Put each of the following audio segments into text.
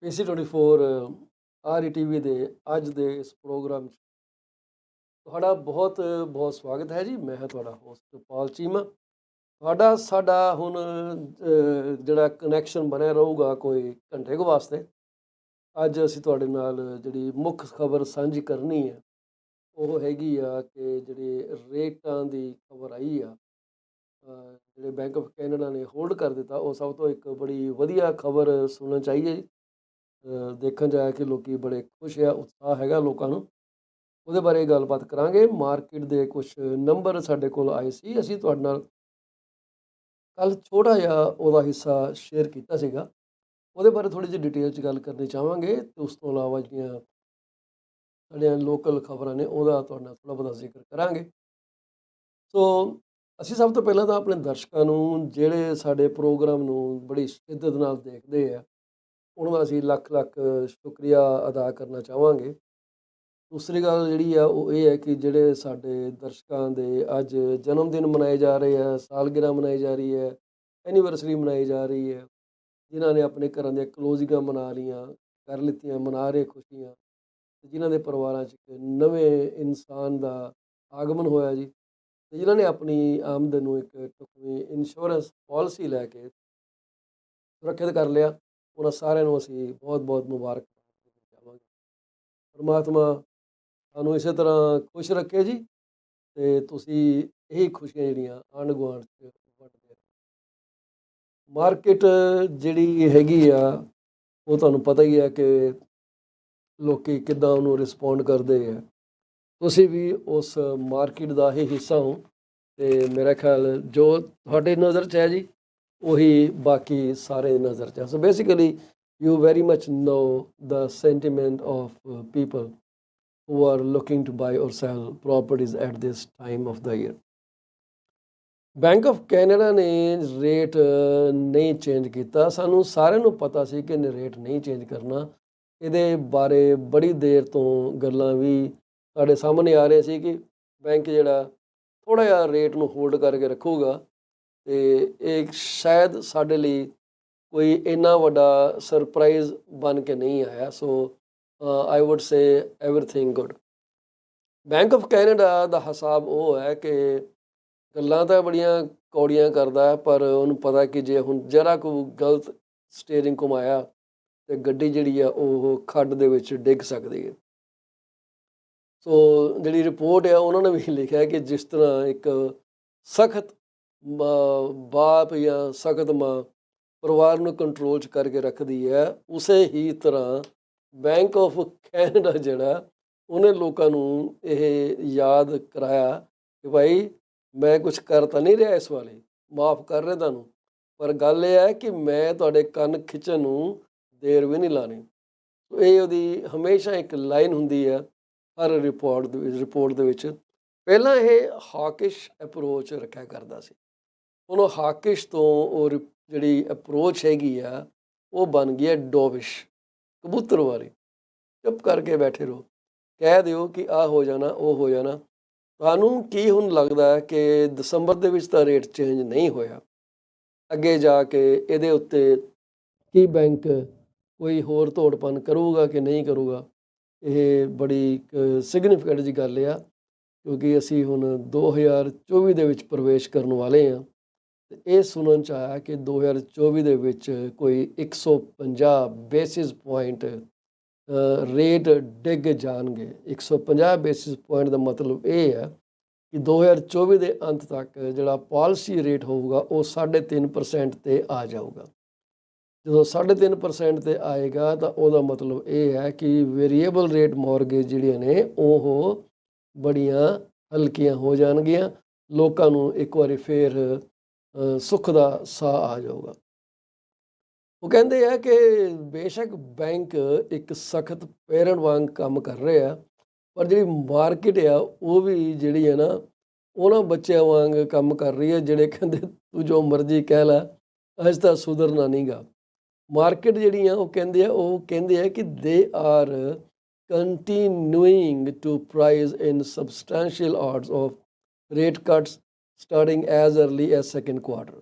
ਪੀਸੀ 24 IPTV ਦੇ ਅੱਜ ਦੇ ਇਸ ਪ੍ਰੋਗਰਾਮ 'ਚ ਤੁਹਾਡਾ ਬਹੁਤ ਬਹੁਤ ਸਵਾਗਤ ਹੈ ਜੀ। ਮੈਂ ਹਾਂ ਤੁਹਾਡਾ ਹੋਸਟ ਪਾਲ ਚੀਮਾ। ਸਾਡਾ ਹੁਣ ਜਿਹੜਾ ਕਨੈਕਸ਼ਨ ਬਣਿਆ ਰਹੂਗਾ ਕੋਈ ਘੰਟੇ ਕੁ ਵਾਸਤੇ। ਅੱਜ ਅਸੀਂ ਤੁਹਾਡੇ ਨਾਲ ਜਿਹੜੀ ਮੁੱਖ ਖਬਰ ਸਾਂਝੀ ਕਰਨੀ ਹੈ ਉਹ ਹੈਗੀ ਆ ਕਿ ਜਿਹੜੇ ਰੇਟਾਂ ਦੀ ਖਬਰ ਆਈ ਆ, ਜਿਹੜੇ ਬੈਂਕ ਆਫ ਕੈਨੇਡਾ ਨੇ ਹੋਲਡ ਕਰ ਦਿੱਤਾ, ਉਹ ਸਭ ਤੋਂ ਇੱਕ ਬੜੀ ਵਧੀਆ ਖਬਰ ਸੁਣਨਾ ਚਾਹੀਏ ਜੀ। ਦੇਖਣ 'ਚ ਆਇਆ ਕਿ ਲੋਕੀ ਬੜੇ ਖੁਸ਼ ਆ, ਉਤਸ਼ਾਹ ਹੈਗਾ ਲੋਕਾਂ ਨੂੰ। ਉਹਦੇ ਬਾਰੇ ਗੱਲਬਾਤ ਕਰਾਂਗੇ। ਮਾਰਕੀਟ ਦੇ ਕੁਛ ਨੰਬਰ ਸਾਡੇ ਕੋਲ ਆਏ ਸੀ, ਅਸੀਂ ਤੁਹਾਡੇ ਨਾਲ ਕੱਲ੍ਹ ਛੋਟਾ ਜਿਹਾ ਉਹਦਾ ਹਿੱਸਾ ਸ਼ੇਅਰ ਕੀਤਾ ਸੀਗਾ। ਉਹਦੇ ਬਾਰੇ ਥੋੜ੍ਹੀ ਜਿਹੀ ਡਿਟੇਲ 'ਚ ਗੱਲ ਕਰਨੀ ਚਾਹਾਂਗੇ ਅਤੇ ਉਸ ਤੋਂ ਇਲਾਵਾ ਜਿਹੜੀਆਂ ਸਾਡੀਆਂ ਲੋਕਲ ਖਬਰਾਂ ਨੇ ਉਹਦਾ ਤੁਹਾਡੇ ਨਾਲ ਥੋੜ੍ਹਾ ਬਹੁਤਾ ਜ਼ਿਕਰ ਕਰਾਂਗੇ। ਸੋ ਅਸੀਂ ਸਭ ਤੋਂ ਪਹਿਲਾਂ ਤਾਂ ਆਪਣੇ ਦਰਸ਼ਕਾਂ ਨੂੰ, ਜਿਹੜੇ ਸਾਡੇ ਪ੍ਰੋਗਰਾਮ ਨੂੰ ਬੜੀ ਸ਼ਿੱਦਤ ਨਾਲ ਦੇਖਦੇ ਆ, ਉਹਨਾਂ ਦਾ ਅਸੀਂ ਲੱਖ ਲੱਖ ਸ਼ੁਕਰੀਆ ਅਦਾ ਕਰਨਾ ਚਾਹਾਂਗੇ। ਦੂਸਰੀ ਗੱਲ ਜਿਹੜੀ ਆ ਉਹ ਇਹ ਹੈ ਕਿ ਜਿਹੜੇ ਸਾਡੇ ਦਰਸ਼ਕਾਂ ਦੇ ਅੱਜ ਜਨਮ ਦਿਨ ਮਨਾਏ ਜਾ ਰਹੇ ਆ, ਸਾਲਗਿਰਾ ਮਨਾਈ ਜਾ ਰਹੀ ਹੈ, ਐਨੀਵਰਸਰੀ ਮਨਾਈ ਜਾ ਰਹੀ ਹੈ, ਜਿਨ੍ਹਾਂ ਨੇ ਆਪਣੇ ਘਰਾਂ ਦੀਆਂ ਕਲੋਜ਼ਿੰਗਾਂ ਮਨਾ ਲਈਆਂ, ਕਰ ਲਿੱਤੀਆਂ, ਮਨਾ ਰਹੇ ਖੁਸ਼ੀਆਂ, ਜਿਨ੍ਹਾਂ ਦੇ ਪਰਿਵਾਰਾਂ 'ਚ ਇੱਕ ਨਵੇਂ ਇਨਸਾਨ ਦਾ ਆਗਮਨ ਹੋਇਆ ਜੀ, ਅਤੇ ਜਿਨ੍ਹਾਂ ਨੇ ਆਪਣੀ ਆਮਦਨ ਨੂੰ ਇੱਕ ਢੁਕਵੀਂ ਇੰਸ਼ੋਰੈਂਸ ਪਾਲਿਸੀ ਲੈ ਕੇ ਸੁਰੱਖਿਅਤ ਕਰ ਲਿਆ, ਉਹਨਾਂ ਸਾਰਿਆਂ ਨੂੰ ਅਸੀਂ ਬਹੁਤ ਬਹੁਤ ਮੁਬਾਰਕ ਚਾਹਾਂਗੇ। ਪਰਮਾਤਮਾ ਸਾਨੂੰ ਇਸੇ ਤਰ੍ਹਾਂ ਖੁਸ਼ ਰੱਖੇ ਜੀ, ਅਤੇ ਤੁਸੀਂ ਇਹੀ ਖੁਸ਼ੀਆਂ ਜਿਹੜੀਆਂ ਆਂਢ ਗੁਆਂਢ 'ਚ ਵੰਡਦੇ ਰਹੋ। ਮਾਰਕੀਟ ਜਿਹੜੀ ਹੈਗੀ ਆ ਉਹ ਤੁਹਾਨੂੰ ਪਤਾ ਹੀ ਹੈ ਕਿ ਲੋਕੀ ਕਿੱਦਾਂ ਉਹਨੂੰ ਰਿਸਪੌਂਡ ਕਰਦੇ ਆ। ਤੁਸੀਂ ਵੀ ਉਸ ਮਾਰਕੀਟ ਦਾ ਹੀ ਹਿੱਸਾ ਹੋ, ਅਤੇ ਮੇਰਾ ਖਿਆਲ ਜੋ ਤੁਹਾਡੇ ਨਜ਼ਰ 'ਚ ਹੈ ਜੀ ਉਹੀ ਬਾਕੀ ਸਾਰੇ ਨਜ਼ਰ 'ਚ ਹੈ। So basically you very much know the sentiment of people who are looking to buy or sell properties at this time of the year. Bank of Canada ਨੇ ਰੇਟ ਨਹੀਂ ਚੇਂਜ ਕੀਤਾ। ਸਾਨੂੰ ਸਾਰਿਆਂ ਨੂੰ ਪਤਾ ਸੀ ਕਿ ਇਹਨੇ ਰੇਟ ਨਹੀਂ ਚੇਂਜ ਕਰਨਾ। ਇਹਦੇ ਬਾਰੇ ਬੜੀ ਦੇਰ ਤੋਂ ਗੱਲਾਂ ਵੀ ਸਾਡੇ ਸਾਹਮਣੇ ਆ ਰਹੇ ਸੀ ਕਿ ਬੈਂਕ ਜਿਹੜਾ ਥੋੜ੍ਹਾ ਜਿਹਾ ਰੇਟ ਨੂੰ ਹੋਲਡ ਕਰਕੇ ਰੱਖੂਗਾ, ਅਤੇ ਇਹ ਸ਼ਾਇਦ ਸਾਡੇ ਲਈ ਕੋਈ ਇੰਨਾ ਵੱਡਾ ਸਰਪ੍ਰਾਈਜ਼ ਬਣ ਕੇ ਨਹੀਂ ਆਇਆ। So I would say everything good. Bank of Canada ਦਾ ਹਿਸਾਬ ਉਹ ਹੈ ਕਿ ਗੱਲਾਂ ਤਾਂ ਬੜੀਆਂ ਕੌੜੀਆਂ ਕਰਦਾ, ਪਰ ਉਹਨੂੰ ਪਤਾ ਕਿ ਜੇ ਹੁਣ ਜ਼ਰਾ ਕੁ ਗਲਤ ਸਟੀਅਰਿੰਗ ਘੁਮਾਇਆ ਅਤੇ ਗੱਡੀ ਜਿਹੜੀ ਆ ਉਹ ਖੱਡ ਦੇ ਵਿੱਚ ਡਿੱਗ ਸਕਦੀ ਹੈ। ਸੋ ਜਿਹੜੀ ਰਿਪੋਰਟ ਆ ਉਹਨਾਂ ਨੇ ਵੀ ਲਿਖਿਆ ਕਿ ਜਿਸ ਤਰ੍ਹਾਂ ਇੱਕ ਸਖਤ ਬਾਪ ਜਾਂ ਸਖਤ ਮਾਂ ਪਰਿਵਾਰ ਨੂੰ ਕੰਟਰੋਲ 'ਚ ਕਰਕੇ ਰੱਖਦੀ ਹੈ, ਉਸੇ ਹੀ ਤਰ੍ਹਾਂ ਬੈਂਕ ਆਫ ਕੈਨੇਡਾ ਜਿਹੜਾ ਉਹਨੇ ਲੋਕਾਂ ਨੂੰ ਇਹ ਯਾਦ ਕਰਾਇਆ ਕਿ ਭਾਈ ਮੈਂ ਕੁਛ ਕਰ ਤਾਂ ਨਹੀਂ ਰਿਹਾ ਇਸ ਵਾਲੇ, ਮਾਫ ਕਰ ਰਿਹਾ ਤੁਹਾਨੂੰ, ਪਰ ਗੱਲ ਇਹ ਹੈ ਕਿ ਮੈਂ ਤੁਹਾਡੇ ਕੰਨ ਖਿੱਚਣ ਨੂੰ ਦੇਰ ਵੀ ਨਹੀਂ ਲਾਣੀ। ਇਹ ਉਹਦੀ ਹਮੇਸ਼ਾ ਇੱਕ ਲਾਈਨ ਹੁੰਦੀ ਹੈ ਹਰ ਰਿਪੋਰਟ ਦੇ ਵਿੱਚ। ਪਹਿਲਾਂ ਇਹ ਹਾਕਿਸ਼ ਅਪਰੋਚ ਰੱਖਿਆ ਕਰਦਾ ਸੀ, ਹੁਣ ਉਹ ਹਾਕਿਸ਼ ਤੋਂ ਉਹ ਜਿਹੜੀ ਅਪਰੋਚ ਹੈਗੀ ਆ ਉਹ ਬਣ ਗਈ ਹੈ ਡੋਵਿਸ਼, ਕਬੂਤਰ ਵਾਲੀ। ਚੁੱਪ ਕਰਕੇ ਬੈਠੇ ਰਹੋ, ਕਹਿ ਦਿਓ ਕਿ ਆਹ ਹੋ ਜਾਣਾ, ਉਹ ਹੋ ਜਾਣਾ। ਤੁਹਾਨੂੰ ਕੀ ਹੁਣ ਲੱਗਦਾ ਹੈ ਕਿ ਦਸੰਬਰ ਦੇ ਵਿੱਚ ਤਾਂ ਰੇਟ ਚੇਂਜ ਨਹੀਂ ਹੋਇਆ, ਅੱਗੇ ਜਾ ਕੇ ਇਹਦੇ ਉੱਤੇ ਕੀ ਬੈਂਕ ਕੋਈ ਹੋਰ ਤੋੜਪਨ ਕਰੂਗਾ ਕਿ ਨਹੀਂ ਕਰੂਗਾ? ਇਹ ਬੜੀ ਇੱਕ ਸਿਗਨੀਫਿਕੈਂਟ ਜਿਹੀ ਗੱਲ ਆ, ਕਿਉਂਕਿ ਅਸੀਂ ਹੁਣ 2024 ਦੇ ਵਿੱਚ ਪ੍ਰਵੇਸ਼ ਕਰਨ ਵਾਲੇ ਹਾਂ, ਅਤੇ ਇਹ ਸੁਣਨ 'ਚ ਆਇਆ ਕਿ 2024 ਦੇ ਵਿੱਚ ਕੋਈ 150 ਬੇਸਿਸ ਪੁਆਇੰਟ ਰੇਟ ਡਿੱਗ ਜਾਣਗੇ। 150 ਬੇਸਿਸ ਪੁਆਇੰਟ ਦਾ ਮਤਲਬ ਇਹ ਹੈ ਕਿ 2024 ਦੇ ਅੰਤ ਤੱਕ ਜਿਹੜਾ ਪਾਲਿਸੀ ਰੇਟ ਹੋਊਗਾ ਉਹ 3.5% 'ਤੇ ਆ ਜਾਊਗਾ। ਜਦੋਂ 3.5% 'ਤੇ ਆਏਗਾ ਤਾਂ ਉਹਦਾ ਮਤਲਬ ਇਹ ਹੈ ਕਿ ਵੇਰੀਏਬਲ ਰੇਟ ਮੌਰਗੇਜ ਜਿਹੜੀਆਂ ਨੇ ਉਹ ਬੜੀਆਂ ਹਲਕੀਆਂ ਹੋ ਜਾਣਗੀਆਂ। ਲੋਕਾਂ ਨੂੰ ਇੱਕ ਵਾਰੀ ਫੇਰ ਸੁੱਖ ਦਾ ਸਾਹ ਆ ਜਾਊਗਾ। ਉਹ ਕਹਿੰਦੇ ਆ ਕਿ ਬੇਸ਼ੱਕ ਬੈਂਕ ਇੱਕ ਸਖਤ ਪੇਰੈਂਟ ਵਾਂਗ ਕੰਮ ਕਰ ਰਹੇ ਆ, ਪਰ ਜਿਹੜੀ ਮਾਰਕੀਟ ਆ ਉਹ ਵੀ ਜਿਹੜੀ ਹੈ ਨਾ ਉਹਨਾਂ ਬੱਚਿਆਂ ਵਾਂਗ ਕੰਮ ਕਰ ਰਹੀ ਹੈ ਜਿਹੜੇ ਕਹਿੰਦੇ ਤੂੰ ਜੋ ਮਰਜ਼ੀ ਕਹਿ ਲੈ, ਅੱਜ ਤਾਂ ਸੁਧਰਨਾ ਨਹੀਂ ਗਾ। ਮਾਰਕੀਟ ਜਿਹੜੀਆਂ ਉਹ ਕਹਿੰਦੇ ਆ ਕਿ they are continuing to price in substantial odds of rate cuts starting as early as second quarter.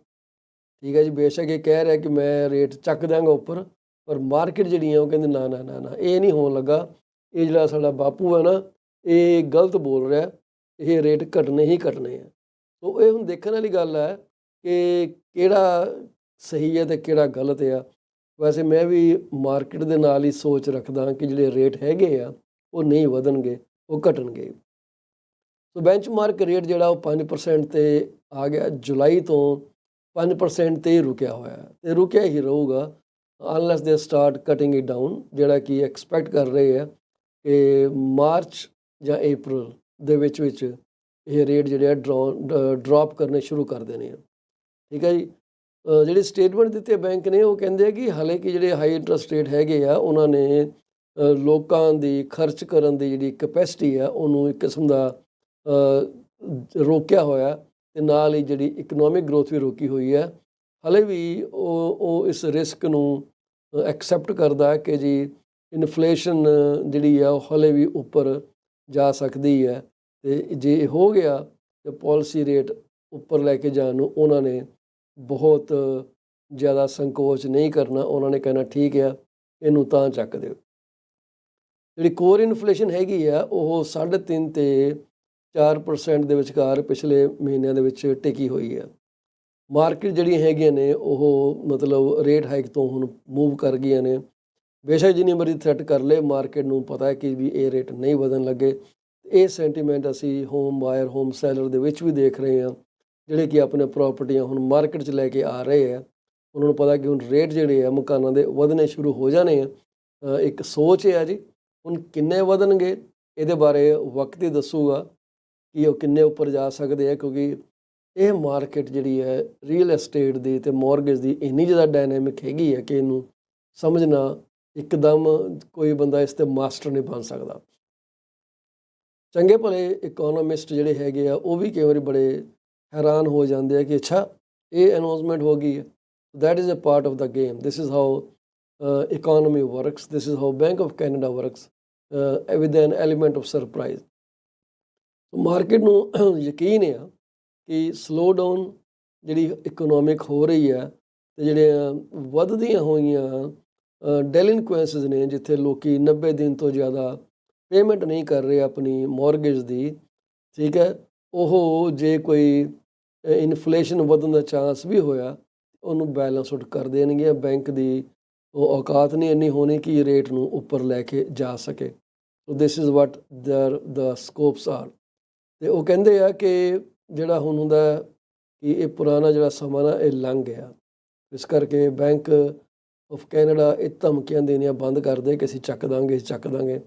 ਠੀਕ ਹੈ ਜੀ, ਬੇਸ਼ੱਕ ਇਹ ਕਹਿ ਰਿਹਾ ਕਿ ਮੈਂ ਰੇਟ ਚੱਕ ਦਿਆਂਗਾ ਉੱਪਰ, ਪਰ ਮਾਰਕੀਟ ਜਿਹੜੀ ਆ ਉਹ ਕਹਿੰਦੀ ਨਾ ਨਾ ਨਾ ਨਾ, ਇਹ ਨਹੀਂ ਹੋਣ ਲੱਗਾ। ਇਹ ਜਿਹੜਾ ਸਾਡਾ ਬਾਪੂ ਹੈ ਨਾ, ਇਹ ਗਲਤ ਬੋਲ ਰਿਹਾ, ਇਹ ਰੇਟ ਘਟਣੇ ਹੀ ਘਟਣੇ ਆ। ਸੋ ਇਹ ਹੁਣ ਦੇਖਣ ਵਾਲੀ ਗੱਲ ਹੈ ਕਿ ਕਿਹੜਾ ਸਹੀ ਹੈ ਅਤੇ ਕਿਹੜਾ ਗਲਤ ਆ। ਵੈਸੇ ਮੈਂ ਵੀ ਮਾਰਕੀਟ ਦੇ ਨਾਲ ਹੀ ਸੋਚ ਰੱਖਦਾ ਕਿ ਜਿਹੜੇ ਰੇਟ ਹੈਗੇ ਆ ਉਹ ਨਹੀਂ ਵਧਣਗੇ, ਉਹ ਘਟਣਗੇ। ਸੋ ਬੈਂਚਮਾਰਕ ਰੇਟ ਜਿਹੜਾ ਉਹ 5% 'ਤੇ ਆ ਗਿਆ। ਜੁਲਾਈ ਤੋਂ 5% 'ਤੇ ਹੀ ਰੁਕਿਆ ਹੋਇਆ ਅਤੇ ਰੁਕਿਆ ਹੀ ਰਹੂਗਾ ਅਨਲੈਸ ਦੇ ਸਟਾਰਟ ਕਟਿੰਗ ਇਟ ਡਾਊਨ, ਜਿਹੜਾ ਕਿ ਐਕਸਪੈਕਟ ਕਰ ਰਹੇ ਆ ਕਿ ਮਾਰਚ ਜਾਂ April ਦੇ ਵਿੱਚ ਇਹ ਰੇਟ ਜਿਹੜੇ ਆ ਡਰੋਪ ਕਰਨੇ ਸ਼ੁਰੂ ਕਰ ਦੇਣੇ ਆ। ਠੀਕ ਹੈ ਜੀ। ਜਿਹੜੀ ਸਟੇਟਮੈਂਟ ਦਿੱਤੀ ਬੈਂਕ ਨੇ, ਉਹ ਕਹਿੰਦੇ ਆ ਕਿ ਹਾਲੇ ਕਿ ਜਿਹੜੇ ਹਾਈ ਇੰਟਰਸਟ ਰੇਟ ਹੈਗੇ ਆ ਉਹਨਾਂ ਨੇ ਲੋਕਾਂ ਦੀ ਖਰਚ ਕਰਨ ਦੀ ਜਿਹੜੀ ਕੈਪੈਸਿਟੀ ਆ ਉਹਨੂੰ ਇੱਕ ਕਿਸਮ ਦਾ ਰੋਕਿਆ ਹੋਇਆ ਅਤੇ ਨਾਲ ਹੀ ਜਿਹੜੀ ਇਕਨੋਮਿਕ ਗਰੋਥ ਵੀ ਰੋਕੀ ਹੋਈ ਹੈ। ਹਾਲੇ ਵੀ ਉਹ ਇਸ ਰਿਸਕ ਨੂੰ ਐਕਸੈਪਟ ਕਰਦਾ ਕਿ ਜੀ ਇਨਫਲੇਸ਼ਨ ਜਿਹੜੀ ਆ ਉਹ ਹਾਲੇ ਵੀ ਉੱਪਰ ਜਾ ਸਕਦੀ ਹੈ ਅਤੇ ਜੇ ਹੋ ਗਿਆ ਤਾਂ ਪੋਲਿਸੀ ਰੇਟ ਉੱਪਰ ਲੈ ਕੇ ਜਾਣ ਨੂੰ ਉਹਨਾਂ ਨੇ ਬਹੁਤ ਜ਼ਿਆਦਾ ਸੰਕੋਚ ਨਹੀਂ ਕਰਨਾ। ਉਹਨਾਂ ਨੇ ਕਹਿਣਾ ਠੀਕ ਆ, ਇਹਨੂੰ ਤਾਂ ਚੱਕ ਦਿਓ। ਜਿਹੜੀ ਕੋਰ ਇਨਫਲੇਸ਼ਨ ਹੈਗੀ ਆ ਉਹ 3.5 ਤੇ 4% ਦੇ ਵਿਚਕਾਰ ਪਿਛਲੇ ਮਹੀਨਿਆਂ ਦੇ ਵਿੱਚ ਟਿਕੀ ਹੋਈ ਹੈ। ਮਾਰਕੀਟ ਜਿਹੜੀਆਂ ਹੈਗੀਆਂ ਨੇ ਉਹ ਮਤਲਬ ਰੇਟ ਹਾਈਕ ਤੋਂ ਹੁਣ ਮੂਵ ਕਰ ਗਈਆਂ ਨੇ। ਬੇਸ਼ੱਕ ਜਿੰਨੀ ਮਰਜ਼ੀ ਥ੍ਰੈਟ ਕਰ ਲਏ, ਮਾਰਕੀਟ ਨੂੰ ਪਤਾ ਹੈ ਕਿ ਵੀ ਇਹ ਰੇਟ ਨਹੀਂ ਵਧਣ ਲੱਗੇ। ਇਹ ਸੈਂਟੀਮੈਂਟ ਅਸੀਂ ਹੋਮ ਬਾਇਰ ਹੋਮ ਸੈਲਰ ਦੇ ਵਿੱਚ ਵੀ ਦੇਖ ਰਹੇ ਹਾਂ, ਜਿਹੜੇ ਕਿ ਆਪਣੇ ਪ੍ਰਾਪਰਟੀਆਂ ਹੁਣ ਮਾਰਕੀਟ 'ਚ ਲੈ ਕੇ ਆ ਰਹੇ ਆ। ਉਹਨਾਂ ਨੂੰ ਪਤਾ ਕਿ ਹੁਣ ਰੇਟ ਜਿਹੜੇ ਆ ਮਕਾਨਾਂ ਦੇ ਵਧਣੇ ਸ਼ੁਰੂ ਹੋ ਜਾਣੇ ਆ। ਇੱਕ ਸੋਚ ਹੈ ਜੀ, ਹੁਣ ਕਿੰਨੇ ਵਧਣਗੇ ਇਹਦੇ ਬਾਰੇ ਵਕਤ ਹੀ ਦੱਸੂਗਾ ਕਿ ਉਹ ਕਿੰਨੇ ਉੱਪਰ ਜਾ ਸਕਦੇ ਆ, ਕਿਉਂਕਿ ਇਹ ਮਾਰਕੀਟ ਜਿਹੜੀ ਹੈ ਰੀਅਲ ਐਸਟੇਟ ਦੀ ਅਤੇ ਮੌਰਗੇਜ ਦੀ ਇੰਨੀ ਜ਼ਿਆਦਾ ਡਾਇਨਾਮਿਕ ਹੈਗੀ ਹੈ ਕਿ ਇਹਨੂੰ ਸਮਝਣਾ ਇੱਕਦਮ ਕੋਈ ਬੰਦਾ ਇਸ 'ਤੇ ਮਾਸਟਰ ਨਹੀਂ ਬਣ ਸਕਦਾ। ਚੰਗੇ ਭਲੇ ਇਕੋਨੋਮਿਸਟ ਜਿਹੜੇ ਹੈਗੇ ਆ ਉਹ ਵੀ ਕਈ ਵਾਰੀ ਬੜੇ ਹੈਰਾਨ ਹੋ ਜਾਂਦੇ ਆ ਕਿ ਅੱਛਾ ਇਹ ਅਨਾਊਂਸਮੈਂਟ ਹੋ ਗਈ ਹੈ। That is a part of the game. This is how economy works. This is how Bank of Canada works with an element of surprise. Market ਨੂੰ ਯਕੀਨ ਆ ਕਿ ਸਲੋ ਡਾਊਨ ਜਿਹੜੀ ਇਕਨੋਮਿਕ ਹੋ ਰਹੀ ਹੈ ਅਤੇ ਜਿਹੜੀਆਂ ਵੱਧਦੀਆਂ ਹੋਈਆਂ ਡੈਲਿਨਕੁਐਂਸਿਸ ਨੇ, ਜਿੱਥੇ ਲੋਕ 90 ਦਿਨ ਤੋਂ ਜ਼ਿਆਦਾ ਪੇਮੈਂਟ ਨਹੀਂ ਕਰ ਰਹੇ ਆਪਣੀ ਮੌਰਗੇਜ ਦੀ, ਠੀਕ ਹੈ, ਉਹ ਜੇ ਕੋਈ ਇਨਫਲੇਸ਼ਨ ਵਧਣ ਦਾ ਚਾਂਸ ਵੀ ਹੋਇਆ ਉਹਨੂੰ ਬੈਲੈਂਸ ਆਊਟ ਕਰ ਦੇਣਗੇ। ਬੈਂਕ ਦੀ ਉਹ ਔਕਾਤ ਨਹੀਂ ਇੰਨੀ ਹੋਣੀ ਕਿ ਰੇਟ ਨੂੰ ਉੱਪਰ ਲੈ ਕੇ ਜਾ ਸਕੇ। So this is what the scopes are. ਅਤੇ ਉਹ ਕਹਿੰਦੇ ਆ ਕਿ ਜਿਹੜਾ ਹੁਣ ਹੁੰਦਾ ਕਿ ਇਹ ਪੁਰਾਣਾ ਜਿਹੜਾ ਸਮਾਂ ਨਾ ਇਹ ਲੰਘ ਗਿਆ, ਇਸ ਕਰਕੇ ਬੈਂਕ ਆਫ ਕੈਨੇਡਾ ਇਹ ਧਮਕੀਆਂ ਦੇਣੀਆਂ ਬੰਦ ਕਰ ਦੇ ਕਿ ਅਸੀਂ ਚੱਕ ਦਾਂਗੇ।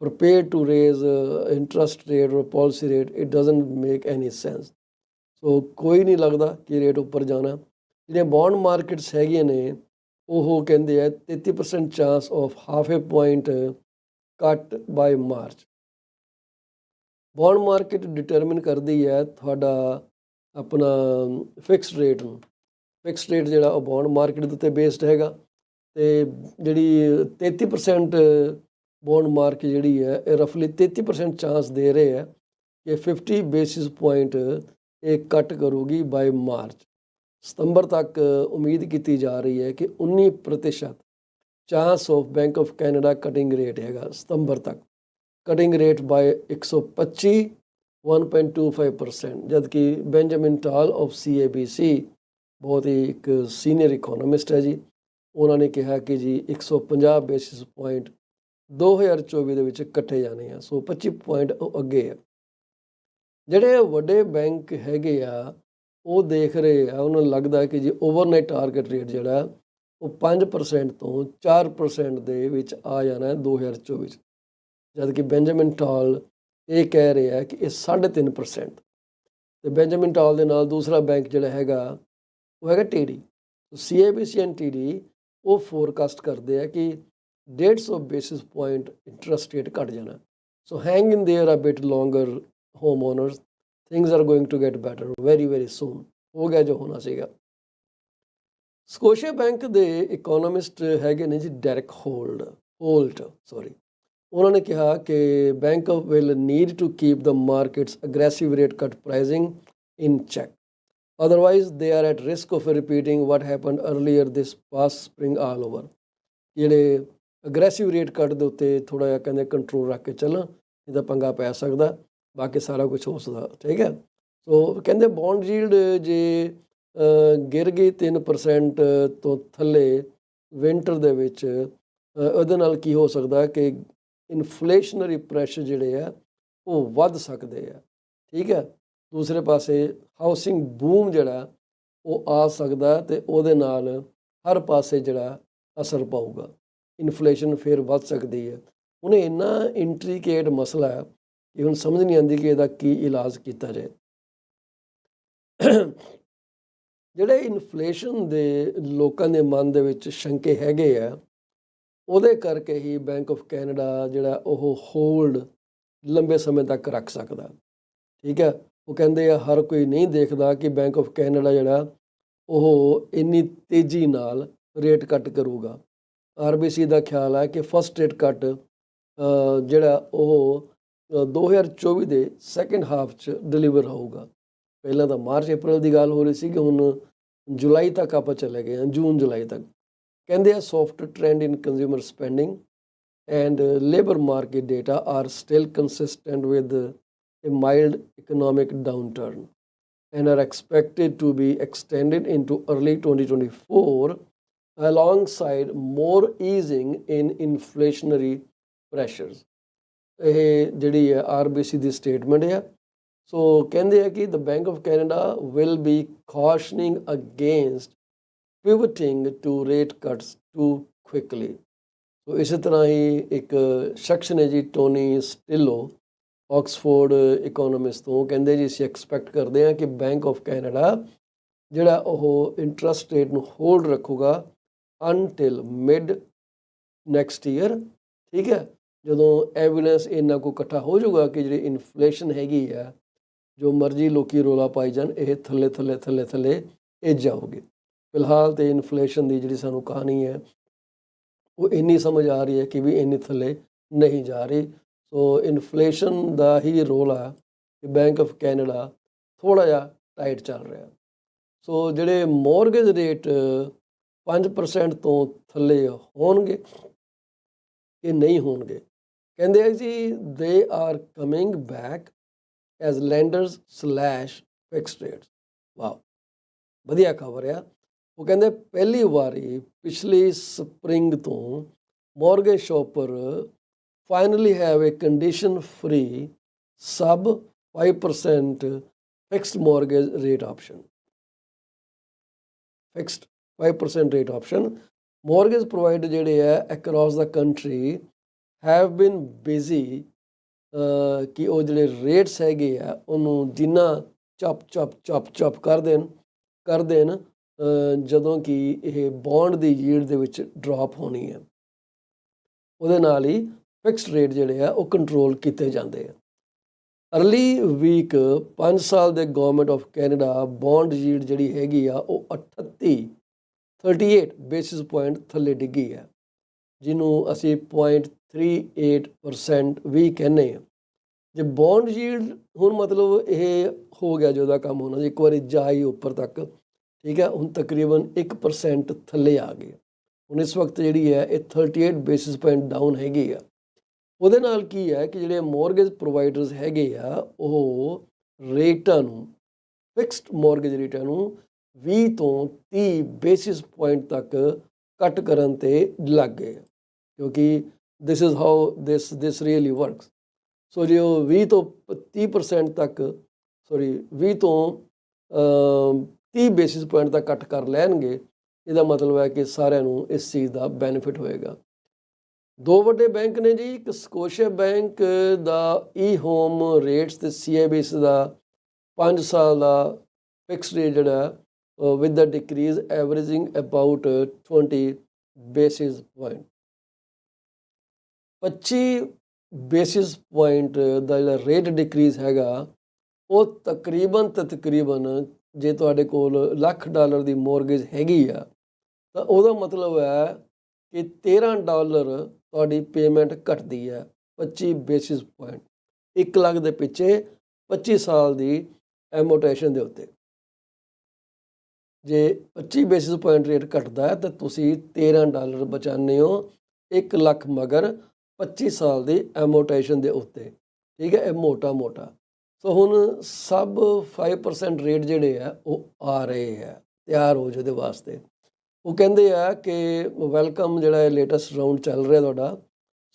Prepare to raise interest rate or policy rate, it doesn't make any sense. So ਕੋਈ ਨਹੀਂ ਲੱਗਦਾ ਕਿ ਰੇਟ ਉੱਪਰ ਜਾਣਾ। ਜਿਹੜੀਆਂ ਬੌਂਡ ਮਾਰਕੀਟਸ ਹੈਗੀਆਂ ਨੇ ਉਹ ਕਹਿੰਦੇ ਆ 33% chance of half A point ਕੱਟ ਬਾਈ ਮਾਰਚ। ਬੌਂਡ ਮਾਰਕੀਟ ਡਿਟਰਮਿਨ ਕਰਦੀ ਹੈ ਤੁਹਾਡਾ ਆਪਣਾ ਫਿਕਸਡ ਰੇਟ ਨੂੰ। ਫਿਕਸਡ ਰੇਟ ਜਿਹੜਾ ਉਹ ਬੌਂਡ ਮਾਰਕੀਟ ਦੇ ਉੱਤੇ ਬੇਸਡ ਹੈਗਾ ਅਤੇ ਜਿਹੜੀ 33% ਬੌਂਡ ਮਾਰਕੀਟ ਜਿਹੜੀ ਹੈ ਇਹ ਰਫਲੀ 33% ਚਾਂਸ ਦੇ ਰਹੇ ਹੈ ਕਿ 50 ਬੇਸਿਸ ਪੁਆਇੰਟ ਇਹ ਕੱਟ ਕਰੂਗੀ ਬਾਈ ਮਾਰਚ। ਸਤੰਬਰ ਤੱਕ ਉਮੀਦ ਕੀਤੀ ਜਾ ਰਹੀ ਹੈ ਕਿ 19% chance of bank of Canada cutting rate ਹੈਗਾ ਸਤੰਬਰ ਤੱਕ। ਕਟਿੰਗ ਰੇਟ ਬਾਈ 125 1.25%, ਜਦ ਕਿ ਬੈਂਜਾਮਿਨ ਟਾਲ ਆਫ CABC ਬਹੁਤ ਹੀ ਇੱਕ ਸੀਨੀਅਰ ਇਕੋਨੋਮਿਸਟ ਹੈ ਜੀ, ਉਹਨਾਂ ਨੇ ਕਿਹਾ ਕਿ ਜੀ 150 ਬੇਸਿਸ ਪੁਆਇੰਟ 2024 ਦੇ ਵਿੱਚ ਕੱਟੇ ਜਾਣੇ ਆ। ਸੋ 25 ਪੁਆਇੰਟ ਉਹ ਅੱਗੇ ਆ। ਜਿਹੜੇ ਵੱਡੇ ਬੈਂਕ ਹੈਗੇ ਆ ਉਹ ਦੇਖ ਰਹੇ ਆ, ਉਹਨਾਂ ਨੂੰ ਲੱਗਦਾ ਕਿ ਜੀ ਓਵਰਨਾਈਟ ਟਾਰਗੇਟ ਰੇਟ ਜਿਹੜਾ ਉਹ 5% ਤੋਂ 4% ਦੇ ਵਿੱਚ ਆ ਜਾਣਾ 2024 'ਚ, ਜਦ ਕਿ ਬੈਂਜਾਮਿਨ ਟਾਲ ਇਹ ਕਹਿ ਰਿਹਾ ਕਿ ਇਹ 3.5%। ਅਤੇ ਬੈਂਜਾਮਿਨ ਟਾਲ ਦੇ ਨਾਲ ਦੂਸਰਾ ਬੈਂਕ ਜਿਹੜਾ ਹੈਗਾ ਉਹ ਹੈਗਾ TD। CABC ਐਂਡ TD ਉਹ ਫੋਰਕਾਸਟ ਕਰਦੇ ਆ ਕਿ 150 ਬੇਸਿਸ ਪੁਆਇੰਟ ਇੰਟਰਸਟ ਰੇਟ ਘੱਟ ਜਾਣਾ। So hang in there a bit longer home owners, things are going to get better very very soon. ਹੋ ਗਿਆ ਜੋ ਹੋਣਾ ਸੀਗਾ। ਸਕੋਸ਼ੀਆ ਬੈਂਕ ਦੇ ਇਕੋਨੋਮਿਸਟ ਹੈਗੇ ਨੇ ਜੀ ਡੈਰਕ ਹੋਲਟ, ਉਹਨਾਂ ਨੇ ਕਿਹਾ ਕਿ bank will need to keep the markets aggressive rate cut pricing in check, otherwise they are at risk of repeating what happened earlier this past spring all over. ਜਿਹੜੇ aggressive rate cut ਦੇ ਉੱਤੇ ਥੋੜ੍ਹਾ ਜਿਹਾ ਕਹਿੰਦੇ control ਰੱਖ ਕੇ ਚੱਲਣ, ਇਹਦਾ ਪੰਗਾ ਪੈ ਸਕਦਾ, ਬਾਕੀ ਸਾਰਾ ਕੁਝ ਹੋ ਸਕਦਾ। ਠੀਕ ਹੈ। ਸੋ ਕਹਿੰਦੇ ਬੌਂਡ ਯੀਲਡ ਜੇ ਗਿਰ ਗਈ 3% ਤੋਂ ਥੱਲੇ ਵਿੰਟਰ ਦੇ ਵਿੱਚ, ਉਹਦੇ ਨਾਲ ਕੀ ਹੋ ਸਕਦਾ ਕਿ ਇਨਫਲੇਸ਼ਨਰੀ ਪ੍ਰੈਸ਼ਰ ਜਿਹੜੇ ਆ ਉਹ ਵੱਧ ਸਕਦੇ ਆ। ਠੀਕ ਹੈ। ਦੂਸਰੇ ਪਾਸੇ ਹਾਊਸਿੰਗ ਬੂਮ ਜਿਹੜਾ ਉਹ ਆ ਸਕਦਾ ਅਤੇ ਉਹਦੇ ਨਾਲ ਹਰ ਪਾਸੇ ਜਿਹੜਾ ਅਸਰ ਪਾਊਗਾ, ਇਨਫਲੇਸ਼ਨ ਫਿਰ ਵੱਧ ਸਕਦੀ ਹੈ। ਹੁਣ ਇਹ ਇੰਨਾ ਇੰਟਰੀਕੇਟ ਮਸਲਾ ਹੈ ਕਿ ਹੁਣ ਸਮਝ ਨਹੀਂ ਆਉਂਦੀ ਕਿ ਇਹਦਾ ਕੀ ਇਲਾਜ ਕੀਤਾ ਜਾਏ। ਜਿਹੜੇ ਇਨਫਲੇਸ਼ਨ ਦੇ ਲੋਕਾਂ ਦੇ ਮਨ ਦੇ ਵਿੱਚ ਸ਼ੰਕੇ ਹੈਗੇ ਆ, ਉਹਦੇ ਕਰਕੇ ਹੀ ਬੈਂਕ ਆਫ ਕੈਨੇਡਾ ਜਿਹੜਾ ਉਹ ਹੋਲਡ ਲੰਬੇ ਸਮੇਂ ਤੱਕ ਰੱਖ ਸਕਦਾ। ਠੀਕ ਹੈ। ਉਹ ਕਹਿੰਦੇ ਆ ਹਰ ਕੋਈ ਨਹੀਂ ਦੇਖਦਾ ਕਿ ਬੈਂਕ ਆਫ ਕੈਨੇਡਾ ਜਿਹੜਾ ਉਹ ਇੰਨੀ ਤੇਜ਼ੀ ਨਾਲ ਰੇਟ ਕੱਟ ਕਰੂਗਾ। RBC ਦਾ ਖਿਆਲ ਹੈ ਕਿ ਫਸਟ ਰੇਟ ਕੱਟ ਜਿਹੜਾ ਉਹ 2024 ਦੇ ਸੈਕਿੰਡ ਹਾਫ 'ਚ ਡਿਲੀਵਰ ਹੋਊਗਾ। ਪਹਿਲਾਂ ਤਾਂ ਮਾਰਚ ਅਪ੍ਰੈਲ ਦੀ ਗੱਲ ਹੋ ਰਹੀ ਸੀ ਕਿ ਹੁਣ ਜੁਲਾਈ ਤੱਕ ਆਪਾਂ ਚਲੇ ਗਏ ਹਾਂ, ਜੂਨ ਜੁਲਾਈ ਤੱਕ। ਕਹਿੰਦੇ ਆ soft trend in consumer spending and labour market data are still consistent with a mild economic downturn and are expected to be extended into early 2024 alongside more easing in inflationary pressures। ਇਹ ਜਿਹੜੀ ਹੈ RBC ਦੀ statement ਹੈ। ਸੋ ਕਹਿੰਦੇ ਆ ਕਿ the Bank of Canada will be cautioning against pivoting to rate cuts too quickly। ਸੋ ਇਸੇ ਤਰ੍ਹਾਂ ਹੀ ਇੱਕ ਸ਼ਖਸ ਨੇ ਜੀ, ਟੋਨੀ ਸਟਿਲੋ, ਆਕਸਫੋਰਡ ਇਕੋਨੋਮਿਸਟ ਤੋਂ, ਕਹਿੰਦੇ ਜੀ ਅਸੀਂ ਐਕਸਪੈਕਟ ਕਰਦੇ ਹਾਂ ਕਿ ਬੈਂਕ ਆਫ ਕੈਨੇਡਾ ਜਿਹੜਾ ਉਹ ਇੰਟਰਸਟ ਰੇਟ ਨੂੰ ਹੋਲਡ ਰੱਖੂਗਾ ਅਨਟਿਲ ਮਿਡ ਨੈਕਸਟ ਈਅਰ। ਠੀਕ ਹੈ। ਜਦੋਂ ਐਵੀਡੈਂਸ ਇੰਨਾ ਕੁ ਇਕੱਠਾ ਹੋ ਜਾਊਗਾ ਕਿ ਜਿਹੜੀ ਇਨਫਲੇਸ਼ਨ ਹੈਗੀ ਆ, ਜੋ ਮਰਜ਼ੀ ਲੋਕੀ ਰੌਲਾ ਪਾਈ ਜਾਣ, ਇਹ ਥੱਲੇ ਥੱਲੇ ਥੱਲੇ ਥੱਲੇ ਇਹ ਜਾਊਗੀ। ਫਿਲਹਾਲ ਤਾਂ ਇਨਫਲੇਸ਼ਨ ਦੀ ਜਿਹੜੀ ਸਾਨੂੰ ਕਹਾਣੀ ਹੈ ਉਹ ਇੰਨੀ ਸਮਝ ਆ ਰਹੀ ਹੈ ਕਿ ਵੀ ਇੰਨੀ ਥੱਲੇ ਨਹੀਂ ਜਾ ਰਹੀ। ਸੋ ਇਨਫਲੇਸ਼ਨ ਦਾ ਹੀ ਰੋਲ ਆ ਕਿ ਬੈਂਕ ਆਫ ਕੈਨੇਡਾ ਥੋੜ੍ਹਾ ਜਿਹਾ ਟਾਈਟ ਚੱਲ ਰਿਹਾ। ਸੋ ਜਿਹੜੇ ਮੌਰਗੇਜ ਰੇਟ 5% ਤੋਂ ਥੱਲੇ ਹੋਣਗੇ ਕਿ ਨਹੀਂ ਹੋਣਗੇ, ਕਹਿੰਦੇ ਆ ਜੀ they are coming back as lenders slash fixed rates. ਵਾਹ, ਵਧੀਆ ਖਬਰ ਆ। ਉਹ ਕਹਿੰਦੇ ਪਹਿਲੀ ਵਾਰੀ ਪਿਛਲੀ ਸਪਰਿੰਗ ਤੋਂ mortgage ਸ਼ੋਪਰ finally have a condition free sub 5% fixed mortgage rate option। Fixed 5% rate option। Mortgage provider ਜਿਹੜੇ ਹੈ across the country have been busy ਕਿ ਉਹ ਜਿਹੜੇ ਰੇਟਸ ਹੈਗੇ ਆ ਉਹਨੂੰ ਜਿੰਨਾ ਚਪ ਕਰ ਦੇਣ ਜਦੋਂ ਕਿ ਇਹ ਬੌਂਡ ਦੀ ਯੀਲਡ ਦੇ ਵਿੱਚ ਡ੍ਰੌਪ ਹੋਣੀ ਹੈ, ਉਹਦੇ ਨਾਲ ਹੀ ਫਿਕਸਡ ਰੇਟ ਜਿਹੜੇ ਆ ਉਹ ਕੰਟਰੋਲ ਕੀਤੇ ਜਾਂਦੇ ਆ। ਅਰਲੀ ਵੀਕ 5 ਸਾਲ ਦੇ government of Canada bond yield ਜਿਹੜੀ ਹੈਗੀ ਆ ਉਹ 38 ਬੇਸਿਸ ਪੁਆਇੰਟ ਥੱਲੇ ਡਿੱਗੀ ਆ, ਜਿਹਨੂੰ ਅਸੀਂ 0.38% ਵੀ ਕਹਿੰਦੇ ਹਾਂ। ਜੇ ਬੌਂਡ ਯੀਲਡ ਹੁਣ ਮਤਲਬ ਇਹ ਹੋ ਗਿਆ ਜਿਹਦਾ ਕੰਮ ਹੋਣਾ ਜੀ, ਇੱਕ ਵਾਰੀ ਜਾਈ ਉੱਪਰ ਤੱਕ। ਠੀਕ ਹੈ। ਹੁਣ ਤਕਰੀਬਨ 1% ਥੱਲੇ ਆ ਗਏ। ਹੁਣ ਇਸ ਵਕਤ ਜਿਹੜੀ ਹੈ ਇਹ 38 ਬੇਸਿਸ ਪੁਆਇੰਟ ਡਾਊਨ ਹੈਗੀ ਆ। ਉਹਦੇ ਨਾਲ ਕੀ ਹੈ ਕਿ ਜਿਹੜੇ ਮੌਰਗੇਜ ਪ੍ਰੋਵਾਈਡਰਸ ਹੈਗੇ ਆ ਉਹ ਰੇਟਾਂ ਨੂੰ, ਫਿਕਸਡ ਮੌਰਗੇਜ ਰੇਟਾਂ ਨੂੰ 20 ਤੋਂ 30 ਬੇਸਿਸ ਪੁਆਇੰਟ ਤੱਕ ਕੱਟ ਕਰਨ 'ਤੇ ਲੱਗ ਗਏ, ਕਿਉਂਕਿ this is how this really works. So ਜੇ ਉਹ 20 ਤੋਂ 30% ਤੱਕ 20 ਤੋਂ 30 ਬੇਸਿਸ ਪੁਆਇੰਟ ਤੱਕ ਕੱਟ ਕਰ ਲੈਣਗੇ, ਇਹਦਾ ਮਤਲਬ ਹੈ ਕਿ ਸਾਰਿਆਂ ਨੂੰ ਇਸ ਚੀਜ਼ ਦਾ ਬੈਨੀਫਿਟ ਹੋਏਗਾ। ਦੋ ਵੱਡੇ ਬੈਂਕ ਨੇ ਜੀ, ਇੱਕ ਸਕੋਸ਼ੀਆ ਬੈਂਕ ਦਾ ਹੋਮ ਰੇਟਸ ਤੇ CIBC ਦਾ 5 ਸਾਲ ਦਾ ਫਿਕਸਡ ਰੇਟ ਜਿਹੜਾ with the decrease averaging about 20 basis point. 25 basis point ਦਾ ਜਿਹੜਾ ਰੇਟ ਡਿਕਰੀਜ਼ ਹੈਗਾ ਉਹ ਤਕਰੀਬਨ ਜੇ ਤੁਹਾਡੇ ਕੋਲ $1,00,000 ਦੀ ਮੌਰਗੇਜ ਹੈਗੀ ਆ ਤਾਂ ਉਹਦਾ ਮਤਲਬ ਹੈ ਕਿ $13 ਤੁਹਾਡੀ ਪੇਮੈਂਟ ਘਟਦੀ ਹੈ 25 ਬੇਸਿਸ ਪੁਆਇੰਟ, 1 ਲੱਖ ਦੇ ਪਿੱਛੇ 25 ਸਾਲ ਦੀ ਐਮੋਰਟਾਈਜ਼ੇਸ਼ਨ ਦੇ ਉੱਤੇ। ਜੇ 25 ਬੇਸਿਸ ਪੁਆਇੰਟ ਰੇਟ ਘਟਦਾ ਹੈ ਤਾਂ ਤੁਸੀਂ $13 ਬਚਾਉਂਦੇ ਹੋ 1 ਲੱਖ ਮਗਰ 25 ਸਾਲ ਦੀ ਐਮੋਰਟਾਈਜੇਸ਼ਨ ਦੇ ਉੱਤੇ। ਠੀਕ ਹੈ, ਇਹ ਮੋਟਾ ਸੋ ਹੁਣ ਸਭ 5% ਰੇਟ ਜਿਹੜੇ ਆ ਉਹ ਆ ਰਹੇ ਆ, ਤਿਆਰ ਹੋ ਜਿਹਦੇ ਵਾਸਤੇ। ਉਹ ਕਹਿੰਦੇ ਆ ਕਿ ਵੈਲਕਮ ਜਿਹੜਾ ਲੇਟੈਸਟ ਰਾਊਂਡ ਚੱਲ ਰਿਹਾ ਤੁਹਾਡਾ,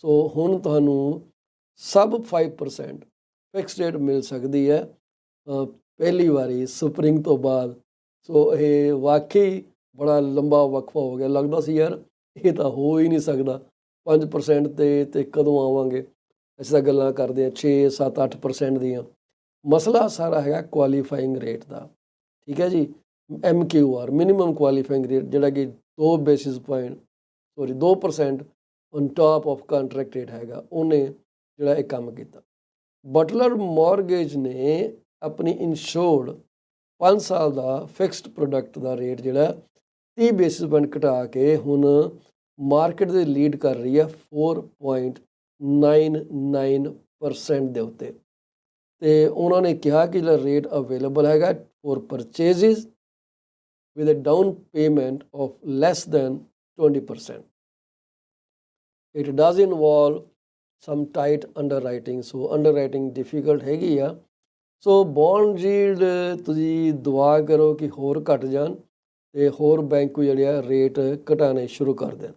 ਸੋ ਹੁਣ ਤੁਹਾਨੂੰ ਸਭ 5% ਫਿਕਸ ਰੇਟ ਮਿਲ ਸਕਦੀ ਹੈ ਪਹਿਲੀ ਵਾਰੀ ਸਪਰਿੰਗ ਤੋਂ ਬਾਅਦ। ਸੋ ਇਹ ਵਾਕਈ ਬੜਾ ਲੰਬਾ ਵਕਫਾ ਹੋ ਗਿਆ, ਲੱਗਦਾ ਸੀ ਯਾਰ ਇਹ ਤਾਂ ਹੋ ਹੀ ਨਹੀਂ ਸਕਦਾ 5% ਤੇ ਕਦੋਂ ਆਵਾਂਗੇ। ਅਸੀਂ ਤਾਂ ਗੱਲਾਂ ਕਰਦੇ ਹਾਂ 6 7 8% ਦੀਆਂ। ਮਸਲਾ ਸਾਰਾ ਹੈਗਾ ਕੁਆਲੀਫਾਈਂਗ ਰੇਟ ਦਾ। ਠੀਕ ਹੈ ਜੀ, MQR ਮਿਨੀਮਮ ਕੁਆਲੀਫਾਈਂਗ ਰੇਟ, ਜਿਹੜਾ ਕਿ 2 basis point 2% on top of contract rate ਹੈਗਾ, ਉਹਨੇ ਜਿਹੜਾ ਇਹ ਕੰਮ ਕੀਤਾ। ਬਟਲਰ ਮੌਰਗੇਜ ਨੇ ਆਪਣੀ ਇਨਸ਼ੋਰਡ 5 ਸਾਲ ਦਾ ਫਿਕਸਡ ਪ੍ਰੋਡਕਟ ਦਾ ਰੇਟ ਜਿਹੜਾ 30 ਬੇਸਿਸ ਪੁਆਇੰਟ ਘਟਾ ਕੇ ਹੁਣ ਮਾਰਕੀਟ ਦੇ ਲੀਡ ਕਰ ਰਹੀ ਹੈ 4.99% ਦੇ ਉੱਤੇ। ਤੇ ਉਹਨਾਂ ਨੇ ਕਿਹਾ ਕਿ ਜਿਹੜਾ ਰੇਟ ਅਵੇਲੇਬਲ ਹੈਗਾ for purchases with a down payment of less than 20%। It does involve some tight underwriting, so underwriting difficult ਹੈਗੀ ਆ। ਸੋ ਬੌਂਡ ਯੀਲਡ ਤੁਸੀਂ ਦੁਆ ਕਰੋ ਕਿ ਹੋਰ ਘਟ ਜਾਣ ਤੇ ਹੋਰ ਬੈਂਕ ਜਿਹੜੇ ਆ ਰੇਟ ਘਟਾਉਣੇ ਸ਼ੁਰੂ ਕਰ ਦੇਣ।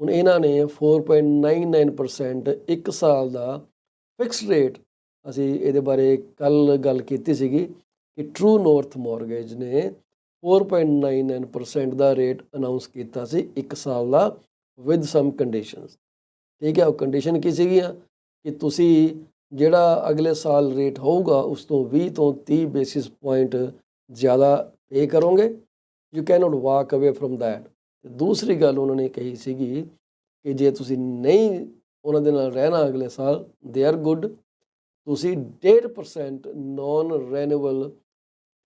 ਹੁਣ ਇਹਨਾਂ ਨੇ 4.99% 1 ਸਾਲ ਦਾ ਫਿਕਸਡ ਰੇਟ, ਅਸੀਂ ਇਹਦੇ ਬਾਰੇ ਕੱਲ੍ਹ ਗੱਲ ਕੀਤੀ ਸੀਗੀ ਕਿ ਟਰੂ ਨਾਰਥ ਮੌਰਗੇਜ ਨੇ 4.99% ਦਾ ਰੇਟ ਅਨਾਊਂਸ ਕੀਤਾ ਸੀ 1 ਸਾਲ ਦਾ ਵਿਦ ਸਮ ਕੰਡੀਸ਼ਨਸ। ਠੀਕ ਹੈ, ਉਹ ਕੰਡੀਸ਼ਨ ਕੀ ਸੀਗੀਆਂ ਕਿ ਤੁਸੀਂ ਜਿਹੜਾ ਅਗਲੇ ਸਾਲ ਰੇਟ ਹੋਊਗਾ ਉਸ ਤੋਂ 20 ਤੋਂ 30 ਬੇਸਿਸ ਪੁਆਇੰਟ ਜ਼ਿਆਦਾ ਪੇ ਕਰੋਗੇ, ਯੂ ਕੈਨ ਨਾਟ ਵਾਕ ਅਵੇ ਫਰੋਮ ਦੈਟ। ਦੂਸਰੀ ਗੱਲ ਉਹਨਾਂ ਨੇ ਕਹੀ ਸੀਗੀ ਕਿ ਜੇ ਤੁਸੀਂ ਨਹੀਂ ਉਹਨਾਂ ਦੇ ਨਾਲ ਰਹਿਣਾ ਅਗਲੇ ਸਾਲ, ਦੇ ਆਰ ਗੁੱਡ, ਤੁਸੀਂ 1.5% ਨੋਨ ਰੈਨੂਅਲ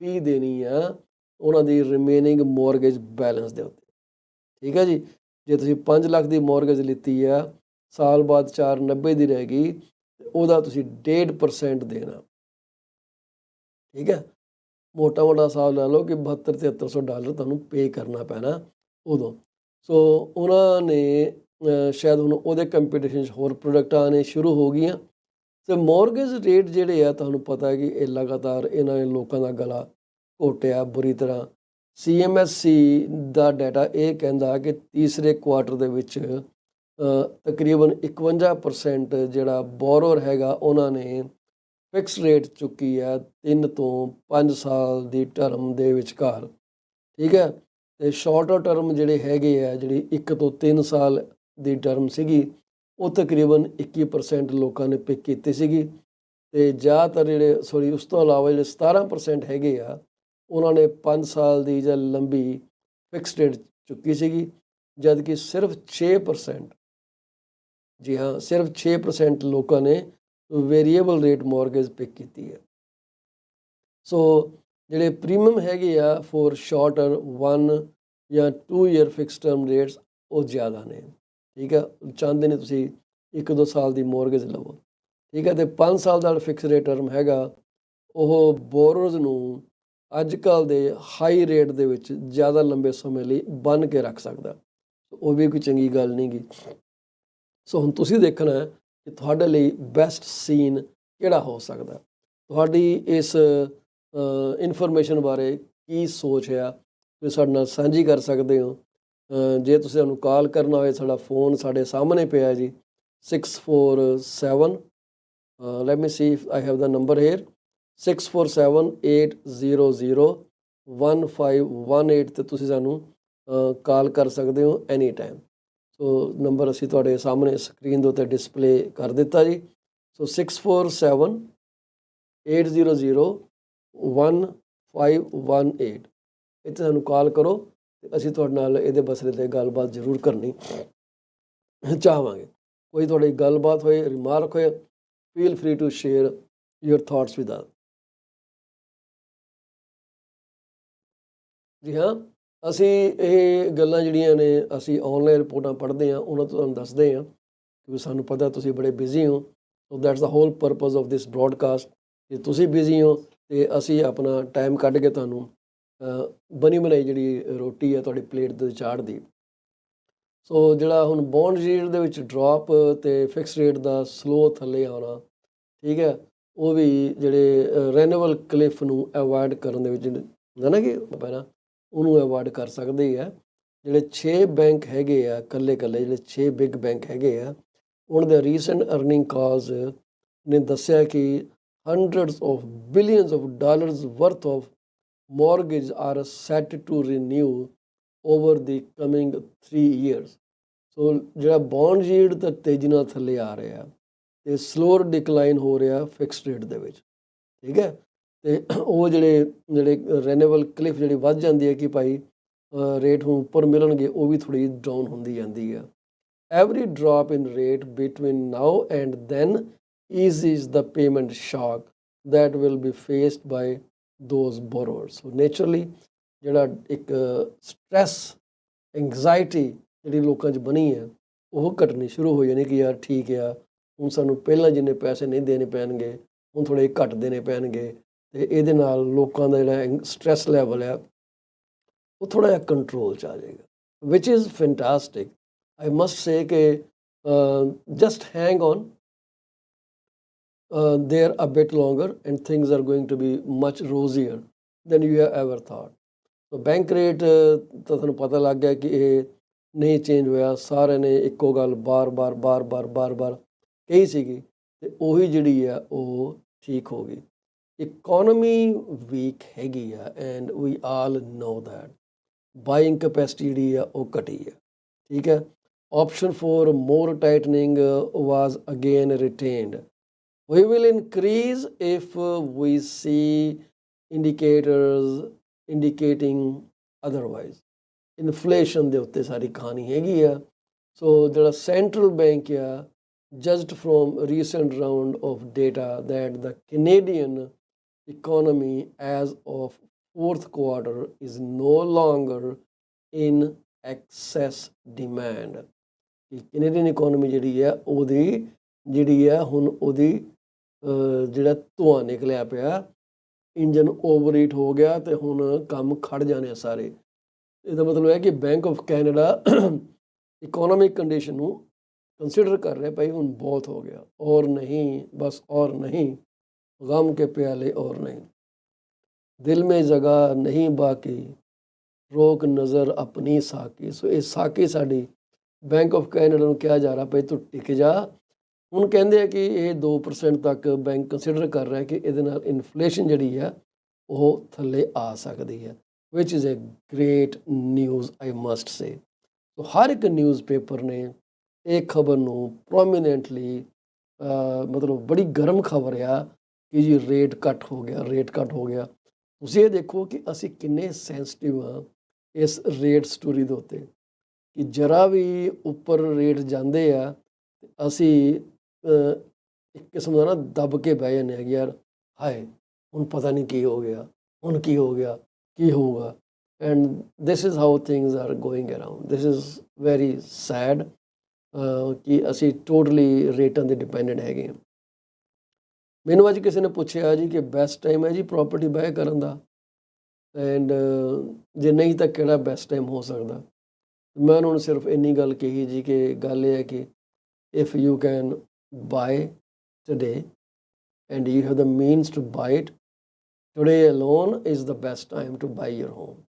ਫੀ ਦੇਣੀ ਆ ਉਹਨਾਂ ਦੀ ਰਿਮੇਨਿੰਗ ਮੌਰਗੇਜ ਬੈਲੈਂਸ ਦੇ ਉੱਤੇ। ਠੀਕ ਹੈ ਜੀ, ਜੇ ਤੁਸੀਂ 5 ਲੱਖ ਦੀ ਮੌਰਗੇਜ ਲਿੱਤੀ ਆ, ਸਾਲ ਬਾਅਦ 4.90 ਦੀ ਰਹਿ ਗਈ, ਉਹਦਾ ਤੁਸੀਂ 1.5% ਦੇਣਾ। ਠੀਕ ਹੈ, ਮੋਟਾ ਹਿਸਾਬ ਲਾ ਲਓ ਕਿ $7200-7300 ਤੁਹਾਨੂੰ ਪੇ ਕਰਨਾ ਪੈਣਾ ਉਦੋਂ। ਸੋ ਉਹਨਾਂ ਨੇ ਸ਼ਾਇਦ ਹੁਣ ਉਹਦੇ ਕੰਪੀਟੀਸ਼ਨ 'ਚ ਹੋਰ ਪ੍ਰੋਡਕਟ ਆਉਣੇ ਸ਼ੁਰੂ ਹੋ ਗਈਆਂ। ਤੇ ਮੌਰਗੇਜ ਰੇਟ ਜਿਹੜੇ ਆ ਤੁਹਾਨੂੰ ਪਤਾ ਕਿ ਇਹ ਲਗਾਤਾਰ ਇਹਨਾਂ ਨੇ ਲੋਕਾਂ ਦਾ ਗਲਾ ਘੋਟਿਆ ਬੁਰੀ ਤਰ੍ਹਾਂ। CMSC ਦਾ ਡਾਟਾ ਇਹ ਕਹਿੰਦਾ ਕਿ ਤੀਸਰੇ ਕੁਆਰਟਰ ਦੇ ਵਿੱਚ ਤਕਰੀਬਨ 51% ਜਿਹੜਾ ਬੋਰੋਰ ਹੈਗਾ ਉਹਨਾਂ ਨੇ ਫਿਕਸ ਰੇਟ ਚੁੱਕੀ ਹੈ 3 ਤੋਂ 5 ਸਾਲ ਦੀ ਟਰਮ ਦੇ ਵਿਚਕਾਰ। ਠੀਕ ਹੈ, ਤੇ ਸ਼ਾਰਟਰ ਟਰਮ ਜਿਹੜੇ ਹੈਗੇ ਆ, ਜਿਹੜੀ 1 ਤੋਂ 3 ਸਾਲ ਦੀ ਟਰਮ ਸੀਗੀ, ਉਹ ਤਕਰੀਬਨ 21% ਲੋਕਾਂ ਨੇ ਪਿਕ ਕੀਤੀ ਸੀਗੀ। ਤੇ ਜ਼ਿਆਦਾਤਰ ਜਿਹੜੇ ਉਸ ਤੋਂ ਇਲਾਵਾ ਜਿਹੜੇ 17% ਹੈਗੇ ਆ, ਉਹਨਾਂ ਨੇ 5 ਸਾਲ ਦੀ ਜਾਂ ਲੰਬੀ ਫਿਕਸ ਰੇਟ ਚੁੱਕੀ ਸੀਗੀ, ਜਦ ਕਿ ਸਿਰਫ 6%, ਜੀ ਹਾਂ ਸਿਰਫ 6% ਲੋਕਾਂ ਨੇ ਵੇਰੀਏਬਲ ਰੇਟ ਮੌਰਗੇਜ ਪਿਕ ਕੀਤੀ ਹੈ। ਸੋ ਜਿਹੜੇ ਪ੍ਰੀਮੀਅਮ ਹੈਗੇ ਆ ਫੋਰ ਸ਼ਾਰਟਰ 1 ਜਾਂ 2 ਈਅਰ ਫਿਕਸ ਟਰਮ ਰੇਟਸ, ਉਹ ਜ਼ਿਆਦਾ ਨੇ। ਠੀਕ ਹੈ, ਚਾਹੁੰਦੇ ਨੇ ਤੁਸੀਂ 1-2 ਸਾਲ ਦੀ ਮੌਰਗੇਜ ਲਵੋ। ਠੀਕ ਹੈ, ਤੇ 5 ਸਾਲ ਦਾ ਫਿਕਸ ਰੇਟ ਟਰਮ ਹੈਗਾ, ਉਹ ਬੋਰਰਸ ਨੂੰ ਅੱਜ ਕੱਲ੍ਹ ਦੇ ਹਾਈ ਰੇਟ ਦੇ ਵਿੱਚ ਜ਼ਿਆਦਾ ਲੰਬੇ ਸਮੇਂ ਲਈ ਬੰਨ੍ਹ ਕੇ ਰੱਖ ਸਕਦਾ। ਉਹ ਵੀ ਕੋਈ ਚੰਗੀ ਗੱਲ ਨਹੀਂ ਗੀ। ਸੋ ਹੁਣ ਤੁਸੀਂ ਦੇਖਣਾ ਹੈ ਕਿ ਤੁਹਾਡੇ ਲਈ ਬੈਸਟ ਸੀਨ ਕਿਹੜਾ ਹੋ ਸਕਦਾ। ਤੁਹਾਡੀ ਇਸ ਇਨਫੋਰਮੇਸ਼ਨ ਬਾਰੇ ਕੀ ਸੋਚ ਆ, ਤੁਸੀਂ ਸਾਡੇ ਨਾਲ ਸਾਂਝੀ ਕਰ ਸਕਦੇ ਹੋ। ਜੇ ਤੁਸੀਂ ਸਾਨੂੰ ਕਾਲ ਕਰਨਾ ਹੋਵੇ, ਸਾਡਾ ਫੋਨ ਸਾਡੇ ਸਾਹਮਣੇ ਪਿਆ ਜੀ 647 let me see if I have the number here 647-800-1518 ਤੇ ਤੁਸੀਂ ਸਾਨੂੰ ਕਾਲ ਕਰ ਸਕਦੇ ਹੋ ਐਨੀ ਟਾਈਮ। ਸੋ ਨੰਬਰ ਅਸੀਂ ਤੁਹਾਡੇ ਸਾਹਮਣੇ ਸਕਰੀਨ ਦੇ ਉੱਤੇ ਡਿਸਪਲੇ ਕਰ ਦਿੱਤਾ ਜੀ। ਸੋ 647-800-1518 ਇੱਥੇ ਸਾਨੂੰ ਕਾਲ ਕਰੋ ਤੇ ਅਸੀਂ ਤੁਹਾਡੇ ਨਾਲ ਇਹਦੇ ਮਸਲੇ 'ਤੇ ਗੱਲਬਾਤ ਜ਼ਰੂਰ ਕਰਨੀ ਚਾਹਾਂਗੇ। ਕੋਈ ਤੁਹਾਡੀ ਗੱਲਬਾਤ ਹੋਏ, ਰਿਮਾਰਕ ਹੋਏ, feel free to share your thoughts with us. ਜੀ ਹਾਂ, ਅਸੀਂ ਇਹ ਗੱਲਾਂ ਜਿਹੜੀਆਂ ਨੇ ਅਸੀਂ ਔਨਲਾਈਨ ਰਿਪੋਰਟਾਂ ਪੜ੍ਹਦੇ ਹਾਂ, ਉਹਨਾਂ ਤੋਂ ਤੁਹਾਨੂੰ ਦੱਸਦੇ ਹਾਂ ਕਿਉਂਕਿ ਸਾਨੂੰ ਪਤਾ ਤੁਸੀਂ ਬੜੇ ਬਿਜ਼ੀ ਹੋ। So that's the whole purpose of this broadcast ਕਿ ਤੁਸੀਂ ਬਿਜ਼ੀ ਹੋ ਅਤੇ ਅਸੀਂ ਆਪਣਾ ਟਾਈਮ ਕੱਢ ਕੇ ਤੁਹਾਨੂੰ ਬਣੀ ਬਣਾਈ ਜਿਹੜੀ ਰੋਟੀ ਹੈ ਤੁਹਾਡੀ ਪਲੇਟ 'ਤੇ ਚਾੜ੍ਹਦੀ। ਸੋ ਜਿਹੜਾ ਹੁਣ ਬੌਂਡ ਯੀਲਡ ਦੇ ਵਿੱਚ ਡਰੋਪ ਅਤੇ ਫਿਕਸ ਰੇਟ ਦਾ ਸਲੋ ਥੱਲੇ ਆਉਣਾ, ਠੀਕ ਹੈ, ਉਹ ਵੀ ਜਿਹੜੇ ਰੈਨੂਅਲ ਕਲਿਫ ਨੂੰ ਅਵੋਇਡ ਕਰਨ ਦੇ ਵਿੱਚ ਹੁੰਦਾ ਨਾ ਕਿ ਪਹਿਲਾਂ ਉਹਨੂੰ ਅਵੋਇਡ ਕਰ ਸਕਦੇ ਹੀ ਆ। ਜਿਹੜੇ 6 ਬੈਂਕ ਹੈਗੇ ਆ ਇਕੱਲੇ ਜਿਹੜੇ 6 ਬਿਗ ਬੈਂਕ ਹੈਗੇ ਆ, ਉਹਨਾਂ ਦੇ ਰੀਸੈਂਟ ਅਰਨਿੰਗ ਕਾਲਸ ਨੇ ਦੱਸਿਆ ਕਿ hundreds of billions of dollars worth of mortgage are set to renew over the coming 3 years। ਸੋ ਜਿਹੜਾ ਬੌਂਡ ਯੀਲਡ ਤਾਂ ਤੇਜ਼ੀ ਨਾਲ ਥੱਲੇ ਆ ਰਿਹਾ ਅਤੇ ਸਲੋਅਰ ਡਿਕਲਾਈਨ ਹੋ ਰਿਹਾ ਫਿਕਸਡ ਰੇਟ ਦੇ ਵਿੱਚ, ਠੀਕ ਹੈ। ਅਤੇ ਉਹ ਜਿਹੜੇ ਰੈਨੂਅਲ ਕਲਿਫ ਜਿਹੜੀ ਵੱਧ ਜਾਂਦੀ ਹੈ ਕਿ ਭਾਈ ਰੇਟ ਹੁਣ ਉੱਪਰ ਮਿਲਣਗੇ, ਉਹ ਵੀ ਥੋੜ੍ਹੀ ਡਾਊਨ ਹੁੰਦੀ ਜਾਂਦੀ ਹੈ। Every drop in rate between now and then eases the payment shock that will be faced by those borrowers। So naturally ਜਿਹੜਾ ਇੱਕ ਸਟ੍ਰੈਸ ਐਂਗਜ਼ਾਇਟੀ ਜਿਹੜੀ ਲੋਕਾਂ 'ਚ ਬਣੀ ਹੈ, ਉਹ ਘਟਣੀ ਸ਼ੁਰੂ ਹੋ ਜਾਣੀ ਕਿ ਯਾਰ ਠੀਕ ਆ, ਹੁਣ ਸਾਨੂੰ ਪਹਿਲਾਂ ਜਿੰਨੇ ਪੈਸੇ ਨਹੀਂ ਦੇਣੇ ਪੈਣਗੇ, ਹੁਣ ਥੋੜ੍ਹੇ ਘੱਟ ਦੇਣੇ ਪੈਣਗੇ, ਅਤੇ ਇਹਦੇ ਨਾਲ ਲੋਕਾਂ ਦਾ ਜਿਹੜਾ ਸਟ੍ਰੈਸ ਲੈਵਲ ਆ ਉਹ ਥੋੜ੍ਹਾ ਜਿਹਾ ਕੰਟਰੋਲ 'ਚ ਆ ਜਾਏਗਾ, ਵਿਚ ਇਜ਼ ਫੈਂਟਾਸਟਿਕ। ਆਈ ਮਸਟ ਸੇ ਕਿ just hang on there a bit longer and things are going to be much rosier than you have ever thought। so bank rate ਤਾਂ ਤੁਹਾਨੂੰ ਪਤਾ ਲੱਗ ਗਿਆ ਕਿ ਇਹ ਨਹੀਂ ਚੇਂਜ ਹੋਇਆ, ਸਾਰਿਆਂ ਨੇ ਇੱਕੋ ਗੱਲ ਬਾਰ-ਬਾਰ ਕਹੀ ਸੀਗੀ, ਅਤੇ ਉਹੀ ਜਿਹੜੀ ਆ ਉਹ ਠੀਕ ਹੋ ਗਈ। ਇਕੋਨਮੀ ਵੀਕ ਹੈਗੀ ਆ and we all know that. Buying capacity ਜਿਹੜੀ ਆ ਉਹ ਘਟੀ ਆ, ਠੀਕ ਹੈ। Option for more tightening was again retained. We will increase if we see indicators indicating otherwise। Inflation ਦੇ ਉੱਤੇ ਸਾਰੀ ਕਹਾਣੀ ਹੈਗੀ ਆ। ਸੋ ਜਿਹੜਾ ਸੈਂਟਰਲ ਬੈਂਕ ਆ, judged from recent round of data that the Canadian economy as of fourth quarter is no longer in excess demand। Canadian economy ਜਿਹੜੀ ਆ ਉਹਦੀ ਜਿਹੜੀ ਆ ਹੁਣ ਉਹਦੀ ਜਿਹੜਾ ਧੂੰਆਂ ਨਿਕਲਿਆ ਪਿਆ, ਇੰਜਨ ਓਵਰਹੀਟ ਹੋ ਗਿਆ ਅਤੇ ਹੁਣ ਕੰਮ ਖੜ ਜਾਣੇ ਸਾਰੇ। ਇਹਦਾ ਮਤਲਬ ਹੈ ਕਿ bank of Canada economic condition ਨੂੰ ਕੰਸੀਡਰ ਕਰ ਰਿਹਾ, ਭਾਈ ਹੁਣ ਬਹੁਤ ਹੋ ਗਿਆ, ਔਰ ਨਹੀਂ, ਬਸ ਔਰ ਨਹੀਂ, ਗਮ ਕੇ ਪਿਆਲੇ ਔਰ ਨਹੀਂ, ਦਿਲ ਮੇਂ ਜਗ੍ਹਾ ਨਹੀਂ ਬਾਕੀ, ਰੋਕ ਨਜ਼ਰ ਆਪਣੀ ਸਾਕੀ। ਸੋ ਇਹ ਸਾਕੀ ਸਾਡੀ ਬੈਂਕ ਆਫ ਕੈਨੇਡਾ ਨੂੰ ਕਿਹਾ ਜਾ ਰਿਹਾ, ਭਾਈ ਤੂੰ ਟਿਕ ਜਾ। ਹੁਣ ਕਹਿੰਦੇ ਆ ਕਿ ਇਹ 2% ਤੱਕ ਬੈਂਕ ਕੰਸੀਡਰ ਕਰ ਰਿਹਾ ਕਿ ਇਹਦੇ ਨਾਲ ਇਨਫਲੇਸ਼ਨ ਜਿਹੜੀ ਆ ਉਹ ਥੱਲੇ ਆ ਸਕਦੀ ਹੈ, which is a great news I must say. So ਹਰ ਇੱਕ ਨਿਊਜ਼ਪੇਪਰ ਨੇ ਇਹ ਖਬਰ ਨੂੰ ਪ੍ਰੋਮੀਨੈਂਟਲੀ ਮਤਲਬ ਬੜੀ ਗਰਮ ਖਬਰ ਆ ਕਿ ਜੀ ਰੇਟ ਕੱਟ ਹੋ ਗਿਆ। ਤੁਸੀਂ ਇਹ ਦੇਖੋ ਕਿ ਅਸੀਂ ਕਿੰਨੇ ਸੈਂਸਿਟਿਵ ਹਾਂ ਇਸ ਰੇਟ ਸਟੋਰੀ ਦੇ ਉੱਤੇ, ਕਿ ਜਰਾ ਵੀ ਉੱਪਰ ਰੇਟ ਜਾਂਦੇ ਆ ਅਸੀਂ ਇੱਕ ਕਿਸਮ ਦਾ ਨਾ ਦੱਬ ਕੇ ਬਹਿ ਜਾਂਦੇ ਹਾਂ ਕਿ ਯਾਰ ਹਾਏ ਹੁਣ ਪਤਾ ਨਹੀਂ ਕੀ ਹੋ ਗਿਆ, ਕੀ ਹੋਊਗਾ। And this is how things are going around. This is very sad ਕਿ ਅਸੀਂ ਟੋਟਲੀ ਰੇਟਾਂ 'ਤੇ ਡਿਪੈਂਡੈਂਟ ਹੈਗੇ ਹਾਂ। ਮੈਨੂੰ ਅੱਜ ਕਿਸੇ ਨੇ ਪੁੱਛਿਆ ਜੀ ਕਿ ਬੈਸਟ ਟਾਈਮ ਹੈ ਜੀ ਪ੍ਰੋਪਰਟੀ ਬਾਏ ਕਰਨ ਦਾ, ਐਂਡ ਜੇ ਨਹੀਂ ਤਾਂ ਕਿਹੜਾ ਬੈਸਟ ਟਾਈਮ ਹੋ ਸਕਦਾ। ਮੈਂ ਉਹਨਾਂ ਨੂੰ ਸਿਰਫ ਇੰਨੀ ਗੱਲ ਕਹੀ ਜੀ ਕਿ ਗੱਲ ਇਹ ਹੈ ਕਿ if you can buy today and you have the means to buy it, today alone is the best time to buy your home।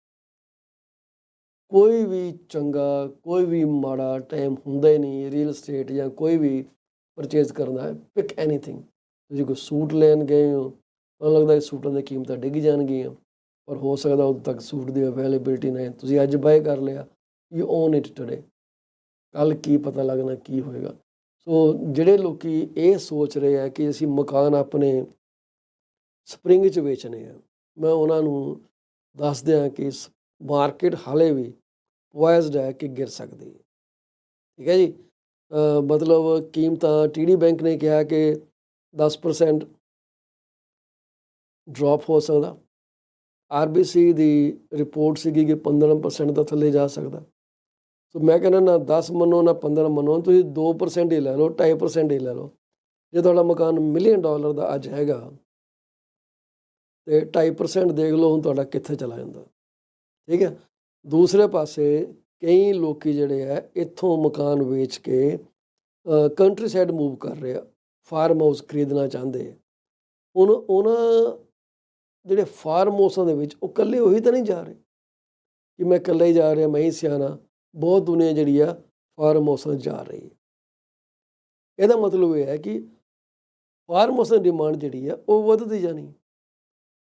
ਕੋਈ ਵੀ ਚੰਗਾ ਕੋਈ ਵੀ ਮਾੜਾ ਟਾਈਮ ਹੁੰਦਾ ਹੀ ਨਹੀਂ ਰੀਅਲ ਸਟੇਟ ਜਾਂ ਕੋਈ ਵੀ ਪਰਚੇਜ਼ ਕਰਨ ਦਾ। Pick anything. ਤੁਸੀਂ ਕੋਈ ਸੂਟ ਲੈਣ ਗਏ ਹੋ, ਤੁਹਾਨੂੰ ਲੱਗਦਾ ਕਿ ਸੂਟਾਂ ਦੀਆਂ ਕੀਮਤਾਂ ਡਿੱਗ ਜਾਣਗੀਆਂ, ਪਰ ਹੋ ਸਕਦਾ ਉਦੋਂ ਤੱਕ ਸੂਟ ਦੀ ਅਵੇਲੇਬਿਲਿਟੀ ਨਹੀਂ, ਤੁਸੀਂ ਅੱਜ ਬਾਏ ਕਰ ਲਿਆ, ਯੂ ਓਨ ਇਟ ਟੁਡੇ, ਕੱਲ੍ਹ ਕੀ ਪਤਾ ਲੱਗਣਾ ਕੀ ਹੋਏਗਾ। ਸੋ ਜਿਹੜੇ ਲੋਕ ਇਹ ਸੋਚ ਰਹੇ ਆ ਕਿ ਅਸੀਂ ਮਕਾਨ ਆਪਣੇ ਸਪਰਿੰਗ 'ਚ ਵੇਚਣੇ ਆ, ਮੈਂ ਉਹਨਾਂ ਨੂੰ ਦੱਸ ਦਿਆਂ ਕਿ ਮਾਰਕੀਟ ਹਾਲੇ ਵੀ ਪੁਆਇਜ਼ਡ ਹੈ ਕਿ ਗਿਰ ਸਕਦੀ ਹੈ, ਠੀਕ ਹੈ ਜੀ। ਮਤਲਬ ਕੀਮਤਾਂ TD ਬੈਂਕ ਨੇ ਕਿਹਾ ਕਿ 10% ਡਰੋਪ ਹੋ ਸਕਦਾ। RBC ਦੀ ਰਿਪੋਰਟ ਸੀਗੀ ਕਿ 15% ਦਾ ਥੱਲੇ ਜਾ ਸਕਦਾ। ਸੋ ਮੈਂ ਕਹਿੰਦਾ ਨਾ 10 ਮੰਨੋ ਨਾ 15 ਮੰਨੋ, ਤੁਸੀਂ 2% ਹੀ ਲੈ ਲਓ, 2.5% ਹੀ ਲੈ ਲਓ। ਜੇ ਤੁਹਾਡਾ ਮਕਾਨ $1 ਮਿਲੀਅਨ ਦਾ ਅੱਜ ਹੈਗਾ ਅਤੇ 2.5% ਦੇਖ ਲਓ ਹੁਣ ਤੁਹਾਡਾ ਕਿੱਥੇ ਚਲਾ ਜਾਂਦਾ। ਠੀਕ ਹੈ। ਦੂਸਰੇ ਪਾਸੇ ਕਈ ਲੋਕੀ ਜਿਹੜੇ ਆ ਇੱਥੋਂ ਮਕਾਨ ਵੇਚ ਕੇ ਕੰਟਰੀ ਸਾਈਡ ਮੂਵ ਕਰ ਰਹੇ ਆ, ਫਾਰਮ ਹਾਊਸ ਖਰੀਦਣਾ ਚਾਹੁੰਦੇ ਆ। ਹੁਣ ਉਹਨਾਂ ਜਿਹੜੇ ਫਾਰਮ ਹਾਊਸਾਂ ਦੇ ਵਿੱਚ ਉਹ ਇਕੱਲੇ ਉਹੀ ਤਾਂ ਨਹੀਂ ਜਾ ਰਹੇ ਕਿ ਮੈਂ ਇਕੱਲਾ ਹੀ ਜਾ ਰਿਹਾ, ਮੈਂ ਹੀ ਸਿਆਣਾ। ਬਹੁਤ ਦੁਨੀਆ ਜਿਹੜੀ ਆ ਫਾਰਮ ਹਾਊਸਾਂ 'ਚ ਜਾ ਰਹੀ ਹੈ। ਇਹਦਾ ਮਤਲਬ ਇਹ ਹੈ ਕਿ ਫਾਰਮ ਹਾਊਸ ਦੀ ਡਿਮਾਂਡ ਜਿਹੜੀ ਆ ਉਹ ਵੱਧਦੀ ਜਾਣੀ।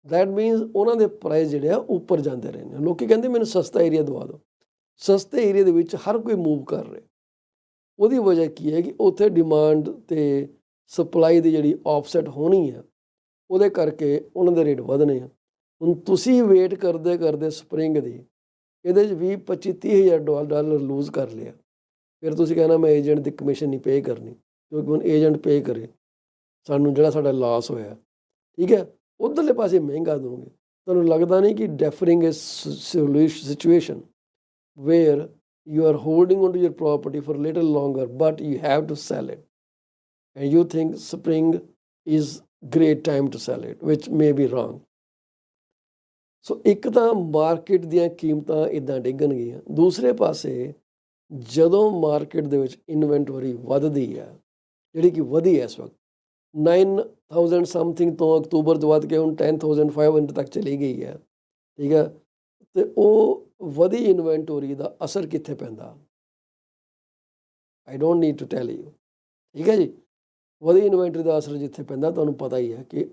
ਦੈਟ ਮੀਨਸ ਉਹਨਾਂ ਦੇ ਪ੍ਰਾਈਸ ਜਿਹੜੇ ਆ ਉੱਪਰ ਜਾਂਦੇ ਰਹੇ ਨੇ। ਲੋਕੀ ਕਹਿੰਦੇ ਮੈਨੂੰ ਸਸਤਾ ਏਰੀਆ ਦਵਾ ਦਿਓ। ਸਸਤੇ ਏਰੀਆ ਦੇ ਵਿੱਚ ਹਰ ਕੋਈ ਮੂਵ ਕਰ ਰਿਹਾ। ਉਹਦੀ ਵਜ੍ਹਾ ਕੀ ਹੈ ਕਿ ਉੱਥੇ ਡਿਮਾਂਡ ਅਤੇ ਸਪਲਾਈ ਦੀ ਜਿਹੜੀ ਆਫਸੈਟ ਹੋਣੀ ਆ, ਉਹਦੇ ਕਰਕੇ ਉਹਨਾਂ ਦੇ ਰੇਟ ਵਧਣੇ ਆ। ਹੁਣ ਤੁਸੀਂ ਵੇਟ ਕਰਦੇ ਕਰਦੇ ਸਪਰਿੰਗ ਦੀ ਇਹਦੇ 'ਚ 20, 25, 30,000 ਡਾਲਰ ਲੂਜ਼ ਕਰ ਲਿਆ। ਫਿਰ ਤੁਸੀਂ ਕਹਿਣਾ ਮੈਂ ਏਜੰਟ ਦੀ ਕਮਿਸ਼ਨ ਨਹੀਂ ਪੇ ਕਰਨੀ, ਕਿਉਂਕਿ ਹੁਣ ਏਜੰਟ ਪੇ ਕਰੇ ਸਾਨੂੰ ਜਿਹੜਾ ਸਾਡਾ ਲਾਸ ਹੋਇਆ। ਠੀਕ ਹੈ, ਉੱਧਰਲੇ ਪਾਸੇ ਮਹਿੰਗਾ ਦੋਗੇ। ਤੁਹਾਨੂੰ ਲੱਗਦਾ ਨਹੀਂ ਕਿ deferring is situation where you are holding on to your property for a little longer, but you have to sell it. And you think spring is great time to sell it, which may be wrong. ਸੋ ਇੱਕ ਤਾਂ market ਦੀਆਂ ਕੀਮਤਾਂ ਇੱਦਾਂ ਡਿੱਗਣਗੀਆਂ। ਦੂਸਰੇ ਪਾਸੇ ਜਦੋਂ market ਦੇ ਵਿੱਚ ਇਨਵੈਂਟਰੀ ਵੱਧਦੀ ਹੈ, ਜਿਹੜੀ ਕਿ ਵਧੀ ਹੈ ਇਸ ਵਕਤ 9,000 ਸਮਥਿੰਗ ਤੋਂ ਅਕਤੂਬਰ ਤੋਂ ਵੱਧ ਕੇ ਹੁਣ 10,500 ਤੱਕ ਚਲੀ ਗਈ ਹੈ। ਠੀਕ ਹੈ, ਅਤੇ ਉਹ ਵਧੀ ਇਨਵੈਂਟਰੀ ਦਾ ਅਸਰ ਕਿੱਥੇ ਪੈਂਦਾ? I don't need to tell you. ਠੀਕ ਹੈ ਜੀ, ਵਧੀ ਇਨਵੈਂਟਰੀ ਦਾ ਅਸਰ ਜਿੱਥੇ ਪੈਂਦਾ ਤੁਹਾਨੂੰ ਪਤਾ ਹੀ ਹੈ ਕਿ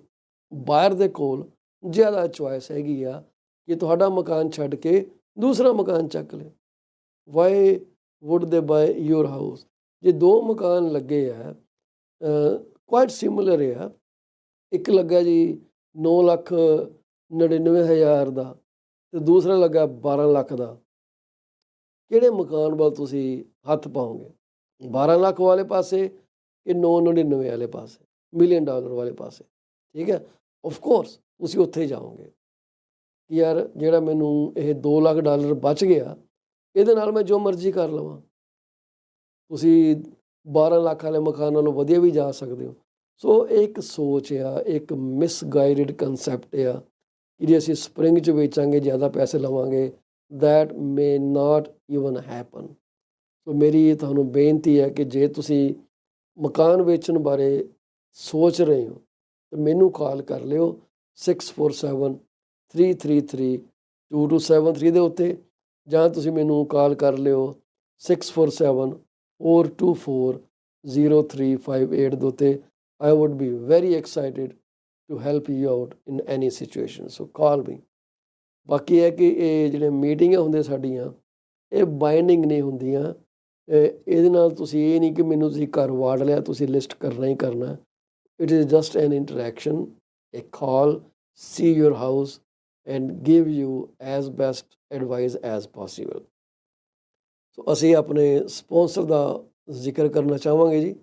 ਬਾਹਰ ਦੇ ਕੋਲ ਜ਼ਿਆਦਾ ਚੁਆਇਸ ਹੈਗੀ ਆ ਕਿ ਤੁਹਾਡਾ ਮਕਾਨ ਛੱਡ ਕੇ ਦੂਸਰਾ ਮਕਾਨ ਚੱਕ ਲੈ। ਵਾਈ ਵੁੱਡ ਦੇ ਬਾਏ ਯੂਰ ਹਾਊਸ? ਜੇ ਦੋ ਮਕਾਨ ਲੱਗੇ ਆ ਕੁਆਇਟ ਸਿਮਿਲਰ ਆ, ਇੱਕ ਲੱਗਾ ਜੀ 9,99,000 ਦਾ ਅਤੇ ਦੂਸਰਾ ਲੱਗਾ 12 ਲੱਖ ਦਾ, ਕਿਹੜੇ ਮਕਾਨ ਵੱਲ ਤੁਸੀਂ ਹੱਥ ਪਾਓਗੇ? 12 ਲੱਖ ਵਾਲੇ ਪਾਸੇ ਕਿ 999 ਵਾਲੇ ਪਾਸੇ, $1 ਮਿਲੀਅਨ ਵਾਲੇ ਪਾਸੇ? ਠੀਕ ਹੈ, ਆਫ ਕੋਰਸ ਤੁਸੀਂ ਉੱਥੇ ਜਾਓਗੇ ਕਿ ਯਾਰ ਜਿਹੜਾ ਮੈਨੂੰ ਇਹ $2 ਲੱਖ ਬਚ ਗਿਆ, ਇਹਦੇ ਨਾਲ ਮੈਂ ਜੋ ਮਰਜ਼ੀ ਕਰ ਲਵਾਂ। ਤੁਸੀਂ 12 ਲੱਖ ਵਾਲੇ ਮਕਾਨ ਨਾਲੋਂ ਵਧੀਆ ਵੀ ਜਾ ਸਕਦੇ ਹੋ। ਸੋ ਇਹ ਇੱਕ ਸੋਚ ਆ, ਇੱਕ ਮਿਸਗਾਈਡਡ ਕੰਸੈਪਟ ਆ ਕਿ ਜੇ ਅਸੀਂ ਸਪਰਿੰਗ 'ਚ ਵੇਚਾਂਗੇ ਜ਼ਿਆਦਾ ਪੈਸੇ ਲਵਾਂਗੇ। That may not even happen. So ਮੇਰੀ ਤੁਹਾਨੂੰ ਬੇਨਤੀ ਹੈ ਕਿ ਜੇ ਤੁਸੀਂ ਮਕਾਨ ਵੇਚਣ ਬਾਰੇ ਸੋਚ ਰਹੇ ਹੋ ਤਾਂ ਮੈਨੂੰ ਕਾਲ ਕਰ ਲਿਓ 647-333-2273 ਦੇ ਉੱਤੇ, ਜਾਂ ਤੁਸੀਂ ਮੈਨੂੰ ਕਾਲ ਕਰ ਲਿਓ 647-424-0358 ਦੇ ਉੱਤੇ। I would be very excited to help you out in any situation. So call me. ਬਾਕੀ ਹੈ ਕਿ ਇਹ ਜਿਹੜੇ ਮੀਟਿੰਗਾਂ ਹੁੰਦੀਆਂ ਸਾਡੀਆਂ ਇਹ ਬਾਈਂਡਿੰਗ ਨਹੀਂ ਹੁੰਦੀਆਂ। ਇਹਦੇ ਨਾਲ ਤੁਸੀਂ ਇਹ ਨਹੀਂ ਕਿ ਮੈਨੂੰ ਤੁਸੀਂ ਘਰ ਵਾੜ ਲਿਆ, ਤੁਸੀਂ ਲਿਸਟ ਕਰਨਾ ਹੀ ਕਰਨਾ। It is just an interaction, a call, see your house and give you as best advice as possible. ਸੋ ਅਸੀਂ ਆਪਣੇ ਸਪੋਂਸਰ ਦਾ ਜ਼ਿਕਰ ਕਰਨਾ ਚਾਹਾਂਗੇ ਜੀ,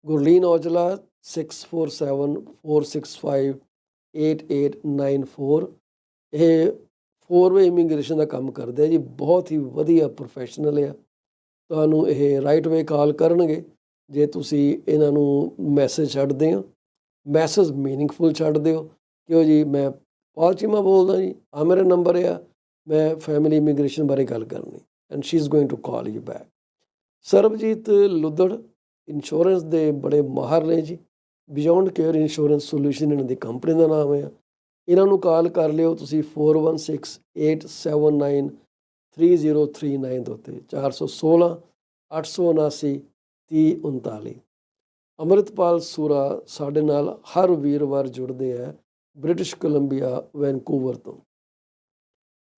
ਗੁਰਲੀਨ ਔਜਲਾ 647-465-8894। ਇਹ 4-ਵੇ ਇਮੀਗ੍ਰੇਸ਼ਨ ਦਾ ਕੰਮ ਕਰਦੇ ਆ ਜੀ, ਬਹੁਤ ਹੀ ਵਧੀਆ ਪ੍ਰੋਫੈਸ਼ਨਲ ਆ। ਤੁਹਾਨੂੰ ਇਹ ਰਾਈਟ ਵੇ ਕਾਲ ਕਰਨਗੇ ਜੇ ਤੁਸੀਂ ਇਹਨਾਂ ਨੂੰ ਮੈਸੇਜ ਛੱਡਦੇ ਹੋ। ਮੈਸੇਜ ਮੀਨਿੰਗਫੁਲ ਛੱਡ ਦਿਓ ਕਿਉਂ ਜੀ, ਮੈਂ ਪਾਲ ਚੀਮਾ ਬੋਲਦਾ ਜੀ, ਆ ਮੇਰਾ ਨੰਬਰ ਆ, ਮੈਂ ਫੈਮਿਲੀ ਇਮੀਗ੍ਰੇਸ਼ਨ ਬਾਰੇ ਗੱਲ ਕਰਨੀ, and she is going to call you back. Sarabjit Luddar insurance ਦੇ ਬੜੇ ਮਾਹਰ ਨੇ ਜੀ, ਬਿਯੋਂਡ ਕੇਅਰ ਇੰਸ਼ੋਰੈਂਸ ਸੋਲਿਊਸ਼ਨ ਇਹਨਾਂ ਦੀ ਕੰਪਨੀ ਦਾ ਨਾਮ ਹੈ। ਇਹਨਾਂ ਨੂੰ ਕਾਲ ਕਰ ਲਿਓ ਤੁਸੀਂ 416-879-3039 ਦੇ ਉੱਤੇ, 416-879-3039। ਅੰਮ੍ਰਿਤਪਾਲ ਸੂਰਾ ਸਾਡੇ ਨਾਲ ਹਰ ਵੀਰਵਾਰ ਜੁੜਦੇ ਹੈ ਬ੍ਰਿਟਿਸ਼ ਕੋਲੰਬੀਆ ਵੈਨਕੂਵਰ ਤੋਂ।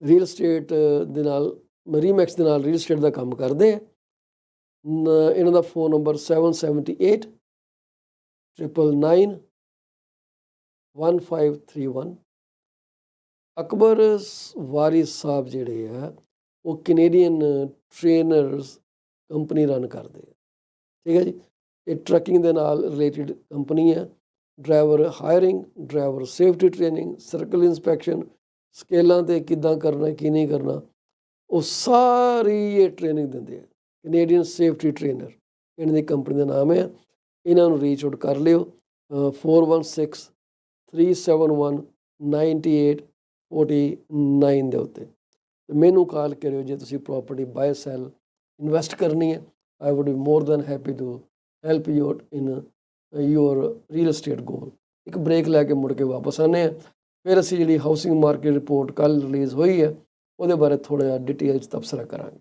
ਰੀਅਲ ਸਟੇਟ ਦੇ ਨਾਲ, ਰੀਮੈਕਸ ਦੇ ਨਾਲ ਰੀਅਲ ਸਟੇਟ ਦਾ ਕੰਮ ਕਰਦੇ ਆ। ਇਹਨਾਂ ਦਾ ਫ਼ੋਨ ਨੰਬਰ 778-999-1531। ਅਕਬਰ ਵਾਰਿਸ ਸਾਹਿਬ ਜਿਹੜੇ ਆ ਉਹ ਕੈਨੇਡੀਅਨ ਟ੍ਰੇਨਰਸ ਕੰਪਨੀ ਰਨ ਕਰਦੇ ਆ। ਠੀਕ ਹੈ ਜੀ, ਇਹ ਟਰੱਕਿੰਗ ਦੇ ਨਾਲ ਰਿਲੇਟਿਡ ਕੰਪਨੀ ਹੈ। Driver hiring, driver safety training, circle inspection, ਸਕੇਲਾਂ 'ਤੇ ਕਿੱਦਾਂ ਕਰਨਾ ਕੀ ਨਹੀਂ ਕਰਨਾ, ਉਹ ਸਾਰੀ ਇਹ ਟ੍ਰੇਨਿੰਗ ਦਿੰਦੇ ਆ। ਕੈਨੇਡੀਅਨ ਸੇਫਟੀ ਟ੍ਰੇਨਰ ਇਹਨਾਂ ਦੀ ਕੰਪਨੀ ਦਾ ਨਾਮ ਹੈ। ਇਹਨਾਂ ਨੂੰ ਰੀਚ ਆਊਟ ਕਰ ਲਿਓ 416-371-9849 ਦੇ ਉੱਤੇ। ਮੈਨੂੰ ਕਾਲ ਕਰਿਓ ਜੇ ਤੁਸੀਂ ਪ੍ਰੋਪਰਟੀ ਬਾਏ ਸੈਲ ਇਨਵੈਸਟ ਕਰਨੀ ਹੈ। I would be more than happy to help you in your real estate goal. ਇੱਕ ਬ੍ਰੇਕ ਲੈ ਕੇ ਮੁੜ ਕੇ ਵਾਪਸ ਆਉਂਦੇ ਹਾਂ। ਫਿਰ ਅਸੀਂ ਜਿਹੜੀ ਹਾਊਸਿੰਗ ਮਾਰਕੀਟ ਰਿਪੋਰਟ ਕੱਲ੍ਹ ਰਿਲੀਜ਼ ਹੋਈ ਹੈ ਉਹਦੇ ਬਾਰੇ ਥੋੜ੍ਹਾ ਜਿਹਾ ਡਿਟੇਲ 'ਚ ਤਬਸਰਾ ਕਰਾਂਗੇ।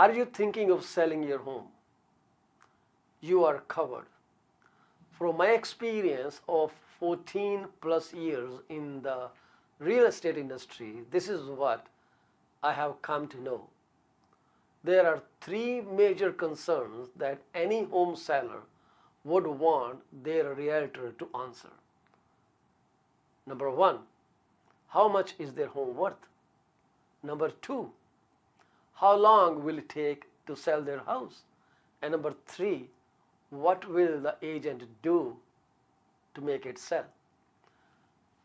Are you thinking of selling your home? You are covered. From my experience of 14 plus years in the real estate industry, this is what I have come to know. There are three major concerns that any home seller would want their realtor to answer. Number one, how much is their home worth? Number two, how long will it take to sell their house? And number three, what will the agent do to make it sell?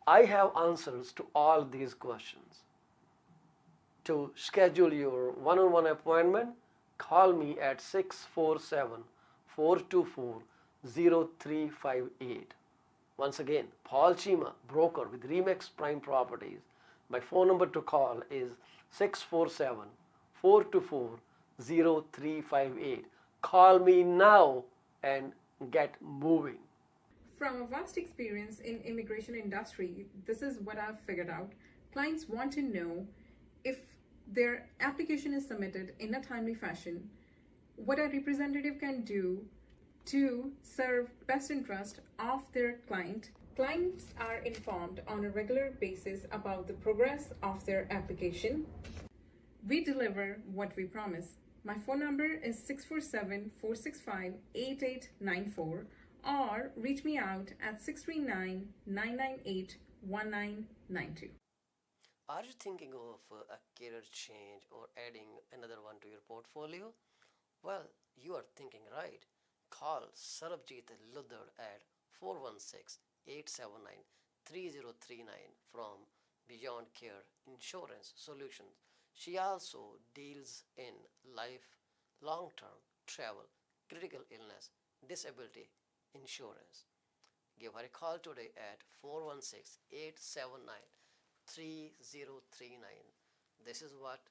I have answers to all these questions. To schedule your one-on-one appointment, call me at 647-424-0358. Once again, Paul Chima, broker with Remax Prime Properties. My phone number to call is 647-424-0358. Call me now and get moving. From a vast experience in immigration industry, this is what I've figured out. Clients want to know if their application is submitted in a timely fashion, what a representative can do to serve best interest of their client. Clients are informed on a regular basis about the progress of their application. We deliver what we promise. My phone number is 647-465-8894 or reach me out at 639-998-1992. Are you thinking of a career change or adding another one to your portfolio? Well, you are thinking right. Call Sarabjit Luddar at 416-879-3039 from Beyond Care Insurance Solutions. She also deals in life, long-term, travel, critical illness, disability insurance. Give her a call today at 416-879-3039. This is what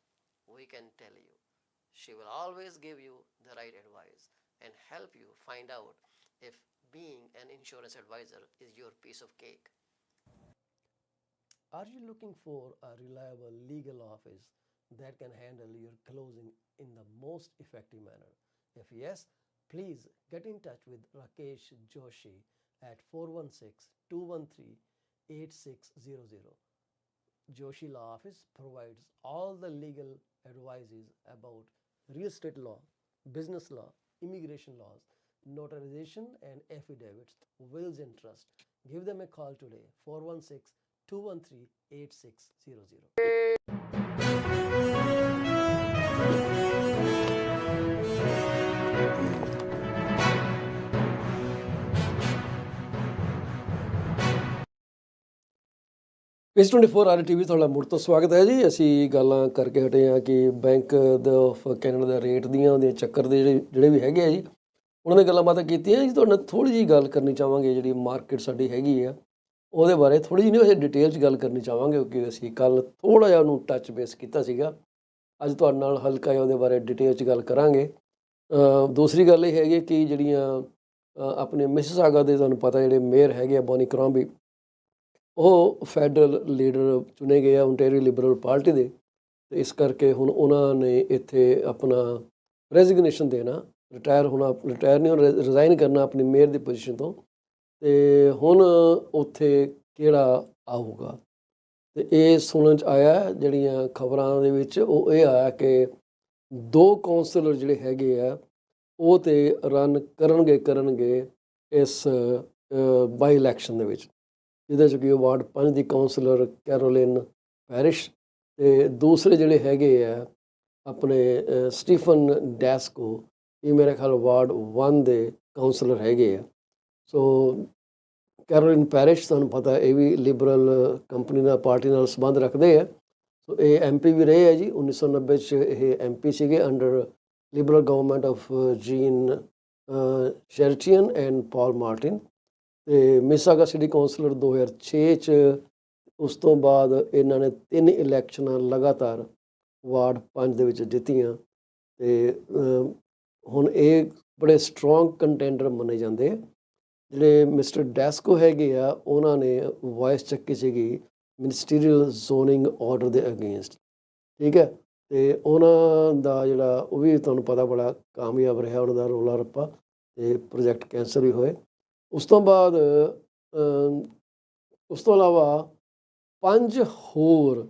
we can tell you. She will always give you the right advice and help you find out if being an insurance advisor is your piece of cake. Are you looking for a reliable legal office that can handle your closing in the most effective manner? If yes, please get in touch with Rakesh Joshi at 416-213-8600. Joshi Law Office provides all the legal advices about real estate law, business law, immigration laws, notarization and affidavits, wills and trust. Give them a call today, 416-213-8600. Page 24 RTV ਤੁਹਾਡਾ ਮੁੜ ਤੋਂ ਸਵਾਗਤ ਹੈ ਜੀ। ਅਸੀਂ ਗੱਲਾਂ ਕਰਕੇ ਹਟੇ ਹਾਂ ਕਿ bank of Canada the rate ਦੀਆਂ ਉਹਦੇ ਚੱਕਰ ਦੇ ਜਿਹੜੇ ਵੀ ਹੈਗੇ ਆ ਜੀ, ਉਹਨਾਂ ਨੇ ਗੱਲਾਂ ਬਾਤਾਂ ਕੀਤੀਆਂ ਜੀ। ਤੁਹਾਡੇ ਨਾਲ ਥੋੜ੍ਹੀ ਜਿਹੀ ਗੱਲ ਕਰਨੀ ਚਾਹਾਂਗੇ, ਜਿਹੜੀ ਮਾਰਕੀਟ ਸਾਡੀ ਹੈਗੀ ਆ ਉਹਦੇ ਬਾਰੇ ਥੋੜ੍ਹੀ ਜਿਹੀ ਨਹੀਂ ਵੈਸੇ ਡਿਟੇਲ 'ਚ ਗੱਲ ਕਰਨੀ ਚਾਹਾਂਗੇ, ਕਿਉਂਕਿ ਅਸੀਂ ਕੱਲ੍ਹ ਥੋੜ੍ਹਾ ਜਿਹਾ ਉਹਨੂੰ ਟੱਚ ਬੇਸ ਕੀਤਾ ਸੀਗਾ। ਅੱਜ ਤੁਹਾਡੇ ਨਾਲ ਹਲਕਾ ਜਿਹਾ ਉਹਦੇ ਬਾਰੇ ਡਿਟੇਲ 'ਚ ਗੱਲ ਕਰਾਂਗੇ। ਦੂਸਰੀ ਗੱਲ ਇਹ ਹੈਗੀ ਕਿ ਜਿਹੜੀਆਂ ਆਪਣੇ ਮਿਸਿਸਾਗਾ ਦੇ ਤੁਹਾਨੂੰ ਪਤਾ ਜਿਹੜੇ ਮੇਅਰ ਹੈਗੇ ਆ ਬੋਨੀ ਕਰੋਂਬੀ, ਉਹ ਫੈਡਰਲ ਲੀਡਰ ਚੁਣੇ ਗਏ ਆ ਓਨਟਾਰੀਓ ਲਿਬਰਲ ਪਾਰਟੀ ਦੇ, ਅਤੇ ਇਸ ਕਰਕੇ ਹੁਣ ਉਹਨਾਂ ਨੇ ਇੱਥੇ ਆਪਣਾ ਰੈਜ਼ੀਗਨੇਸ਼ਨ ਦੇਣਾ, ਰਿਟਾਇਰ ਨਹੀਂ ਹੋਣਾ, ਰਿਜ਼ਾਈਨ ਕਰਨਾ ਆਪਣੀ ਮੇਅਰ ਦੀ ਪੋਜੀਸ਼ਨ ਤੋਂ। ਅਤੇ ਹੁਣ ਉੱਥੇ ਕਿਹੜਾ ਆਊਗਾ, ਅਤੇ ਇਹ ਸੁਣਨ 'ਚ ਆਇਆ ਜਿਹੜੀਆਂ ਖਬਰਾਂ ਦੇ ਵਿੱਚ ਉਹ ਇਹ ਆਇਆ ਕਿ 2 ਕੌਂਸਲਰ ਜਿਹੜੇ ਹੈਗੇ ਆ ਉਹ ਤਾਂ ਰਨ ਕਰਨਗੇ ਇਸ ਬਾਈ ਇਲੈਕਸ਼ਨ ਦੇ ਵਿੱਚ, ਜਿਹਦੇ 'ਚ ਕਿ ਵਾਰਡ 5 ਦੀ ਕੌਂਸਲਰ ਕੈਰੋਲਿਨ ਪੈਰਿਸ਼ ਅਤੇ ਦੂਸਰੇ ਜਿਹੜੇ ਹੈਗੇ ਆ ਆਪਣੇ ਸਟੀਫਨ ਡੈਸਕੋ, ਇਹ ਮੇਰੇ ਖਿਆਲ ਵਾਰਡ 1 ਦੇ ਕਾਉਂਸਲਰ ਹੈਗੇ ਆ। ਸੋ ਕੈਰੋਲਿਨ ਪੈਰਿਸ਼ ਤੁਹਾਨੂੰ ਪਤਾ ਇਹ ਵੀ ਲਿਬਰਲ ਕੰਪਨੀ ਨਾਲ ਪਾਰਟੀ ਨਾਲ ਸੰਬੰਧ ਰੱਖਦੇ ਆ। ਸੋ ਇਹ MP ਵੀ ਰਹੇ ਆ ਜੀ, 1990 'ਚ ਇਹ MP ਸੀਗੇ under liberal government of Jean Chretien and Paul Martin. ਤੇ ਮਿਸਾਗਾ ਸਿਟੀ ਕੌਂਸਲਰ 2006 'ਚ। ਉਸ ਤੋਂ ਬਾਅਦ ਇਹਨਾਂ ਨੇ 3 ਇਲੈਕਸ਼ਨਾਂ ਲਗਾਤਾਰ ਵਾਰਡ 5 ਦੇ ਵਿੱਚ ਜਿੱਤੀਆਂ। ਤੇ ਹੁਣ ਇਹ ਬੜੇ ਸਟਰੋਂਗ ਕੰਟੈਂਡਰ ਮੰਨੇ ਜਾਂਦੇ। ਜਿਹੜੇ ਮਿਸਟਰ ਡੈਸਕੋ ਹੈਗੇ ਆ, ਉਹਨਾਂ ਨੇ ਵੋਇਸ ਚੱਕੀ ਸੀਗੀ ਮਿਨਿਸਟੀਰੀਅਲ ਜ਼ੋਨਿੰਗ ਆਰਡਰ ਦੇ ਅਗੇਂਸਟ। ਠੀਕ ਹੈ। ਤੇ ਉਹਨਾਂ ਦਾ ਜਿਹੜਾ ਉਹ ਵੀ ਤੁਹਾਨੂੰ ਪਤਾ ਬੜਾ ਕਾਮਯਾਬ ਰਿਹਾ, ਉਹਨਾਂ ਦਾ ਰੌਲਾ ਰੱਪਾ, ਤੇ ਪ੍ਰੋਜੈਕਟ ਕੈਂਸਲ ਵੀ ਹੋਏ। ਉਸ ਤੋਂ ਬਾਅਦ ਉਸ ਤੋਂ ਇਲਾਵਾ 5 ਹੋਰ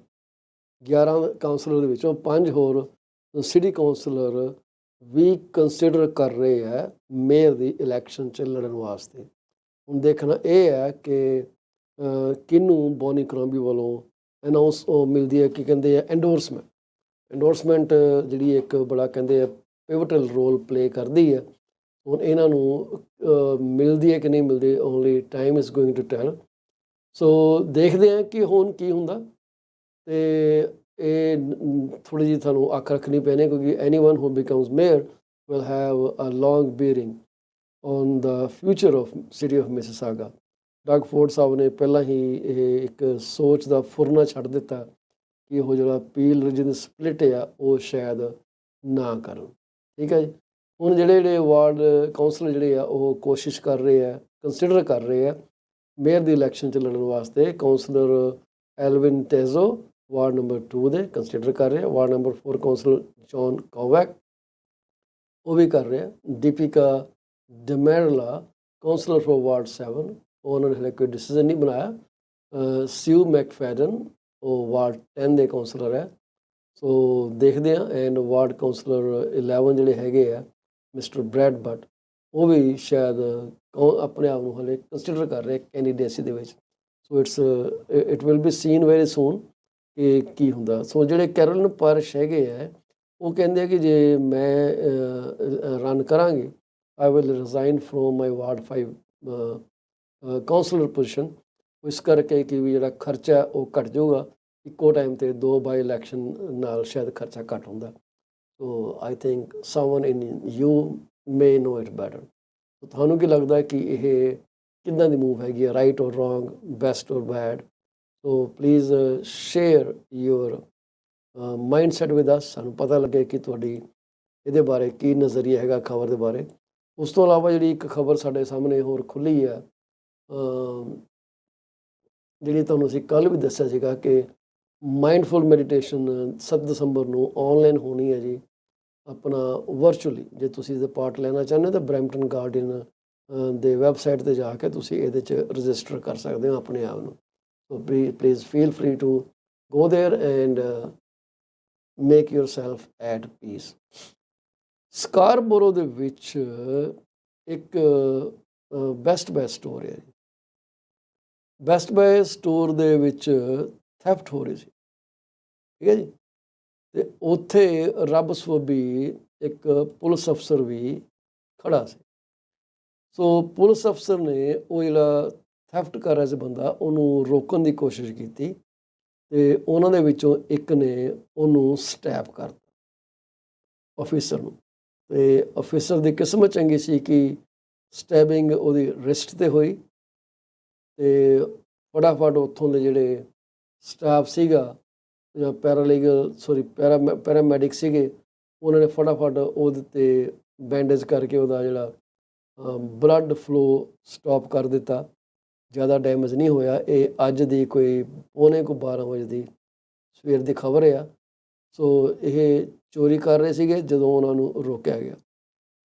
11 ਕਾਉਂਸਲਰ ਦੇ ਵਿੱਚੋਂ 5 ਹੋਰ ਸਿਟੀ ਕਾਉਂਸਲਰ ਵੀ ਕੰਸੀਡਰ ਕਰ ਰਹੇ ਹੈ ਮੇਅਰ ਦੀ ਇਲੈਕਸ਼ਨ 'ਚ ਲੜਨ ਵਾਸਤੇ। ਹੁਣ ਦੇਖਣਾ ਇਹ ਹੈ ਕਿ ਕਿਹਨੂੰ ਬੋਨੀ ਕਰੋਂਬੀ ਵੱਲੋਂ ਅਨਾਊਂਸ ਮਿਲਦੀ ਹੈ, ਕੀ ਕਹਿੰਦੇ ਆ, ਐਂਡੋਰਸਮੈਂਟ ਜਿਹੜੀ ਇੱਕ ਬੜਾ ਕਹਿੰਦੇ ਆ ਪਿਵਟਲ ਰੋਲ ਪਲੇ ਕਰਦੀ ਹੈ। ਹੁਣ ਇਹਨਾਂ ਨੂੰ ਮਿਲਦੀ ਹੈ ਕਿ ਨਹੀਂ ਮਿਲਦੀ, only time is going to tell. So ਦੇਖਦੇ ਹਾਂ ਕਿ ਹੁਣ ਕੀ ਹੁੰਦਾ। ਤੇ ਇਹ ਥੋੜ੍ਹੀ ਜਿਹੀ ਤੁਹਾਨੂੰ ਅੱਖ ਰੱਖਣੀ ਪੈਣੀ, ਕਿਉਂਕਿ anyone who becomes mayor will have a long bearing on the future of city of Mississauga. Doug Ford ਸਾਹਿਬ ਨੇ ਪਹਿਲਾਂ ਹੀ ਇਹ ਇੱਕ ਸੋਚ ਦਾ ਫੁਰਨਾ ਛੱਡ ਦਿੱਤਾ ਕਿ ਉਹ ਜਿਹੜਾ ਪੀਲ ਰੀਜਨ ਸਪਲਿਟ ਆ ਉਹ ਸ਼ਾਇਦ ਨਾ ਕਰਨ। ਠੀਕ ਹੈ ਜੀ। ਹੁਣ ਜਿਹੜੇ ਵਾਰਡ ਕਾਉਂਸਲਰ ਜਿਹੜੇ ਆ ਉਹ ਕੋਸ਼ਿਸ਼ ਕਰ ਰਹੇ ਆ, ਕੰਸੀਡਰ ਕਰ ਰਹੇ ਆ ਮੇਅਰ ਦੀ ਇਲੈਕਸ਼ਨ 'ਚ ਲੜਨ ਵਾਸਤੇ। ਕਾਉਂਸਲਰ ਐਲਵਿਨ ਟੈਜ਼ੋ ਵਾਰਡ ਨੰਬਰ 2 ਦੇ ਕੰਸੀਡਰ ਕਰ ਰਹੇ ਆ। ਵਾਰਡ ਨੰਬਰ 4 ਕਾਉਂਸਲਰ ਜੌਨ ਕੋਵੈਕ ਉਹ ਵੀ ਕਰ ਰਹੇ ਆ। ਦੀਪਿਕਾ ਡਮੈਰਲਾ ਕਾਉਂਸਲਰ ਫॉर ਵਾਰਡ 7, ਉਹਨਾਂ ਨੇ ਹਲੇ ਕੋਈ ਡਿਸੀਜ਼ਨ ਨਹੀਂ ਬਣਾਇਆ। ਸਿਊ ਮੈਕਫੈਡਨ ਉਹ ਵਾਰਡ 10 ਦੇ ਕਾਉਂਸਲਰ ਹੈ। ਸੋ ਦੇਖਦੇ ਹਾਂ। ਐਂਡ ਵਾਰਡ ਕਾਉਂਸਲਰ 11 ਜਿਹੜੇ ਹੈਗੇ ਆ ਮਿਸਟਰ ਬ੍ਰੈਡ ਬੱਟ, ਉਹ ਵੀ ਸ਼ਾਇਦ ਆਪਣੇ ਆਪ ਨੂੰ ਹਲੇ ਕੰਸੀਡਰ ਕਰ ਰਹੇ ਕੈਂਡੀਡੇਸੀ ਦੇ ਵਿੱਚ। So it will be scene very soon ਕਿ ਕੀ ਹੁੰਦਾ। ਸੋ ਜਿਹੜੇ ਕੈਰੋਲਿਨ ਪਾਰਿਸ਼ ਹੈਗੇ ਆ, ਉਹ ਕਹਿੰਦੇ ਆ ਕਿ ਜੇ ਮੈਂ ਰਨ ਕਰਾਂਗੀ, I will resign from my ward 5 councillor position. ਇਸ ਕਰਕੇ ਕਿ ਵੀ ਜਿਹੜਾ ਖਰਚਾ ਉਹ ਘੱਟ ਜਾਊਗਾ। ਇੱਕੋ ਟਾਈਮ 'ਤੇ 2 ਬਾਈ ਇਲੈਕਸ਼ਨ ਨਾਲ ਸ਼ਾਇਦ ਖਰਚਾ ਘੱਟ ਹੁੰਦਾ। So I think someone in you may know it better. ਤੁਹਾਨੂੰ ਕੀ ਲੱਗਦਾ ਕਿ ਇਹ ਕਿੱਦਾਂ ਦੀ ਮੂਵ ਹੈਗੀ ਆ, right or wrong, best or bad? So please share your mind set with us. ਸਾਨੂੰ ਪਤਾ ਲੱਗੇ ਕਿ ਤੁਹਾਡੀ ਇਹਦੇ ਬਾਰੇ ਕੀ ਨਜ਼ਰੀਆ ਹੈਗਾ ਖਬਰ ਦੇ ਬਾਰੇ। ਉਸ ਤੋਂ ਇਲਾਵਾ ਜਿਹੜੀ ਇੱਕ ਖਬਰ ਸਾਡੇ ਸਾਹਮਣੇ ਹੋਰ ਖੁੱਲ੍ਹੀ ਹੈ, ਜਿਹੜੀ ਤੁਹਾਨੂੰ ਅਸੀਂ ਕੱਲ੍ਹ ਵੀ ਦੱਸਿਆ ਸੀਗਾ ਕਿ ਮਾਈਂਡਫੁਲ ਮੈਡੀਟੇਸ਼ਨ 7 ਦਸੰਬਰ ਨੂੰ ਔਨਲਾਈਨ ਹੋਣੀ ਹੈ ਜੀ, ਆਪਣਾ ਵਰਚੁਅਲੀ। ਜੇ ਤੁਸੀਂ ਇਹਦੇ ਪਾਰਟ ਲੈਣਾ ਚਾਹੁੰਦੇ ਹੋ ਤਾਂ ਬਰੈਂਪਟਨ ਗਾਰਡੀਅਨ ਦੇ ਵੈਬਸਾਈਟ 'ਤੇ ਜਾ ਕੇ ਤੁਸੀਂ ਇਹਦੇ 'ਚ ਰਜਿਸਟਰ ਕਰ ਸਕਦੇ ਹੋ ਆਪਣੇ ਆਪ ਨੂੰ। So please feel free to go there and make your self at peace. Scarborough ਦੇ ਵਿੱਚ ਇੱਕ ਬੈਸਟ ਬਾਏ ਸਟੋਰ ਹੈ। ਬੈਸਟ ਬਾਏ ਸਟੋਰ ਦੇ ਵਿੱਚ ਥੈਫਟ ਹੋ ਰਹੀ ਸੀ। ਠੀਕ ਹੈ ਜੀ। ਤੇ ਉੱਥੇ ਰੱਬ ਸਬੱਬੀ ਇੱਕ ਪੁਲਿਸ ਅਫਸਰ ਵੀ ਖੜਾ ਸੀ। ਸੋ ਪੁਲਿਸ ਅਫਸਰ ਨੇ ਉਹ ਜਿਹੜਾ ਥੈਫਟ ਕਰ ਰਿਹਾ ਸੀ ਬੰਦਾ, ਉਹਨੂੰ ਰੋਕਣ ਦੀ ਕੋਸ਼ਿਸ਼ ਕੀਤੀ ਤੇ ਉਹਨਾਂ ਦੇ ਵਿੱਚੋਂ ਇੱਕ ਨੇ ਉਹਨੂੰ ਸਟੈਪ ਕਰਤਾ ਆਫਿਸਰ ਨੂੰ। ਤੇ ਆਫਿਸਰ ਦੀ ਕਿਸਮਤ ਚੰਗੀ ਸੀ ਕਿ ਸਟੈਬਿੰਗ ਉਹਦੀ ਰਿਸਟ 'ਤੇ ਹੋਈ। ਤੇ ਫਟਾਫਟ ਉੱਥੋਂ ਦੇ ਜਿਹੜੇ ਸਟਾਫ ਸੀਗਾ ਜਾਂ ਪੈਰਾਮੈਡਿਕ ਸੀਗੇ, ਉਹਨਾਂ ਨੇ ਫਟਾਫਟ ਉਹਦੇ 'ਤੇ ਬੈਂਡੇਜ ਕਰਕੇ ਉਹਦਾ ਜਿਹੜਾ ਬਲੱਡ ਫਲੋ ਸਟਾਪ ਕਰ ਦਿੱਤਾ। ਜ਼ਿਆਦਾ ਡੈਮੇਜ ਨਹੀਂ ਹੋਇਆ। ਇਹ ਅੱਜ ਦੀ ਕੋਈ 11:45 ਵਜੇ ਦੀ ਸਵੇਰ ਦੀ ਖਬਰ ਆ। ਸੋ ਇਹ ਚੋਰੀ ਕਰ ਰਹੇ ਸੀਗੇ ਜਦੋਂ ਉਹਨਾਂ ਨੂੰ ਰੋਕਿਆ ਗਿਆ।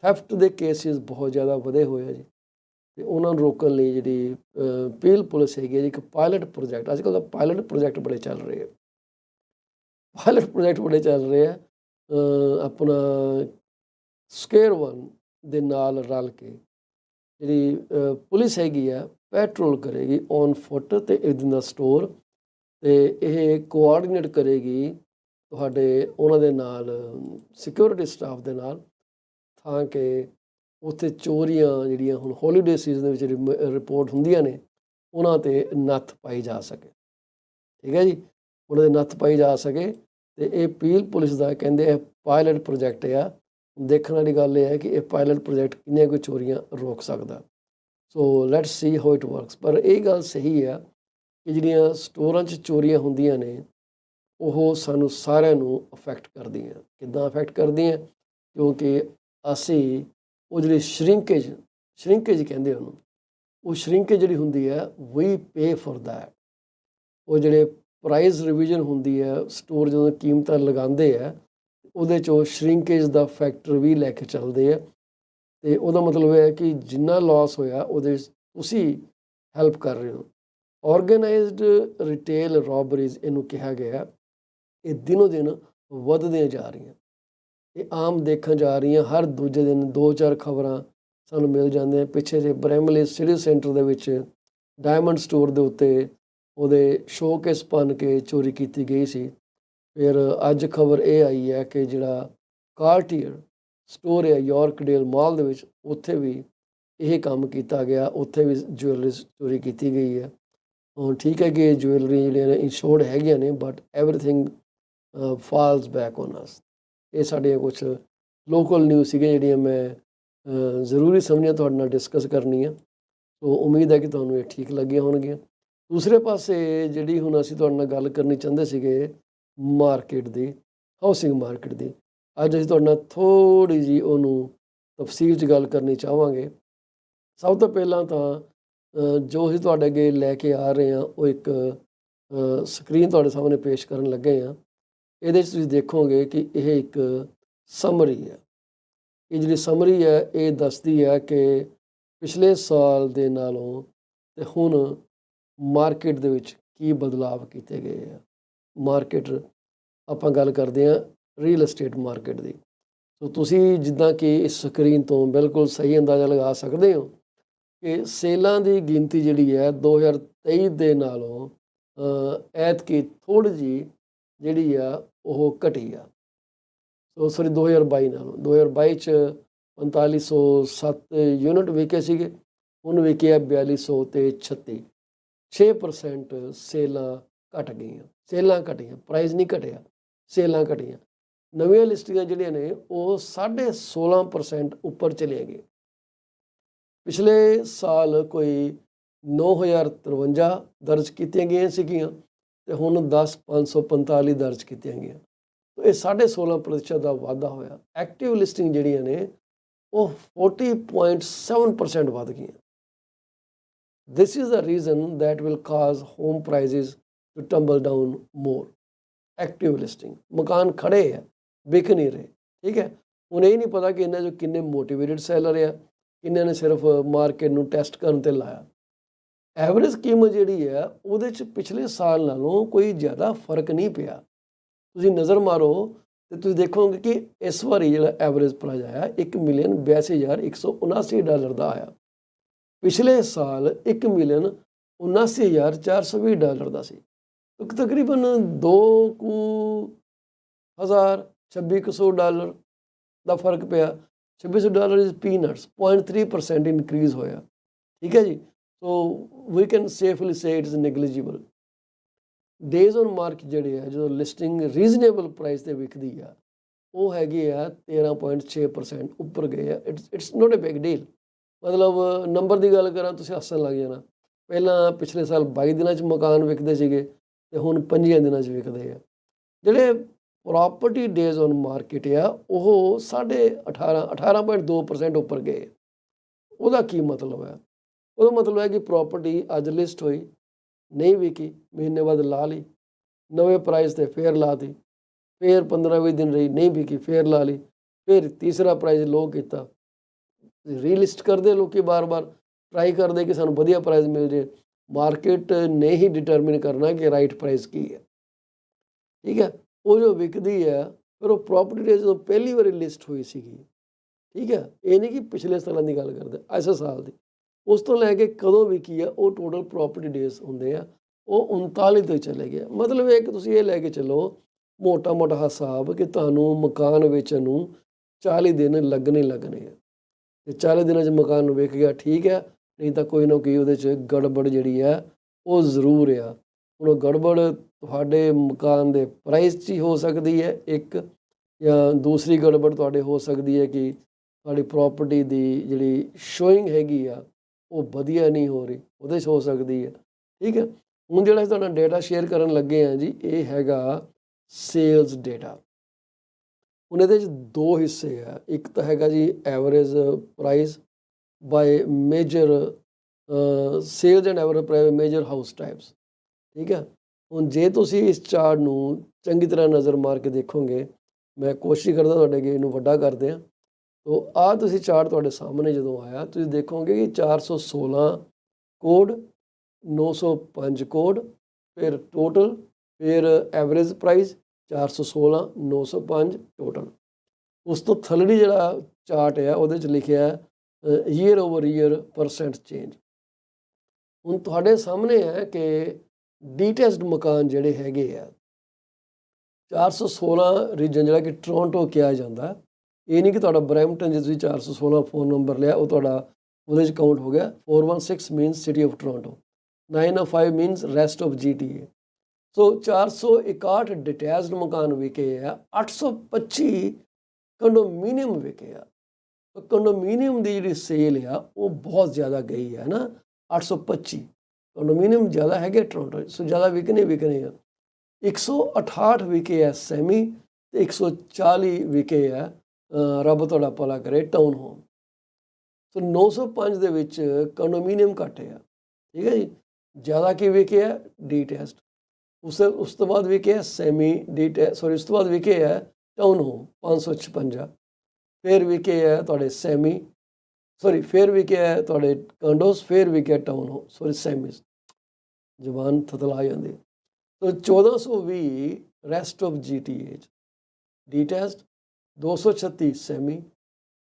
ਥੈਫਟ ਦੇ ਕੇਸਿਸ ਬਹੁਤ ਜ਼ਿਆਦਾ ਵਧੇ ਹੋਏ ਆ ਜੀ। ਤੇ ਉਹਨਾਂ ਨੂੰ ਰੋਕਣ ਲਈ ਜਿਹੜੀ ਪੀਲ ਪੁਲਿਸ ਹੈਗੀ ਹੈ ਜੀ, ਇੱਕ ਪਾਇਲਟ ਪ੍ਰੋਜੈਕਟ, ਅੱਜ ਕੱਲ੍ਹ ਦਾ ਪਾਇਲਟ ਪ੍ਰੋਜੈਕਟ ਬੜੇ ਚੱਲ ਰਹੇ ਆ। ਆਪਣਾ ਸਕੁਏਅਰ 1 ਦੇ ਨਾਲ ਰਲ ਕੇ ਜਿਹੜੀ ਪੁਲਿਸ ਹੈਗੀ ਆ ਪੈਟਰੋਲ ਕਰੇਗੀ ਔਨ ਫੁੱਟ ਤੇ ਇਨ ਦਾ ਸਟੋਰ। ਤੇ ਇਹ ਕੋਆਰਡੀਨੇਟ ਕਰੇਗੀ ਤੁਹਾਡੇ ਉਹਨਾਂ ਦੇ ਨਾਲ ਸਿਕਿਉਰਿਟੀ ਸਟਾਫ ਦੇ ਨਾਲ, ਤਾਂ ਕਿ ਉੱਥੇ ਚੋਰੀਆਂ ਜਿਹੜੀਆਂ ਹੁਣ ਹੌਲੀਡੇ ਸੀਜ਼ਨ ਦੇ ਵਿੱਚ ਰਿਪੋਰਟ ਹੁੰਦੀਆਂ ਨੇ, ਉਹਨਾਂ 'ਤੇ ਨੱਥ ਪਾਈ ਜਾ ਸਕੇ। ਠੀਕ ਹੈ ਜੀ। ਉਹਨਾਂ ਦੇ ਨੱਥ ਪਾਈ ਜਾ ਸਕੇ। ਤੇ ਇਹ ਪੀਲ ਪੁਲਿਸ ਦਾ ਕਹਿੰਦੇ ਇਹ ਪਾਇਲਟ ਪ੍ਰੋਜੈਕਟ ਆ ਦੇਖਣ ਵਾਲੀ ਗੱਲ ਇਹ ਹੈ ਕਿ ਇਹ ਪਾਇਲਟ ਪ੍ਰੋਜੈਕਟ ਕਿੰਨੀਆਂ ਕੋਈ ਚੋਰੀਆਂ ਰੋਕ ਸਕਦਾ। So let's see how it works. ਪਰ ਇਹ ਗੱਲ ਸਹੀ ਆ ਕਿ ਜਿਹੜੀਆਂ ਸਟੋਰਾਂ 'ਚ ਚੋਰੀਆਂ ਹੁੰਦੀਆਂ ਨੇ ਉਹ ਸਾਨੂੰ ਸਾਰਿਆਂ ਨੂੰ ਅਫੈਕਟ ਕਰਦੀਆਂ। ਕਿੱਦਾਂ ਅਫੈਕਟ ਕਰਦੀਆਂ? ਕਿਉਂਕਿ ਅਸੀਂ ਉਹ ਜਿਹੜੀ ਸ਼ਰਿੰਕੇਜ ਕਹਿੰਦੇ ਉਹਨੂੰ, ਉਹ ਸ਼ਰਿੰਕੇਜ ਜਿਹੜੀ ਹੁੰਦੀ ਹੈ ਵੀ ਪੇ ਫॉर दैट। ਉਹ ਜਿਹੜੇ ਪ੍ਰਾਈਸ ਰਿਵੀਜ਼ਨ ਹੁੰਦੀ ਹੈ, ਸਟੋਰ ਜਦੋਂ ਕੀਮਤਾਂ ਲਗਾਉਂਦੇ ਆ ਉਹਦੇ 'ਚ ਉਹ ਸ਼ਰਿੰਕੇਜ ਦਾ ਫੈਕਟਰ ਵੀ ਲੈ ਕੇ ਚੱਲਦੇ ਆ। ਅਤੇ ਉਹਦਾ ਮਤਲਬ ਇਹ ਹੈ ਕਿ ਜਿੰਨਾ ਲਾਸ ਹੋਇਆ ਉਹਦੇ 'ਚ ਤੁਸੀਂ ਹੈਲਪ ਕਰ ਰਹੇ ਹੋ। ਆਰਗੇਨਾਈਜ਼ਡ ਰਿਟੇਲ ਰੋਬਰੀਜ਼ ਇਹਨੂੰ ਕਿਹਾ ਗਿਆ। ਇਹ ਦਿਨੋਂ ਦਿਨ ਵੱਧਦੀਆਂ ਜਾ ਰਹੀਆਂ। ਇਹ ਆਮ ਦੇਖਣ ਜਾ ਰਹੀਆਂ। ਹਰ ਦੂਜੇ ਦਿਨ 2-4 ਖਬਰਾਂ ਸਾਨੂੰ ਮਿਲ ਜਾਂਦੀਆਂ। ਪਿੱਛੇ ਜੇ ਬਰੈਮਲੇ ਸਿਟੀ ਸੈਂਟਰ ਦੇ ਵਿੱਚ ਡਾਇਮੰਡ ਸਟੋਰ ਦੇ ਉੱਤੇ ਉਹਦੇ ਸ਼ੋਕੇਸ ਭੰਨ ਕੇ ਚੋਰੀ ਕੀਤੀ ਗਈ ਸੀ। ਫਿਰ ਅੱਜ ਖਬਰ ਇਹ ਆਈ ਹੈ ਕਿ ਜਿਹੜਾ ਕਾਰਟੀਅਰ ਸਟੋਰ ਹੈ ਯਾਰਕਡੇਲ ਮਾਲ ਦੇ ਵਿੱਚ, ਉੱਥੇ ਵੀ ਇਹ ਕੰਮ ਕੀਤਾ ਗਿਆ। ਉੱਥੇ ਵੀ ਜੁਐਲਰੀ ਚੋਰੀ ਕੀਤੀ ਗਈ ਹੈ। ਹੁਣ ਠੀਕ ਹੈ ਕਿ ਜੁਐਲਰੀ ਜਿਹੜੀਆਂ ਨੇ ਇੰਸ਼ੋਰਡ ਹੈਗੀਆਂ ਨੇ, but everything falls back on us. ਇਹ ਸਾਡੀਆਂ ਕੁਛ ਲੋਕਲ ਨਿਊਜ਼ ਸੀਗੀਆਂ ਜਿਹੜੀਆਂ ਮੈਂ ਜ਼ਰੂਰੀ ਸਮਝਿਆ ਤੁਹਾਡੇ ਨਾਲ ਡਿਸਕਸ ਕਰਨੀਆਂ। ਸੋ ਉਮੀਦ ਹੈ ਕਿ ਤੁਹਾਨੂੰ ਇਹ ਠੀਕ ਲੱਗੀਆਂ ਹੋਣਗੀਆਂ। ਦੂਸਰੇ ਪਾਸੇ ਜਿਹੜੀ ਹੁਣ ਅਸੀਂ ਤੁਹਾਡੇ ਨਾਲ ਗੱਲ ਕਰਨੀ ਚਾਹੁੰਦੇ ਸੀਗੇ ਮਾਰਕੀਟ ਦੀ, ਹਾਊਸਿੰਗ ਮਾਰਕੀਟ ਦੀ, ਅੱਜ ਅਸੀਂ ਤੁਹਾਡੇ ਨਾਲ ਥੋੜ੍ਹੀ ਜਿਹੀ ਉਹਨੂੰ ਤਫਸੀਲ 'ਚ ਗੱਲ ਕਰਨੀ ਚਾਹਾਂਗੇ। ਸਭ ਤੋਂ ਪਹਿਲਾਂ ਤਾਂ ਜੋ ਅਸੀਂ ਤੁਹਾਡੇ ਅੱਗੇ ਲੈ ਕੇ ਆ ਰਹੇ ਹਾਂ ਉਹ ਇੱਕ ਸਕਰੀਨ ਤੁਹਾਡੇ ਸਾਹਮਣੇ ਪੇਸ਼ ਕਰਨ ਲੱਗੇ ਹਾਂ। ਇਹਦੇ 'ਚ ਤੁਸੀਂ ਦੇਖੋਗੇ ਕਿ ਇਹ ਇੱਕ ਸਮਰੀ ਹੈ। ਇਹ ਜਿਹੜੀ ਸਮਰੀ ਹੈ ਇਹ ਦੱਸਦੀ ਹੈ ਕਿ ਪਿਛਲੇ ਸਾਲ ਦੇ ਨਾਲੋਂ ਤੇ ਹੁਣ ਮਾਰਕੀਟ ਦੇ ਵਿੱਚ ਕੀ ਬਦਲਾਵ ਕੀਤੇ ਗਏ ਆ। ਮਾਰਕੀਟ ਆਪਾਂ ਗੱਲ ਕਰਦੇ ਹਾਂ ਰੀਅਲ estate ਮਾਰਕੀਟ ਦੀ। ਸੋ ਤੁਸੀਂ ਜਿੱਦਾਂ ਕਿ ਇਸ ਸਕਰੀਨ ਤੋਂ ਬਿਲਕੁਲ ਸਹੀ ਅੰਦਾਜ਼ਾ ਲਗਾ ਸਕਦੇ ਹੋ ਕਿ ਸੇਲਾਂ ਦੀ ਗਿਣਤੀ ਜਿਹੜੀ ਹੈ 2023 ਦੇ ਨਾਲੋਂ ਐਤਕੀ ਥੋੜ੍ਹੀ ਜਿਹੀ ਜਿਹੜੀ ਆ ਉਹ ਘਟੀ ਆ। ਸੋ ਸੌਰੀ 2022 ਨਾਲੋਂ 2022 'ਚ 4507 ਯੂਨਿਟ ਵਿਕੇ ਸੀਗੇ, ਹੁਣ ਵਿਕੇ ਆ 4200 ਤੇ 6% ਸੇਲਾਂ ਘਟ ਗਈਆਂ। ਸੇਲਾਂ ਘਟੀਆਂ, ਪ੍ਰਾਈਸ ਨਹੀਂ ਘਟਿਆ, ਸੇਲਾਂ ਘਟੀਆਂ। ਨਵੀਆਂ ਲਿਸਟਿੰਗਾਂ ਜਿਹੜੀਆਂ ਨੇ ਉਹ 16.5% ਉੱਪਰ ਚਲੀਆਂ ਗਈਆਂ। ਪਿਛਲੇ ਸਾਲ ਕੋਈ 9053 ਦਰਜ ਕੀਤੀਆਂ ਗਈਆਂ ਸੀਗੀਆਂ ਤੇ ਹੁਣ 10545 ਦਰਜ ਕੀਤੀਆਂ ਗਈਆਂ। ਇਹ 16.5% ਦਾ ਵਾਧਾ ਹੋਇਆ। ਐਕਟਿਵ ਲਿਸਟਿੰਗ ਜਿਹੜੀਆਂ ਨੇ ਉਹ 40.7% ਵੱਧ ਗਈਆਂ। This is the reason that will cause home prices to tumble down more. Active listing, ਮਕਾਨ ਖੜੇ ਆ, ਵਿਕ ਨਹੀਂ ਰਹੇ। ਠੀਕ ਹੈ, ਹੁਣ ਇਹ ਨਹੀਂ ਪਤਾ ਕਿ ਇਹਨਾਂ 'ਚੋਂ ਕਿੰਨੇ ਮੋਟੀਵੇਟਡ ਸੈਲਰ ਆ, ਕਿੰਨਿਆਂ ਨੇ ਸਿਰਫ ਮਾਰਕੀਟ ਨੂੰ ਟੈਸਟ ਕਰਨ ਤੇ ਲਾਇਆ। ਐਵਰੇਜ ਕੀਮਤ ਜਿਹੜੀ ਹੈ ਉਹਦੇ 'ਚ ਪਿਛਲੇ ਸਾਲ ਨਾਲੋਂ ਕੋਈ ਜ਼ਿਆਦਾ ਫਰਕ ਨਹੀਂ ਪਿਆ। ਤੁਸੀਂ ਨਜ਼ਰ ਮਾਰੋ ਤੇ ਤੁਸੀਂ ਦੇਖੋਗੇ ਕਿ ਇਸ ਵਾਰੀ ਜਿਹੜਾ ਐਵਰੇਜ ਪ੍ਰਾਈਸ ਆਇਆ $1,82,179 ਦਾ ਆਇਆ। ਪਿਛਲੇ ਸਾਲ $1,79,420 ਦਾ ਸੀ। ਤਕਰੀਬਨ $2,000-$2,600 ਦਾ ਫਰਕ ਪਿਆ। $2,600 ਇਜ਼ ਪੀਨਟਸ, 0.3% ਇਨਕਰੀਜ਼ ਹੋਇਆ। ਠੀਕ ਹੈ ਜੀ। So we can safely say it is negligible. Days on market ਜਿਹੜੇ ਆ ਜਦੋਂ ਲਿਸਟਿੰਗ ਰੀਜ਼ਨੇਬਲ ਪ੍ਰਾਈਸ 'ਤੇ ਵਿਕਦੀ ਆ ਉਹ ਹੈਗੇ ਆ 13.6% ਉੱਪਰ ਗਏ ਆ। It's not a big deal. ਮਤਲਬ ਨੰਬਰ ਦੀ ਗੱਲ ਕਰਾਂ ਤੁਸੀਂ ਹੱਸਣ ਲੱਗ ਜਾਣਾ। ਪਹਿਲਾਂ ਪਿਛਲੇ ਸਾਲ 22 ਦਿਨਾਂ 'ਚ ਮਕਾਨ ਵਿਕਦੇ ਸੀਗੇ ਤੇ ਹੁਣ 5 ਦਿਨਾਂ 'ਚ ਵਿਕਦੇ ਆ। ਜਿਹੜੇ ਪ੍ਰੋਪਰਟੀ ਡੇਜ਼ ਔਨ ਮਾਰਕੀਟ ਆ ਉਹ 18.2% ਉੱਪਰ ਗਏ। ਉਹਦਾ ਕੀ ਮਤਲਬ ਹੈ? ਉਹਦਾ ਮਤਲਬ ਹੈ ਕਿ ਪ੍ਰੋਪਰਟੀ ਅੱਜ ਲਿਸਟ ਹੋਈ, ਨਹੀਂ ਵਿਕੀ, ਮਹੀਨੇ ਬਾਅਦ ਲਾ ਲਈ, ਨਵੇਂ ਪ੍ਰਾਈਸ 'ਤੇ ਫੇਰ ਲਾ ਦਿੱਤੀ, ਫੇਰ 15-20 ਦਿਨ ਰਹੀ, ਨਹੀਂ ਵਿਕੀ, ਫੇਰ ਲਾ ਲਈ, ਫਿਰ ਤੀਸਰਾ ਪ੍ਰਾਈਸ ਲੋ ਕੀਤਾ। ਰੀਲਿਸਟ ਕਰਦੇ ਲੋਕੀ, ਬਾਰ-ਬਾਰ ਟਰਾਈ ਕਰਦੇ ਕਿ ਸਾਨੂੰ ਵਧੀਆ ਪ੍ਰਾਈਸ ਮਿਲ ਜੇ। ਮਾਰਕੀਟ ਨੇ ਹੀ ਡਿਟਰਮਿਨ ਕਰਨਾ ਕਿ ਰਾਈਟ ਪ੍ਰਾਈਸ ਕੀ ਹੈ। ਠੀਕ ਹੈ, ਉਹ ਜੋ ਵਿਕਦੀ ਹੈ ਫਿਰ ਉਹ ਪ੍ਰੋਪਰਟੀ ਡੇ ਜਦੋਂ ਪਹਿਲੀ ਵਾਰੀ ਲਿਸਟ ਹੋਈ ਸੀਗੀ। ਠੀਕ ਹੈ, ਇਹ ਨਹੀਂ ਕਿ ਪਿਛਲੇ ਸਾਲਾਂ ਦੀ ਗੱਲ ਕਰਦੇ, ਇਸ ਸਾਲ ਦੀ। ਉਸ ਤੋਂ ਲੈ ਕੇ ਕਦੋਂ ਵਿਕੀ ਆ ਉਹ ਟੋਟਲ ਪ੍ਰੋਪਰਟੀ ਡੇਜ਼ ਹੁੰਦੇ ਆ, ਉਹ 39 ਤੋਂ ਚਲੇ ਗਏ। ਮਤਲਬ ਇਹ ਕਿ ਤੁਸੀਂ ਇਹ ਲੈ ਕੇ ਚੱਲੋ ਮੋਟਾ-ਮੋਟਾ ਹਿਸਾਬ ਕਿ ਤੁਹਾਨੂੰ ਮਕਾਨ ਵੇਚਣ ਨੂੰ 40 ਦਿਨ ਲੱਗਣੇ ਆ। ਤੇ 40 ਦਿਨਾਂ 'ਚ ਮਕਾਨ ਵਿਕ ਗਿਆ, ਠੀਕ ਹੈ, ਨਹੀਂ ਤਾਂ ਕੋਈ ਨਾ ਕੋਈ ਉਹਦੇ 'ਚ ਗੜਬੜ ਜਿਹੜੀ ਹੈ ਉਹ ਜ਼ਰੂਰ ਆ। ਹੁਣ ਉਹ ਗੜਬੜ ਤੁਹਾਡੇ ਮਕਾਨ ਦੇ ਪ੍ਰਾਈਸ 'ਚ ਹੀ ਹੋ ਸਕਦੀ ਹੈ ਇੱਕ, ਜਾਂ ਦੂਸਰੀ ਗੜਬੜ ਤੁਹਾਡੇ ਹੋ ਸਕਦੀ ਹੈ ਕਿ ਤੁਹਾਡੀ ਪ੍ਰੋਪਰਟੀ ਦੀ ਜਿਹੜੀ ਸ਼ੋਇੰਗ ਹੈਗੀ ਆ ਉਹ ਵਧੀਆ ਨਹੀਂ ਹੋ ਰਹੀ, ਉਹਦੇ 'ਚ ਹੋ ਸਕਦੀ ਹੈ। ਠੀਕ ਹੈ, ਹੁਣ ਜਿਹੜਾ ਅਸੀਂ ਤੁਹਾਡਾ ਡੇਟਾ ਸ਼ੇਅਰ ਕਰਨ ਲੱਗੇ ਆ ਜੀ, ਇਹ ਹੈਗਾ ਸੇਲਸ ਡੇਟਾ। ਹੁਣ ਇਹਦੇ 'ਚ ਦੋ ਹਿੱਸੇ ਆ, ਇੱਕ ਤਾਂ ਹੈਗਾ ਜੀ average price by major sales and average price major house types. ਠੀਕ ਹੈ, ਹੁਣ ਜੇ ਤੁਸੀਂ ਇਸ ਚਾਰਟ ਨੂੰ ਚੰਗੀ ਤਰ੍ਹਾਂ ਨਜ਼ਰ ਮਾਰ ਕੇ ਦੇਖੋਗੇ, ਮੈਂ ਕੋਸ਼ਿਸ਼ ਕਰਦਾ ਤੁਹਾਡੇ ਅੱਗੇ ਇਹਨੂੰ ਵੱਡਾ ਕਰਦੇ ਹਾਂ। ਤੋ ਆਹ ਤੁਸੀਂ ਚਾਰਟ ਤੁਹਾਡੇ ਸਾਹਮਣੇ ਜਦੋਂ ਆਇਆ, ਤੁਸੀਂ ਦੇਖੋਗੇ ਕਿ 416 ਕੋਡ, 905 ਕੋਡ, ਫਿਰ ਟੋਟਲ, ਫਿਰ ਐਵਰੇਜ ਪ੍ਰਾਈਸ 416 905 ਟੋਟਲ। ਉਸ ਤੋਂ ਥੱਲੜੀ ਜਿਹੜਾ ਚਾਰਟ ਹੈ ਉਹਦੇ 'ਚ ਲਿਖਿਆ year over year percent change. ਹੁਣ ਤੁਹਾਡੇ ਸਾਹਮਣੇ ਹੈ ਕਿ ਡੀਟੈਸਟ ਮਕਾਨ ਜਿਹੜੇ ਹੈਗੇ ਆ 416 ਰੀਜਨ ਜਿਹੜਾ ਕਿ ਟੋਰਾਂਟੋ ਕਿਹਾ ਜਾਂਦਾ, ਇਹ ਨਹੀਂ ਕਿ ਤੁਹਾਡਾ ਬਰੈਂਪਟਨ ਜੇ ਤੁਸੀਂ 416 ਫੋਨ ਨੰਬਰ ਲਿਆ ਉਹ ਤੁਹਾਡਾ ਉਹਦੇ 'ਚ ਕਾਊਂਟ ਹੋ ਗਿਆ। 416 means city of Toronto, 905 means rest of GTA। So 461 detached ਮਕਾਨ ਵਿਕੇ ਆ, 825 ਕੰਡੋਮੀਨੀਅਮ ਵਿਕੇ ਆ। ਕੰਡੋਮੀਨੀਅਮ ਦੀ ਜਿਹੜੀ ਸੇਲ ਆ ਉਹ ਬਹੁਤ ਜ਼ਿਆਦਾ ਗਈ ਹੈ ਨਾ, 825 ਕੰਡੋਮੀਨੀਅਮ ਜ਼ਿਆਦਾ ਹੈਗੇ ਟੋਰਾਂਟੋ, ਸੋ ਜ਼ਿਆਦਾ ਵਿਕਣੇ ਆ। 168 ਵਿਕੇ ਆ ਸੈਮੀ ਤੇ 140 ਵਿਕੇ ਆ ਰੱਬ ਤੁਹਾਡਾ ਭਲਾ ਕਰੇ ਟਾਊਨ ਹੋਮ। ਸੋ 905 ਦੇ ਵਿੱਚ ਕੰਡੋਮੀਨੀਅਮ ਘੱਟ ਆ। ਠੀਕ ਹੈ ਜੀ, ਜ਼ਿਆਦਾ ਕੀ ਵਿਕੇ ਆ ਡੀਟੈਸਟ, ਉਸ ਤੋਂ ਬਾਅਦ ਵਿਕੇ ਆ ਸੈਮੀ ਉਸ ਤੋਂ ਬਾਅਦ ਵਿਕੇ ਆ ਟਾਊਨ ਹੋਮ 556, ਫਿਰ ਵਿਕੇ ਆ ਤੁਹਾਡੇ ਫਿਰ ਵਿਕੇ ਆ ਤੁਹਾਡੇ ਕੰਡੋਸ, ਫਿਰ ਵਿਕੇ ਟਾਊਨ ਹੋਮ ਸੈਮੀਜ਼, ਜ਼ਬਾਨ ਥਤਲਾ ਜਾਂਦੀ। So 1420 rest of GTA, detached 236 semi,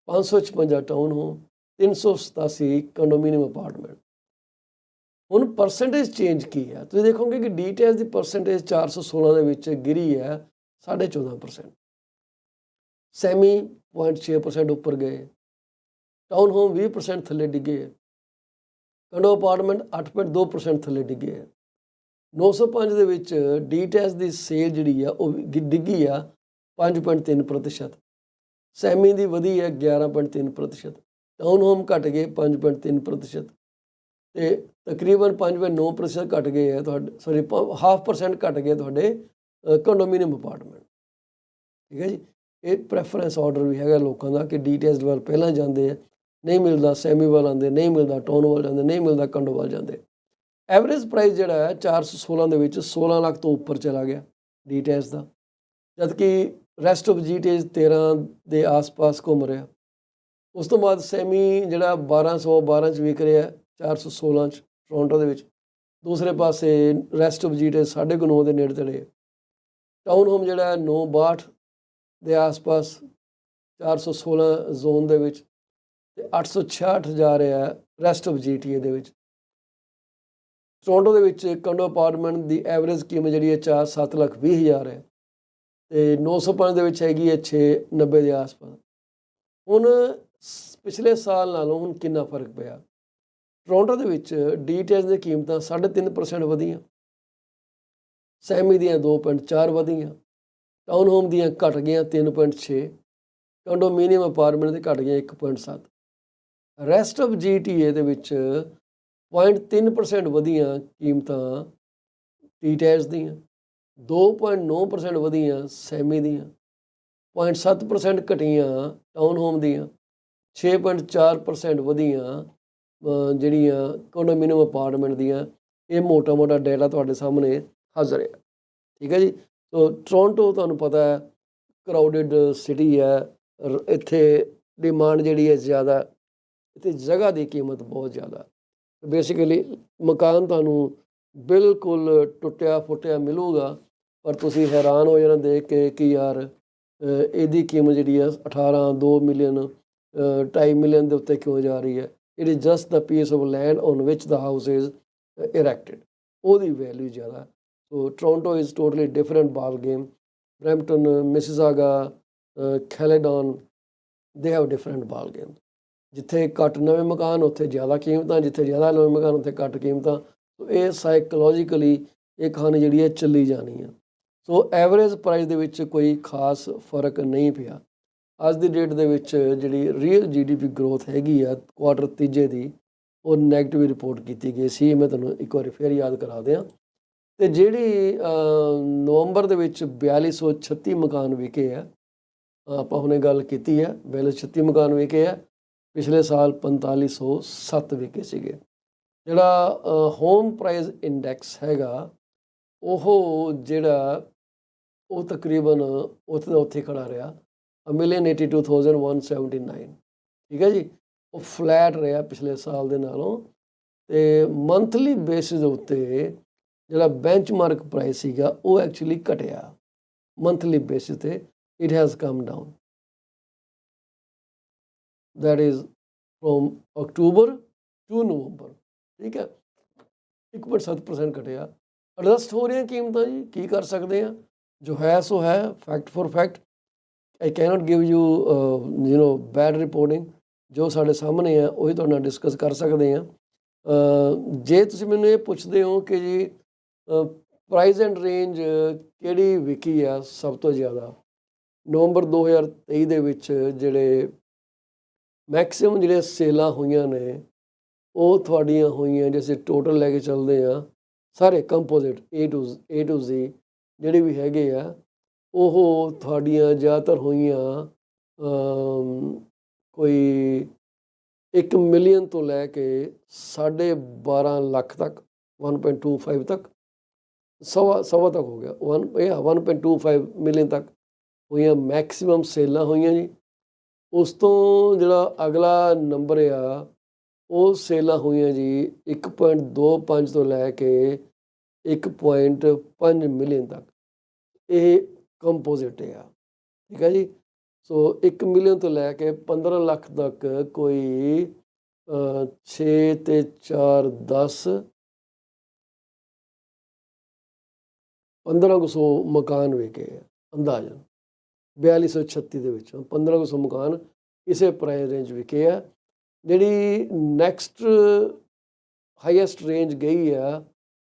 556 town home, 387 condominium apartment. ਹੁਣ ਪਰਸੈਂਟੇਜ ਚੇਂਜ ਕੀ ਹੈ, ਤੁਸੀਂ ਦੇਖੋਗੇ ਕਿ ਡੀਟੈਲਸ ਦੀ ਪਰਸੈਂਟੇਜ 416 ਦੇ ਵਿੱਚ ਗਿਰੀ ਹੈ 14.5%, ਸੈਮੀ 0.6% ਉੱਪਰ ਗਏ, ਟਾਊਨ ਹੋਮ 20% ਥੱਲੇ ਡਿੱਗੇ, ਕੰਡੋ ਅਪਾਰਟਮੈਂਟ 8.2% ਥੱਲੇ ਡਿੱਗੇ ਹੈ। 905 ਦੇ ਵਿੱਚ ਡੀਟੈਲਸ ਦੀ ਸੇਲ ਜਿਹੜੀ ਆ ਉਹ ਡਿੱਗੀ ਆ 5.3%, ਸੈਮੀ ਦੀ ਵਧੀ ਹੈ 11.3%, ਟਾਊਨ ਹੋਮ ਘਟ ਗਏ 5.3%, ਤੇ ਤਕਰੀਬਨ 5.9% ਘਟ ਗਏ ਹੈ ਤੁਹਾਡੇ 0.5% ਘਟ ਗਏ ਤੁਹਾਡੇ ਕੰਡੋਮੀਨੀਅਮ ਅਪਾਰਟਮੈਂਟ। ਠੀਕ ਹੈ ਜੀ, ਇਹ ਪ੍ਰੈਫਰੈਂਸ ਆਰਡਰ ਵੀ ਹੈਗਾ ਲੋਕਾਂ ਦਾ ਕਿ ਡੀਟੈਲਸ ਵੱਲ ਪਹਿਲਾਂ ਜਾਂਦੇ ਆ, ਨਹੀਂ ਮਿਲਦਾ ਸੈਮੀ ਵੱਲ ਆਉਂਦੇ, ਨਹੀਂ ਮਿਲਦਾ ਟਾਊਨ ਵੱਲ ਜਾਂਦੇ, ਨਹੀਂ ਮਿਲਦਾ ਕੰਡੋ ਵੱਲ ਜਾਂਦੇ। ਐਵਰੇਜ ਪ੍ਰਾਈਸ ਜਿਹੜਾ ਹੈ 416 ਦੇ ਵਿੱਚ 16 ਲੱਖ ਤੋਂ ਉੱਪਰ ਚਲਾ ਗਿਆ ਡੀਟੈਲਸ ਦਾ, ਜਦਕਿ ਰੈਸਟ ਆਫ GTA 13 ਦੇ ਆਸ-ਪਾਸ ਘੁੰਮ ਰਿਹਾ। ਉਸ ਤੋਂ ਬਾਅਦ ਸੈਮੀ ਜਿਹੜਾ 1212 'ਚ ਵਿਕ ਰਿਹਾ 416 'ਚ ਟੋਰਾਂਟੋ ਦੇ ਵਿੱਚ, ਦੂਸਰੇ ਪਾਸੇ ਰੈਸਟ ਆਫ GTA 9.5 ਦੇ ਨੇੜੇ ਤੇੜੇ, ਟਾਊਨ ਹੋਮ ਜਿਹੜਾ 962 ਦੇ ਆਸ-ਪਾਸ 416 ਜ਼ੋਨ ਦੇ ਵਿੱਚ, ਤੇ 866 ਜਾ ਰਿਹਾ ਰੈਸਟ ਆਫ GTA ਦੇ ਵਿੱਚ। ਟੋਰਾਂਟੋ ਦੇ ਵਿੱਚ ਕੰਡੋ ਅਪਾਰਟਮੈਂਟ ਦੀ ਐਵਰੇਜ ਕੀਮਤ ਜਿਹੜੀ ਹੈ 7,20,000 ਹੈ, ਤੇ 905 ਦੇ ਵਿੱਚ ਹੈਗੀ ਹੈ 690 ਦੇ ਆਸ-ਪਾਸ। ਹੁਣ ਪਿਛਲੇ ਸਾਲ ਨਾਲੋਂ ਹੁਣ ਕਿੰਨਾ ਫਰਕ ਪਿਆ, ਟੋਰਾਂਟੋ ਦੇ ਵਿੱਚ ਡੀਟੈਲਸ ਦੀਆਂ ਕੀਮਤਾਂ 3.5% ਵਧੀਆਂ, ਸੈਮੀ ਦੀਆਂ 2.4 ਵਧੀਆਂ, ਟਾਊਨ ਹੋਮ ਦੀਆਂ ਘਟ ਗਈਆਂ 3.6, ਕੰਡੋਮੀਨੀਅਮ ਅਪਾਰਟਮੈਂਟ ਦੇ ਘਟ ਗਈਆਂ 1.7। ਰੈਸਟ ਆਫ GTA ਦੇ ਵਿੱਚ 0.3% ਵਧੀਆਂ ਕੀਮਤਾਂ ਡੀਟੈਲਸ ਦੀਆਂ, 2.9% ਵਧੀਆਂ ਸੈਮੀ ਦੀਆਂ, 0.7% ਘਟੀਆਂ ਟਾਊਨ ਹੋਮ ਦੀਆਂ, 6.4% ਵਧੀਆਂ ਜਿਹੜੀਆਂ ਕੰਡੋਮੀਨੀਅਮ ਅਪਾਰਟਮੈਂਟ ਦੀਆਂ। ਇਹ ਮੋਟਾ ਡੇਟਾ ਤੁਹਾਡੇ ਸਾਹਮਣੇ ਹਾਜ਼ਰ ਹੈ। ਠੀਕ ਹੈ ਜੀ, ਸੋ ਟੋਰਾਂਟੋ ਤੁਹਾਨੂੰ ਪਤਾ ਹੈ ਕਰਾਊਡਡ ਸਿਟੀ ਹੈ, ਇੱਥੇ ਡਿਮਾਂਡ ਜਿਹੜੀ ਹੈ ਜ਼ਿਆਦਾ, ਇੱਥੇ ਜਗ੍ਹਾ ਦੀ ਕੀਮਤ ਬਹੁਤ ਜ਼ਿਆਦਾ। ਬੇਸਿਕਲੀ ਮਕਾਨ ਤੁਹਾਨੂੰ ਬਿਲਕੁਲ ਟੁੱਟਿਆ ਫੁੱਟਿਆ ਮਿਲੂਗਾ, ਪਰ ਤੁਸੀਂ ਹੈਰਾਨ ਹੋ ਜਾਣਾ ਦੇਖ ਕੇ ਕਿ ਯਾਰ ਇਹਦੀ ਕੀਮਤ ਜਿਹੜੀ ਆ 2 ਮਿਲੀਅਨ 2.5 ਮਿਲੀਅਨ ਦੇ ਉੱਤੇ ਕਿਉਂ ਜਾ ਰਹੀ ਹੈ। It is just the piece of land on which the house is erected, ਉਹਦੀ ਵੈਲਿਊ ਜ਼ਿਆਦਾ। So Toronto is totally different ball game. Brampton, Mississauga, Caledon, they have different ball game. ਜਿੱਥੇ ਘੱਟ ਨਵੇਂ ਮਕਾਨ ਉੱਥੇ ਜ਼ਿਆਦਾ ਕੀਮਤਾਂ, ਜਿੱਥੇ ਜ਼ਿਆਦਾ ਨਵੇਂ ਮਕਾਨ ਉੱਥੇ ਘੱਟ ਕੀਮਤਾਂ। ਸੋ ਇਹ ਸਾਈਕੋਲੋਜੀਕਲੀ ਇਹ ਕਹਾਣੀ ਜਿਹੜੀ ਹੈ ਚੱਲੀ ਜਾਣੀ ਆ। ਸੋ ਐਵਰੇਜ ਪ੍ਰਾਈਸ ਦੇ ਵਿੱਚ ਕੋਈ ਖਾਸ ਫਰਕ ਨਹੀਂ ਪਿਆ। ਅੱਜ ਦੀ ਡੇਟ ਦੇ ਵਿੱਚ ਜਿਹੜੀ ਰੀਅਲ GDP ਗਰੋਥ ਹੈਗੀ ਆ ਕੁਆਟਰ ਤੀਜੇ ਦੀ, ਉਹ ਨੈਗੇਟਿਵ ਰਿਪੋਰਟ ਕੀਤੀ ਗਈ ਸੀ। ਮੈਂ ਤੁਹਾਨੂੰ ਇੱਕ ਵਾਰੀ ਫਿਰ ਯਾਦ ਕਰਾ ਦਿਆਂ। ਤੇ ਜਿਹੜੀ ਨਵੰਬਰ ਦੇ ਵਿੱਚ 4236 ਮਕਾਨ ਵਿਕੇ ਆ, ਆਪਾਂ ਹੁਣੇ ਗੱਲ ਕੀਤੀ ਹੈ, 4236 ਮਕਾਨ ਵਿਕੇ ਆ। ਪਿਛਲੇ ਸਾਲ 4507 ਵਿਕੇ ਸੀਗੇ। ਜਿਹੜਾ ਹੋਮ ਪ੍ਰਾਈਸ ਇੰਡੈਕਸ ਹੈਗਾ, ਉਹ ਜਿਹੜਾ ਉਹ ਤਕਰੀਬਨ ਉੱਥੇ ਦਾ ਉੱਥੇ ਖੜਾ ਰਿਹਾ, 1,82,179। ਠੀਕ ਹੈ ਜੀ, ਉਹ ਫਲੈਟ ਰਿਹਾ ਪਿਛਲੇ ਸਾਲ ਦੇ ਨਾਲੋਂ। ਤੇ ਮੰਥਲੀ ਬੇਸਿਸ ਉੱਤੇ ਜਿਹੜਾ ਬੈਂਚਮਾਰਕ ਪ੍ਰਾਈਸ ਸੀਗਾ, ਉਹ ਐਕਚੁਅਲੀ ਘਟਿਆ। ਮੰਥਲੀ ਬੇਸਿਸ ਤੇ it has come down, that is from October to November. ਠੀਕ ਹੈ, 1.7% ਘਟਿਆ। ਐਡਜਸਟ ਹੋ ਰਹੀਆਂ ਕੀਮਤਾਂ ਜੀ, ਕੀ ਕਰ ਸਕਦੇ ਆ, ਜੋ ਹੈ ਸੋ ਹੈ, fact for fact. I cannot give you bad reporting. ਜੋ ਸਾਡੇ ਸਾਹਮਣੇ ਆ ਉਹੀ ਤੁਹਾਡੇ ਨਾਲ ਡਿਸਕਸ ਕਰ ਸਕਦੇ ਆ। ਜੇ ਤੁਸੀਂ ਮੈਨੂੰ ਇਹ ਪੁੱਛਦੇ ਹੋ ਕਿ ਜੀ ਪ੍ਰਾਈਸ ਐਂਡ ਰੇਂਜ ਕਿਹੜੀ ਵਿਕੀ ਆ ਸਭ ਤੋਂ ਜ਼ਿਆਦਾ, ਨਵੰਬਰ 2023 ਦੇ ਵਿੱਚ ਜਿਹੜੇ ਮੈਕਸਿਮਮ ਜਿਹੜੇ ਸੇਲਾਂ ਹੋਈਆਂ ਨੇ, ਉਹ ਤੁਹਾਡੀਆਂ ਹੋਈਆਂ, ਜੇ ਅਸੀਂ ਟੋਟਲ ਲੈ ਕੇ ਚੱਲਦੇ ਹਾਂ ਸਾਰੇ ਕੰਪੋਜ਼ਿਟ A to Z ਜਿਹੜੇ ਵੀ ਹੈਗੇ ਆ, ਉਹ ਤੁਹਾਡੀਆਂ ਜ਼ਿਆਦਾਤਰ ਹੋਈਆਂ ਕੋਈ 1 ਮਿਲੀਅਨ ਤੋਂ ਲੈ ਕੇ 12.5 ਲੱਖ ਤੱਕ, 1.25 ਤੱਕ, ਸਵਾ ਤੱਕ ਹੋ ਗਿਆ, 1.25 ਮਿਲੀਅਨ ਤੱਕ ਹੋਈਆਂ ਮੈਕਸਿਮਮ ਸੇਲਾਂ ਹੋਈਆਂ ਜੀ। ਉਸ ਤੋਂ ਜਿਹੜਾ ਅਗਲਾ ਨੰਬਰ ਆ, ਉਹ ਸੇਲਾਂ ਹੋਈਆਂ ਜੀ 1.25 ਤੋਂ ਲੈ ਕੇ 1.5 ਮਿਲੀਅਨ ਤੱਕ। ਇਹ ਕੰਪੋਜ਼ਿਟ ਆ। ਠੀਕ ਹੈ ਜੀ, ਸੋ 1 ਮਿਲੀਅਨ ਤੋਂ ਲੈ ਕੇ 15 ਲੱਖ ਤੱਕ ਕੋਈ 6 ਤੇ 4 10 1500 ਮਕਾਨ ਵਿਕੇ ਆ ਅੰਦਾਜ਼ਨ। 4236 ਦੇ ਵਿੱਚ 1500 ਮਕਾਨ ਇਸੇ ਪ੍ਰਾਈਸ ਰੇਂਜ ਵਿਕੇ ਆ। ਜਿਹੜੀ ਨੈਕਸਟ ਹਾਈਐਸਟ ਰੇਂਜ ਗਈ ਆ,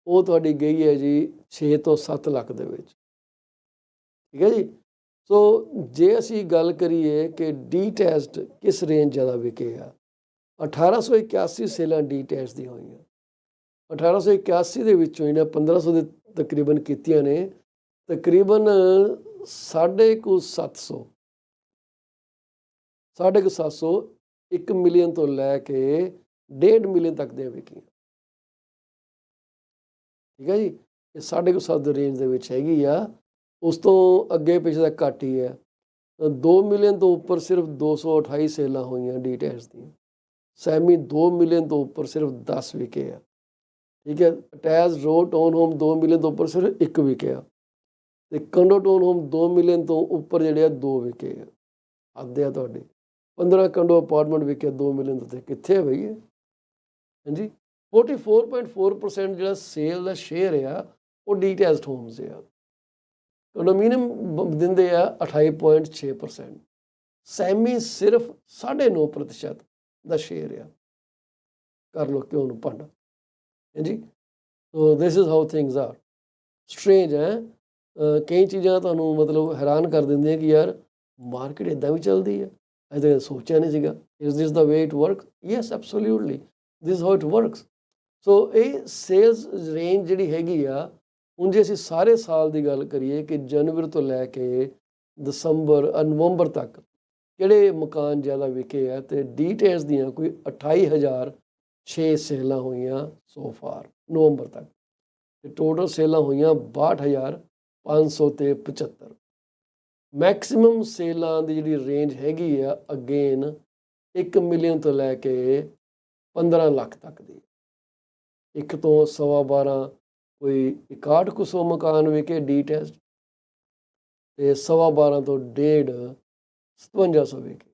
ਉਹ ਤੁਹਾਡੀ ਗਈ ਹੈ ਜੀ 6 ਤੋਂ 7 ਲੱਖ ਦੇ ਵਿੱਚ। ਠੀਕ ਹੈ ਜੀ, ਸੋ ਜੇ ਅਸੀਂ ਗੱਲ ਕਰੀਏ ਕਿ ਡੀਟੈਚਡ ਕਿਸ ਰੇਂਜ ਜ਼ਿਆਦਾ ਵਿਕੇ ਆ, 1881 ਸੇਲਾਂ ਡੀਟੈਚ ਦੀਆਂ ਹੋਈਆਂ। 1881 ਦੇ ਵਿੱਚੋਂ ਇਹਨਾਂ 1500 ਦੇ ਤਕਰੀਬਨ ਕੀਤੀਆਂ ਨੇ, ਤਕਰੀਬਨ 750 1 ਮਿਲੀਅਨ ਤੋਂ ਲੈ ਕੇ 1.5 ਮਿਲੀਅਨ ਤੱਕ ਦੀਆਂ ਵਿਕੀਆਂ। ਠੀਕ ਹੈ ਜੀ, ਇਹ 750 ਰੇਂਜ ਦੇ ਵਿੱਚ ਹੈਗੀ ਆ। ਉਸ ਤੋਂ ਅੱਗੇ ਪਿਛਲੇ ਘੱਟ ਹੀ ਹੈ। 2 ਮਿਲੀਅਨ ਤੋਂ ਉੱਪਰ ਸਿਰਫ 228 ਸੇਲਾਂ ਹੋਈਆਂ ਡੀਟੈਚ ਦੀਆਂ। ਸੈਮੀ 2 ਮਿਲੀਅਨ ਤੋਂ ਉੱਪਰ ਸਿਰਫ 10 ਵਿਕੇ ਆ। ਠੀਕ ਹੈ, ਅਟੈਚ ਰੋ ਟਾਊਨ ਹੋਮ 2 ਮਿਲੀਅਨ ਤੋਂ ਉੱਪਰ ਸਿਰਫ 1 ਵਿਕਿਆ, ਤੇ ਕੰਡੋ ਟਾਊਨ ਹੋਮ 2 ਮਿਲੀਅਨ ਤੋਂ ਉੱਪਰ ਜਿਹੜੇ ਆ 2 ਵਿਕੇ ਆ। ਹੱਦ ਆ ਤੁਹਾਡੀ। 15 ਕੰਡੋ ਅਪਾਰਟਮੈਂਟ ਵਿਕੇ 2 ਮਿਲੀਅਨ ਤੋਂ, ਕਿੱਥੇ ਹੈ ਬਈ ਇਹ? ਹਾਂਜੀ, 44.4% ਜਿਹੜਾ ਸੇਲ ਦਾ ਸ਼ੇਅਰ ਆ, ਉਹ ਡੀਟੈਚਡ ਹੋਮਸ ਆ। ਕੰਡੋਮੀਨੀਅਮ ਦਿੰਦੇ ਆ 28.6%। ਸੈਮੀ ਸਿਰਫ 9.5% ਦਾ ਸ਼ੇਅਰ ਆ। ਕਰ ਲਓ ਕਿਉਂ ਨੂੰ ਭੰਡ। ਹਾਂਜੀ, so this is how things are. Strange ਹੈ, ਕਈ ਚੀਜ਼ਾਂ ਤੁਹਾਨੂੰ ਮਤਲਬ ਹੈਰਾਨ ਕਰ ਦਿੰਦੀਆਂ ਕਿ ਯਾਰ ਮਾਰਕੀਟ ਇੱਦਾਂ ਵੀ ਚੱਲਦੀ ਹੈ, ਅਜੇ ਸੋਚਿਆ ਨਹੀਂ ਸੀਗਾ। Is this the way it work? Yes, absolutely this how it works. So ਇਹ ਸੇਲਸ ਰੇਂਜ ਜਿਹੜੀ ਹੈਗੀ ਆ, ਹੁਣ ਜੇ ਅਸੀਂ ਸਾਰੇ ਸਾਲ ਦੀ ਗੱਲ ਕਰੀਏ ਕਿ ਜਨਵਰੀ ਤੋਂ ਲੈ ਕੇ ਨਵੰਬਰ ਤੱਕ ਕਿਹੜੇ ਮਕਾਨ ਜ਼ਿਆਦਾ ਵਿਕੇ ਆ, ਤੇ ਡੀਟੇਲਸ ਦੀਆਂ ਕੋਈ 28,006 ਸੇਲਾਂ ਹੋਈਆਂ ਸੋ ਫਾਰ ਨਵੰਬਰ ਤੱਕ, ਤੇ ਟੋਟਲ ਸੇਲਾਂ ਹੋਈਆਂ 62,575। ਮੈਕਸਿਮਮ ਸੇਲਾਂ ਦੀ ਜਿਹੜੀ ਰੇਂਜ ਹੈਗੀ ਆ, ਅਗੇਨ 1 ਮਿਲੀਅਨ ਤੋਂ ਲੈ ਕੇ 15 ਲੱਖ ਤੱਕ ਦੀ। 1 ਤੋਂ 12.25 ਕੋਈ 6100 ਮਕਾਨ ਵਿਕੇ ਡੀਟੈਚਡ, ਤੇ 12.25 ਤੋਂ 1.5 5700 ਵਿਕੇ।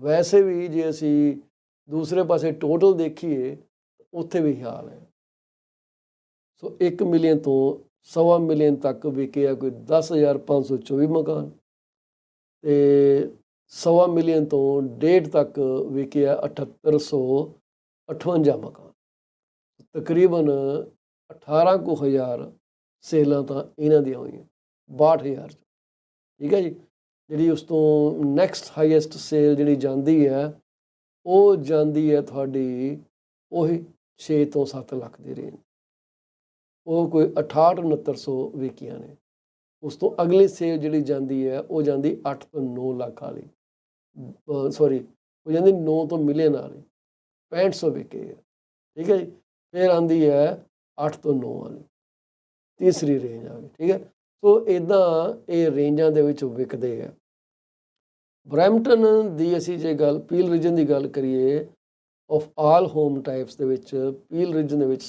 ਵੈਸੇ ਵੀ ਜੇ ਅਸੀਂ ਦੂਸਰੇ ਪਾਸੇ ਟੋਟਲ ਦੇਖੀਏ, ਉੱਥੇ ਵੀ ਹਾਲ ਹੈ। ਸੋ 1 ਮਿਲੀਅਨ ਤੋਂ 1.25 ਮਿਲੀਅਨ ਤੱਕ ਵਿਕੇ ਆ ਕੋਈ 10,524 ਮਕਾਨ, ਤੇ 1.25 ਮਿਲੀਅਨ ਤੋਂ 1.5 ਤੱਕ ਵਿਕੇ ਆ 7,858 ਮਕਾਨ। ਤਕਰੀਬਨ 18,000 ਸੇਲਾਂ ਤਾਂ ਇਹਨਾਂ ਦੀਆਂ ਹੋਈਆਂ 62,000 'ਚ। ਠੀਕ ਹੈ ਜੀ। ਜਿਹੜੀ ਉਸ ਤੋਂ ਨੈਕਸਟ ਹਾਈਐਸਟ ਸੇਲ ਜਿਹੜੀ ਜਾਂਦੀ ਹੈ ਉਹ ਜਾਂਦੀ ਹੈ ਤੁਹਾਡੀ ਉਹੀ 6 ਤੋਂ 7 ਲੱਖ ਦੀ ਰੇਂਜ। ਉਹ ਕੋਈ 68-6900 ਵਿਕੀਆਂ ਨੇ। ਉਸ ਤੋਂ ਅਗਲੀ ਸੇਲ ਜਿਹੜੀ ਜਾਂਦੀ ਹੈ ਉਹ ਜਾਂਦੀ 8 ਤੋਂ 9 ਲੱਖ ਵਾਲੀ, ਸੌਰੀ ਉਹ ਜਾਂਦੀ 9 ਤੋਂ ਮਿਲੀਅਨ ਵਾਲੀ, 6500 ਵਿਕੇ ਹੈ। ਠੀਕ ਹੈ ਜੀ। ਫਿਰ ਆਉਂਦੀ ਹੈ 8 ਤੋਂ 9 ਵਾਲੀ, ਤੀਸਰੀ ਰੇਂਜ ਆ ਗਈ। ਠੀਕ ਹੈ। ਸੋ ਇੱਦਾਂ ਇਹ ਰੇਂਜਾਂ ਦੇ ਵਿੱਚ ਵਿਕਦੇ ਆ। ਬਰੈਂਪਟਨ ਦੀ ਅਸੀਂ ਜੇ ਗੱਲ ਪੀਲ ਰੀਜਨ ਦੀ ਗੱਲ ਕਰੀਏ, ਆਫ ਆਲ ਹੋਮ ਟਾਈਪਸ ਦੇ ਵਿੱਚ ਪੀਲ ਰੀਜਨ ਦੇ ਵਿੱਚ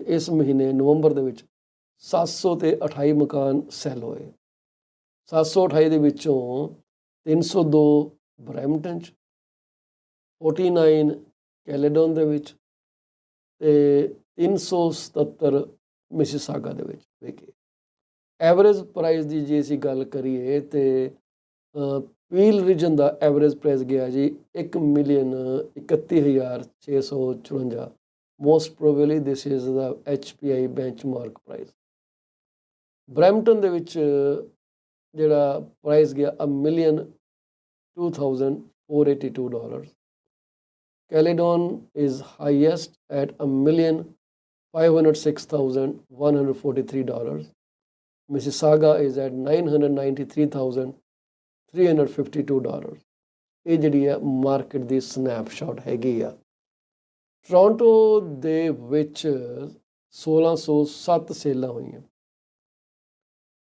ਇਸ ਮਹੀਨੇ ਨਵੰਬਰ ਦੇ ਵਿੱਚ 728 ਮਕਾਨ ਸੈੱਲ ਹੋਏ। 728 ਦੇ ਵਿੱਚੋਂ 302 ਬਰੈਂਪਟਨ 'ਚ, 49 ਕੈਲੇਡੋਨ ਦੇ ਵਿੱਚ ਤੇ 377 ਮਿਸੀਸਾਗਾ ਦੇ ਵਿੱਚ ਵਿਕੇ। ਐਵਰੇਜ ਪ੍ਰਾਈਸ ਦੀ ਜੇ ਅਸੀਂ ਗੱਲ ਕਰੀਏ ਤੇ ਪੀਲ ਰੀਜਨ ਦਾ ਐਵਰੇਜ ਪ੍ਰਾਈਸ ਗਿਆ ਜੀ 1,31,654। Most probably this is the HPI benchmark price. Brampton ਦੇ ਵਿੱਚ ਜਿਹੜਾ ਪ੍ਰਾਈਸ ਗਿਆ $1,02,482। Caledon is highest at $1,506,143। Mississauga is at $993,352। ਇਹ ਜਿਹੜੀ ਹੈ ਮਾਰਕੀਟ ਦੀ ਸਨੈਪਸ਼ਾਟ ਹੈਗੀ ਆ। ਟੋਰਾਂਟੋ ਦੇ ਵਿੱਚ 1607 ਸੇਲਾਂ ਹੋਈਆਂ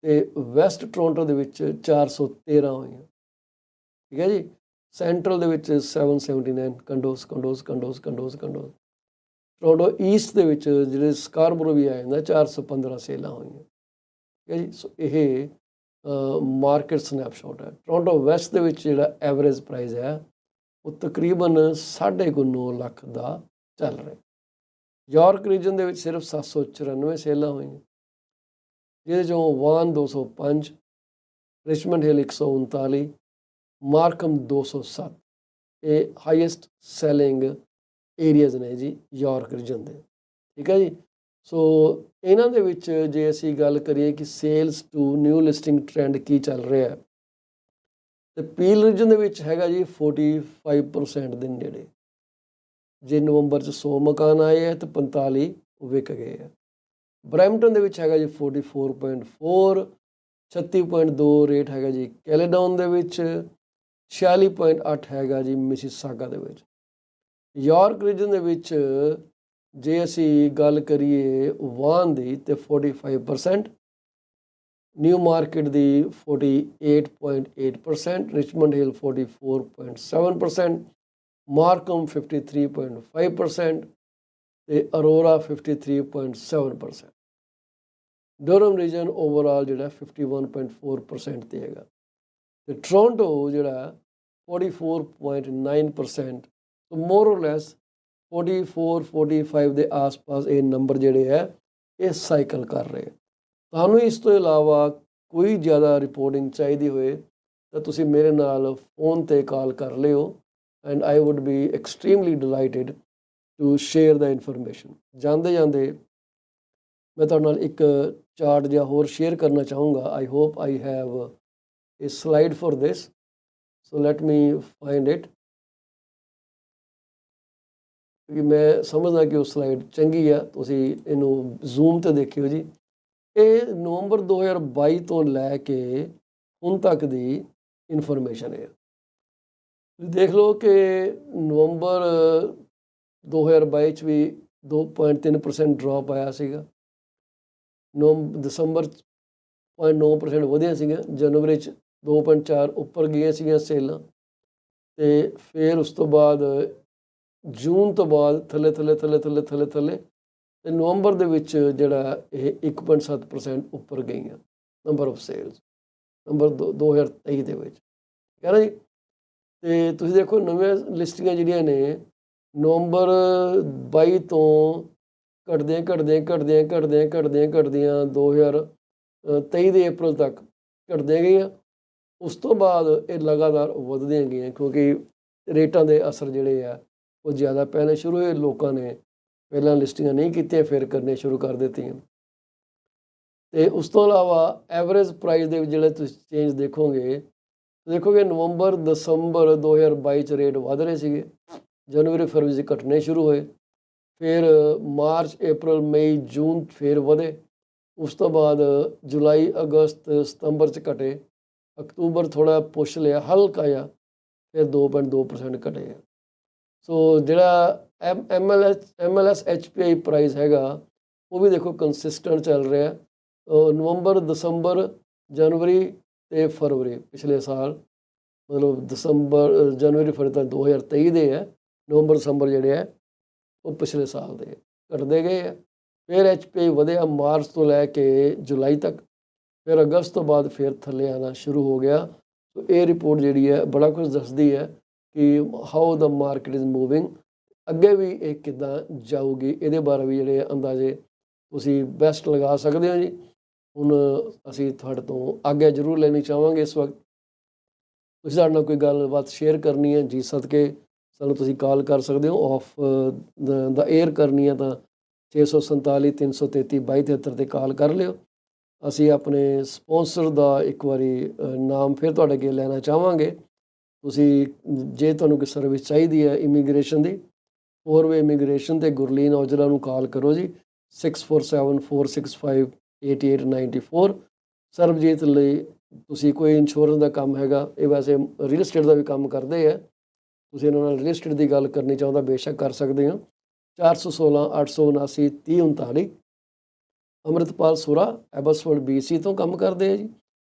ਤੇ ਵੈਸਟ ਟੋਰਾਂਟੋ ਦੇ ਵਿੱਚ 413 ਹੋਈਆਂ। ਠੀਕ ਹੈ ਜੀ। ਸੈਂਟਰਲ ਦੇ ਵਿੱਚ 779 ਕੰਡੋਸ। ਟੋਰਾਂਟੋ ਈਸਟ ਦੇ ਵਿੱਚ ਜਿਹੜੇ ਸਕਾਰਬਰੋ ਵੀ ਆ ਜਾਂਦਾ 415 ਸੇਲਾਂ ਹੋਈਆਂ। ਠੀਕ ਹੈ ਜੀ। ਸੋ ਇਹ ਮਾਰਕੀਟ ਸਨੈਪਸ਼ਾਟ ਹੈ। ਟੋਰਾਂਟੋ ਵੈਸਟ ਦੇ ਵਿੱਚ ਜਿਹੜਾ ਐਵਰੇਜ ਪ੍ਰਾਈਸ ਹੈ ਉਹ ਤਕਰੀਬਨ 9.5 ਲੱਖ ਦਾ ਚੱਲ ਰਿਹਾ। ਯਾਰਕ ਰੀਜਨ ਦੇ ਵਿੱਚ ਸਿਰਫ 794 ਸੇਲਾਂ ਹੋਈਆਂ, ਜਿਹਦੇ 'ਚੋਂ ਵਾਨ 205, ਰਿਚਮੰਡ ਹਿਲ 139, ਮਾਰਕਮ 207 ਇਹ ਹਾਈਐਸਟ ਸੈਲਿੰਗ ਏਰੀਆਜ਼ ਨੇ ਜੀ ਯਾਰਕ ਰੀਜਨ ਦੇ। ਠੀਕ ਹੈ ਜੀ। ਸੋ ਇਹਨਾਂ ਦੇ ਵਿੱਚ ਜੇ ਅਸੀਂ ਗੱਲ ਕਰੀਏ ਕਿ sales to new listing trend ਕੀ ਚੱਲ ਰਿਹਾ ਹੈ, ਤੇ ਪੀਲ ਰੀਜਨ ਦੇ ਵਿੱਚ ਹੈਗਾ ਜੀ 45% ਦੇ ਨੇੜੇ। ਜੇ ਨਵੰਬਰ 'ਚ 100 ਮਕਾਨ ਆਏ ਹੈ ਤੇ 45 ਵਿਕ ਗਏ ਹੈ। ਬਰੈਂਪਟਨ ਦੇ ਵਿੱਚ ਹੈਗਾ ਜੀ 44.4, 36.2 ਰੇਟ ਹੈਗਾ ਜੀ ਕੈਲੇਡੋਨ ਦੇ ਵਿੱਚ, 46.8 ਹੈਗਾ ਜੀ ਮਿਸੀਸਾਗਾ ਦੇ ਵਿੱਚ। ਯਾਰਕ ਰੀਜਨ ਦੇ ਵਿੱਚ ਜੇ ਅਸੀਂ ਗੱਲ ਕਰੀਏ ਵਾਨ ਦੀ ਤੇ 45%, ਨਿਊ ਮਾਰਕੀਟ ਦੀ 48.8%, ਰਿਚਮੰਡ ਹਿਲ 44.7%, ਮਾਰਕਮ 53.5% ਤੇ ਅਰੋਰਾ 53.7%। ਡਰਹਮ ਰੀਜਨ ਓਵਰਆਲ ਜਿਹੜਾ 51.4% ਤੇ ਹੈਗਾ। ਤੇ ਟੋਰਾਂਟੋ ਜਿਹੜਾ 44.9%, ਮੋਰ ਔਰ ਲੈਸ 44-45 ਦੇ ਆਸ-ਪਾਸ ਇਹ ਨੰਬਰ ਜਿਹੜੇ ਹੈ ਇਹ ਸਾਈਕਲ ਕਰ ਰਹੇ। ਤੁਹਾਨੂੰ ਇਸ ਤੋਂ ਇਲਾਵਾ ਕੋਈ ਜ਼ਿਆਦਾ ਰਿਪੋਰਟਿੰਗ ਚਾਹੀਦੀ ਹੋਏ ਤਾਂ ਤੁਸੀਂ ਮੇਰੇ ਨਾਲ ਫੋਨ 'ਤੇ ਕਾਲ ਕਰ ਲਿਓ and I would be extremely delighted to share the information. ਜਾਂਦੇ ਮੈਂ ਤੁਹਾਡੇ ਨਾਲ ਇੱਕ ਚਾਰਟ ਜਿਹਾ ਹੋਰ ਸ਼ੇਅਰ ਕਰਨਾ ਚਾਹੂੰਗਾ। I hope I have a slide for this, so let me find it। ਕਿ ਮੈਂ ਸਮਝਦਾ ਕਿ ਉਹ ਸਲਾਈਡ ਚੰਗੀ ਆ, ਤੁਸੀਂ ਇਹਨੂੰ ਜ਼ੂਮ ਤੇ ਦੇਖਿਓ ਜੀ। ਇਹ ਨਵੰਬਰ 2022 ਤੋਂ ਲੈ ਕੇ ਹੁਣ ਤੱਕ ਦੀ ਇਨਫੋਰਮੇਸ਼ਨ ਹੈ। ਤੁਸੀਂ ਦੇਖ ਲਓ ਕਿ ਨਵੰਬਰ 2022 'ਚ ਵੀ 2.3% ਡ੍ਰੌਪ ਆਇਆ ਸੀਗਾ। ਦਸੰਬਰ 0.9% ਵਧਿਆ ਸੀਗਾ। ਜਨਵਰੀ 'ਚ 2.4 ਉੱਪਰ ਗਈਆਂ ਸੀਗੀਆਂ ਸੇਲਾਂ, ਤੇ ਫਿਰ ਉਸ ਤੋਂ ਬਾਅਦ ਜੂਨ ਤੋਂ ਬਾਅਦ ਥੱਲੇ ਤੇ ਨਵੰਬਰ ਦੇ ਵਿੱਚ ਜਿਹੜਾ ਇਹ 1.7% ਉੱਪਰ ਗਈਆਂ ਨੰਬਰ ਆਫ ਸੇਲਸ ਨੰਬਰ 2023 ਦੇ ਵਿੱਚ। ਠੀਕ ਹੈ ਨਾ ਜੀ। ਤੇ ਤੁਸੀਂ ਦੇਖੋ ਨਵੀਆਂ ਲਿਸਟਿੰਗਾਂ ਜਿਹੜੀਆਂ ਨੇ ਨਵੰਬਰ 22 ਤੋਂ ਘਟਦੀਆਂ 2023 ਦੇ ਅਪ੍ਰੈਲ ਤੱਕ ਘਟਦੀਆਂ ਗਈਆਂ। ਉਸ ਤੋਂ ਬਾਅਦ ਇਹ ਲਗਾਤਾਰ ਵੱਧਦੀਆਂ ਗਈਆਂ ਕਿਉਂਕਿ ਰੇਟਾਂ ਦੇ ਅਸਰ ਜਿਹੜੇ ਆ ਉਹ ਜ਼ਿਆਦਾ ਪੈਣੇ ਸ਼ੁਰੂ ਹੋਏ। ਲੋਕਾਂ ਨੇ ਪਹਿਲਾਂ ਲਿਸਟਿੰਗਾਂ ਨਹੀਂ ਕੀਤੀਆਂ, ਫਿਰ ਕਰਨੇ ਸ਼ੁਰੂ ਕਰ ਦਿੱਤੀਆਂ। ਤੇ ਉਸ ਤੋਂ ਇਲਾਵਾ ਐਵਰੇਜ ਪ੍ਰਾਈਸ ਦੇ ਵਿੱਚ ਜਿਹੜੇ ਤੁਸੀਂ ਚੇਂਜ ਦੇਖੋਗੇ ਨਵੰਬਰ ਦਸੰਬਰ 2022 ਚ ਰੇਟ ਵਧ ਰਹੇ ਸੀਗੇ, ਜਨਵਰੀ ਫਰਵਰੀ 'ਚ ਘਟਣੇ ਸ਼ੁਰੂ ਹੋਏ, ਫਿਰ ਮਾਰਚ ਅਪ੍ਰੈਲ ਮਈ ਜੂਨ ਫਿਰ ਵਧੇ, ਉਸ ਤੋਂ ਬਾਅਦ ਜੁਲਾਈ ਅਗਸਤ ਸਤੰਬਰ 'ਚ ਘਟੇ, ਅਕਤੂਬਰ ਥੋੜ੍ਹਾ ਪੁਸ਼ ਲਿਆ ਹਲਕਾ ਜਿਹਾ, ਫਿਰ 2.2% ਘਟੇ ਆ। ਸੋ ਜਿਹੜਾ MLS HPI ਪ੍ਰਾਈਸ ਹੈਗਾ ਉਹ ਵੀ ਦੇਖੋ ਕੰਸਿਸਟੈਂਟ ਚੱਲ ਰਿਹਾ। ਨਵੰਬਰ ਦਸੰਬਰ ਜਨਵਰੀ ਤੇ ਫਰਵਰੀ ਪਿਛਲੇ ਸਾਲ, ਮਤਲਬ ਜਨਵਰੀ ਫਰਵਰੀ ਤਾਂ 2023 ਦੇ ਹੈ, ਨਵੰਬਰ ਦਸੰਬਰ ਜਿਹੜੇ ਹੈ ਉਹ ਪਿਛਲੇ ਸਾਲ ਦੇ ਘਟਦੇ ਗਏ ਆ। ਫਿਰ HPI ਵਧਿਆ ਮਾਰਚ ਤੋਂ ਲੈ ਕੇ ਜੁਲਾਈ ਤੱਕ, ਫਿਰ ਅਗਸਤ ਤੋਂ ਬਾਅਦ ਫਿਰ ਥੱਲੇ ਆਉਣਾ ਸ਼ੁਰੂ ਹੋ ਗਿਆ। ਸੋ ਇਹ ਰਿਪੋਰਟ ਜਿਹੜੀ ਹੈ ਬੜਾ ਕੁਝ ਦੱਸਦੀ ਹੈ ਕਿ how the market is moving, ਅੱਗੇ ਵੀ ਇਹ ਕਿੱਦਾਂ ਜਾਊਗੀ, ਇਹਦੇ ਬਾਰੇ ਵੀ ਜਿਹੜੇ ਅੰਦਾਜ਼ੇ ਤੁਸੀਂ ਬੈਸਟ ਲਗਾ ਸਕਦੇ ਹੋ ਜੀ। ਹੁਣ ਅਸੀਂ ਤੁਹਾਡੇ ਤੋਂ ਆਗਿਆ ਜ਼ਰੂਰ ਲੈਣੀ ਚਾਹਾਂਗੇ। ਇਸ ਵਕਤ ਤੁਸੀਂ ਸਾਡੇ ਨਾਲ ਕੋਈ ਗੱਲਬਾਤ ਸ਼ੇਅਰ ਕਰਨੀ ਹੈ ਜੀ ਸਦਕੇ ਸਾਨੂੰ ਤੁਸੀਂ ਕਾਲ ਕਰ ਸਕਦੇ ਹੋ, ਆਫ ਦਾ ਏਅਰ ਕਰਨੀ ਹੈ ਤਾਂ 647 333 2273 ਤੇ ਕਾਲ ਕਰ ਲਿਓ। ਅਸੀਂ ਆਪਣੇ ਸਪੋਂਸਰ ਦਾ ਇੱਕ ਵਾਰੀ ਨਾਮ ਫਿਰ ਤੁਹਾਡੇ ਅੱਗੇ ਲੈਣਾ ਚਾਹਾਂਗੇ। ਤੁਸੀਂ ਜੇ ਤੁਹਾਨੂੰ ਕੋਈ ਸਰਵਿਸ ਚਾਹੀਦੀ ਹੈ ਇਮੀਗ੍ਰੇਸ਼ਨ ਦੀ, 4-ਵੇ ਇਮੀਗ੍ਰੇਸ਼ਨ ਤੇ ਗੁਰਲੀਨ ਔਜਲਾ ਨੂੰ ਕਾਲ ਕਰੋ ਜੀ 6474658894। ਸਰਬਜੀਤ ਲਈ ਤੁਸੀਂ ਕੋਈ ਇੰਸ਼ੋਰੈਂਸ ਦਾ ਕੰਮ ਹੈਗਾ, ਇਹ ਵੈਸੇ ਰੀਅਲ estate ਦਾ ਵੀ ਕੰਮ ਕਰਦੇ ਹੈ, ਤੁਸੀਂ ਇਹਨਾਂ ਨਾਲ ਰੀਅਲ estate ਦੀ ਗੱਲ ਕਰਨੀ ਚਾਹੁੰਦਾ ਬੇਸ਼ੱਕ ਕਰ ਸਕਦੇ ਹੋ। 416 879 3039। ਅੰਮ੍ਰਿਤਪਾਲ ਸੁਰਾ ਐਬਸਫੋਰਡ BC ਤੋਂ ਕੰਮ ਕਰਦੇ ਆ ਜੀ,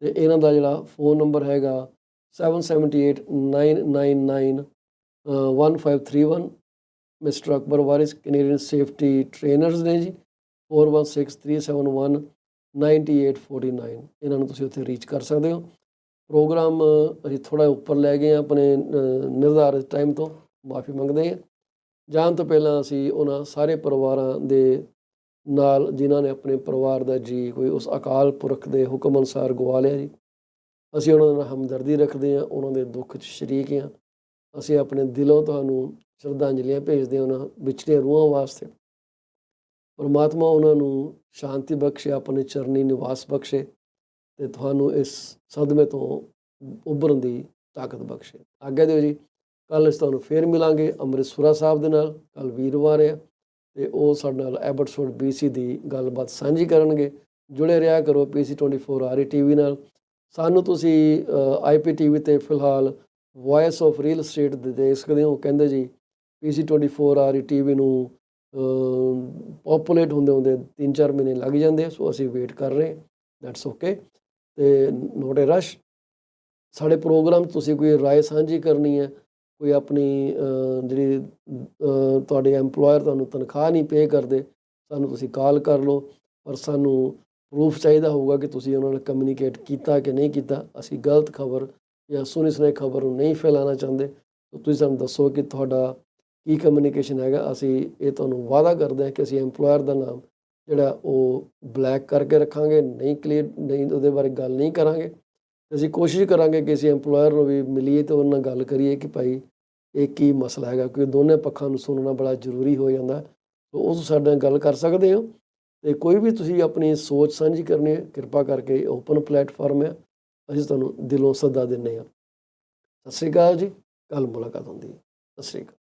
ਤੇ ਇਹਨਾਂ ਦਾ ਜਿਹੜਾ ਫੋਨ ਨੰਬਰ ਹੈਗਾ 778 999 1531। ਮਿਸਟਰ ਅਕਬਰ ਵਾਰਿਸ ਕੈਨੇਡੀਅਨ ਸੇਫਟੀ ਟ੍ਰੇਨਰਸ ਨੇ ਜੀ, 416371 9849। ਇਹਨਾਂ ਨੂੰ ਤੁਸੀਂ ਉੱਥੇ ਰੀਚ ਕਰ ਸਕਦੇ ਹੋ। ਪ੍ਰੋਗਰਾਮ ਅਸੀਂ ਥੋੜ੍ਹਾ ਉੱਪਰ ਲੈ ਗਏ ਆਪਣੇ ਨਿਰਧਾਰਿਤ ਟਾਈਮ ਤੋਂ, ਮਾਫੀ ਮੰਗਦੇ ਹਾਂ। ਜਾਣ ਤੋਂ ਪਹਿਲਾਂ ਅਸੀਂ ਉਹਨਾਂ ਸਾਰੇ ਪਰਿਵਾਰਾਂ ਦੇ ਨਾਲ ਜਿਨ੍ਹਾਂ ਨੇ ਆਪਣੇ ਪਰਿਵਾਰ ਦਾ ਜੀ ਕੋਈ ਉਸ ਅਕਾਲ ਪੁਰਖ ਦੇ ਹੁਕਮ ਅਨੁਸਾਰ ਗਵਾ ਲਿਆ ਜੀ, ਅਸੀਂ ਉਹਨਾਂ ਨਾਲ ਹਮਦਰਦੀ ਰੱਖਦੇ ਹਾਂ, ਉਹਨਾਂ ਦੇ ਦੁੱਖ 'ਚ ਸ਼ਰੀਕ ਹਾਂ। ਅਸੀਂ ਆਪਣੇ ਦਿਲੋਂ ਤੁਹਾਨੂੰ ਸ਼ਰਧਾਂਜਲੀਆਂ ਭੇਜਦੇ ਹਾਂ ਉਹਨਾਂ ਵਿਛੜੀਆਂ ਰੂਹਾਂ ਵਾਸਤੇ। ਪਰਮਾਤਮਾ ਉਹਨਾਂ ਨੂੰ ਸ਼ਾਂਤੀ ਬਖਸ਼ੇ, ਆਪਣੇ ਚਰਨੀ ਨਿਵਾਸ ਬਖਸ਼ੇ ਤੇ ਤੁਹਾਨੂੰ ਇਸ ਸਦਮੇ ਤੋਂ ਉੱਭਰਨ ਦੀ ਤਾਕਤ ਬਖਸ਼ੇ। ਆਗਿਆ ਦਿਓ ਜੀ, ਕੱਲ੍ਹ ਅਸੀਂ ਤੁਹਾਨੂੰ ਫੇਰ ਮਿਲਾਂਗੇ ਅੰਮ੍ਰਿਤਸਰ ਸਾਹਿਬ ਦੇ ਨਾਲ। ਕੱਲ੍ਹ ਵੀਰਵਾਰ ਆ ਤੇ ਉਹ ਸਾਡੇ ਨਾਲ ਐਬਟਸਫੋਰਡ BC ਦੀ ਗੱਲਬਾਤ ਸਾਂਝੀ ਕਰਨਗੇ। ਜੁੜੇ ਰਿਹਾ ਕਰੋ PC24 RE TV ਨਾਲ। ਸਾਨੂੰ ਤੁਸੀਂ IPTV ਤੇ ਫਿਲਹਾਲ ਵੌਇਸ ਆਫ ਰੀਅਲ estate ਦੇ ਦੇਖ ਸਕਦੇ ਹੋ। ਕਹਿੰਦੇ ਜੀ PC24 RE TV ਨੂੰ ਪੋਪੂਲੇਟ ਹੁੰਦੇ 3-4 ਮਹੀਨੇ ਲੱਗ ਜਾਂਦੇ, ਸੋ ਅਸੀਂ ਵੇਟ ਕਰ ਰਹੇ, ਦੈਟਸ ਓਕੇ। ਤੇ ਨੋਟ ਏ ਰਸ਼। ਸਾਡੇ ਪ੍ਰੋਗਰਾਮ ਤੁਸੀਂ ਕੋਈ ਰਾਏ ਸਾਂਝੀ ਕਰਨੀ ਹੈ, ਕੋਈ ਆਪਣੀ ਜਿਹੜੀ ਤੁਹਾਡੇ ਐਮਪਲੋਇਰ ਤੁਹਾਨੂੰ ਤਨਖਾਹ ਨਹੀਂ ਪੇ ਕਰਦੇ, ਸਾਨੂੰ ਤੁਸੀਂ ਕਾਲ ਕਰ ਲਓ, ਪਰ ਸਾਨੂੰ ਪ੍ਰੂਫ ਚਾਹੀਦਾ ਹੋਊਗਾ ਕਿ ਤੁਸੀਂ ਉਹਨਾਂ ਨਾਲ ਕਮਿਊਨੀਕੇਟ ਕੀਤਾ ਕਿ ਨਹੀਂ ਕੀਤਾ। ਅਸੀਂ ਗਲਤ ਖਬਰ ਜਾਂ ਸੁਣੀ ਸੁਣਾਈ ਖਬਰ ਨੂੰ ਨਹੀਂ ਫੈਲਾਉਣਾ ਚਾਹੁੰਦੇ। ਤੁਸੀਂ ਸਾਨੂੰ ਦੱਸੋ ਕਿ ਤੁਹਾਡਾ ਕੀ ਕਮਿਊਨੀਕੇਸ਼ਨ ਹੈਗਾ। ਅਸੀਂ ਇਹ ਤੁਹਾਨੂੰ ਵਾਅਦਾ ਕਰਦੇ ਹਾਂ ਕਿ ਅਸੀਂ ਐਮਪਲੋਇਰ ਦਾ ਨਾਮ ਜਿਹੜਾ ਉਹ ਬਲੈਕ ਕਰਕੇ ਰੱਖਾਂਗੇ, ਨਹੀਂ ਉਹਦੇ ਬਾਰੇ ਗੱਲ ਨਹੀਂ ਕਰਾਂਗੇ। ਅਸੀਂ ਕੋਸ਼ਿਸ਼ ਕਰਾਂਗੇ ਕਿ ਅਸੀਂ ਐਮਪਲੋਇਰ ਨੂੰ ਵੀ ਮਿਲੀਏ ਅਤੇ ਉਹਨਾਂ ਨਾਲ ਗੱਲ ਕਰੀਏ ਕਿ ਭਾਈ ਇਹ ਕੀ ਮਸਲਾ ਹੈਗਾ, ਕਿਉਂਕਿ ਦੋਨੇ ਪੱਖਾਂ ਨੂੰ ਸੁਣਨਾ ਬੜਾ ਜ਼ਰੂਰੀ ਹੋ ਜਾਂਦਾ। ਉਸ ਸਾਡੇ ਨਾਲ ਗੱਲ ਕਰ ਸਕਦੇ ਹੋ। ਅਤੇ ਕੋਈ ਵੀ ਤੁਸੀਂ ਆਪਣੀ ਸੋਚ ਸਾਂਝੀ ਕਰਨੀ ਹੈ, ਕਿਰਪਾ ਕਰਕੇ ਓਪਨ ਪਲੇਟਫਾਰਮ ਹੈ, ਅਸੀਂ ਤੁਹਾਨੂੰ ਦਿਲੋਂ ਸੱਦਾ ਦਿੰਦੇ ਹਾਂ। ਸਤਿ ਸ਼੍ਰੀ ਅਕਾਲ ਜੀ, ਕੱਲ੍ਹ ਮੁਲਾਕਾਤ ਹੁੰਦੀ ਹੈ। ਸਤਿ ਸ਼੍ਰੀ ਅਕਾਲ।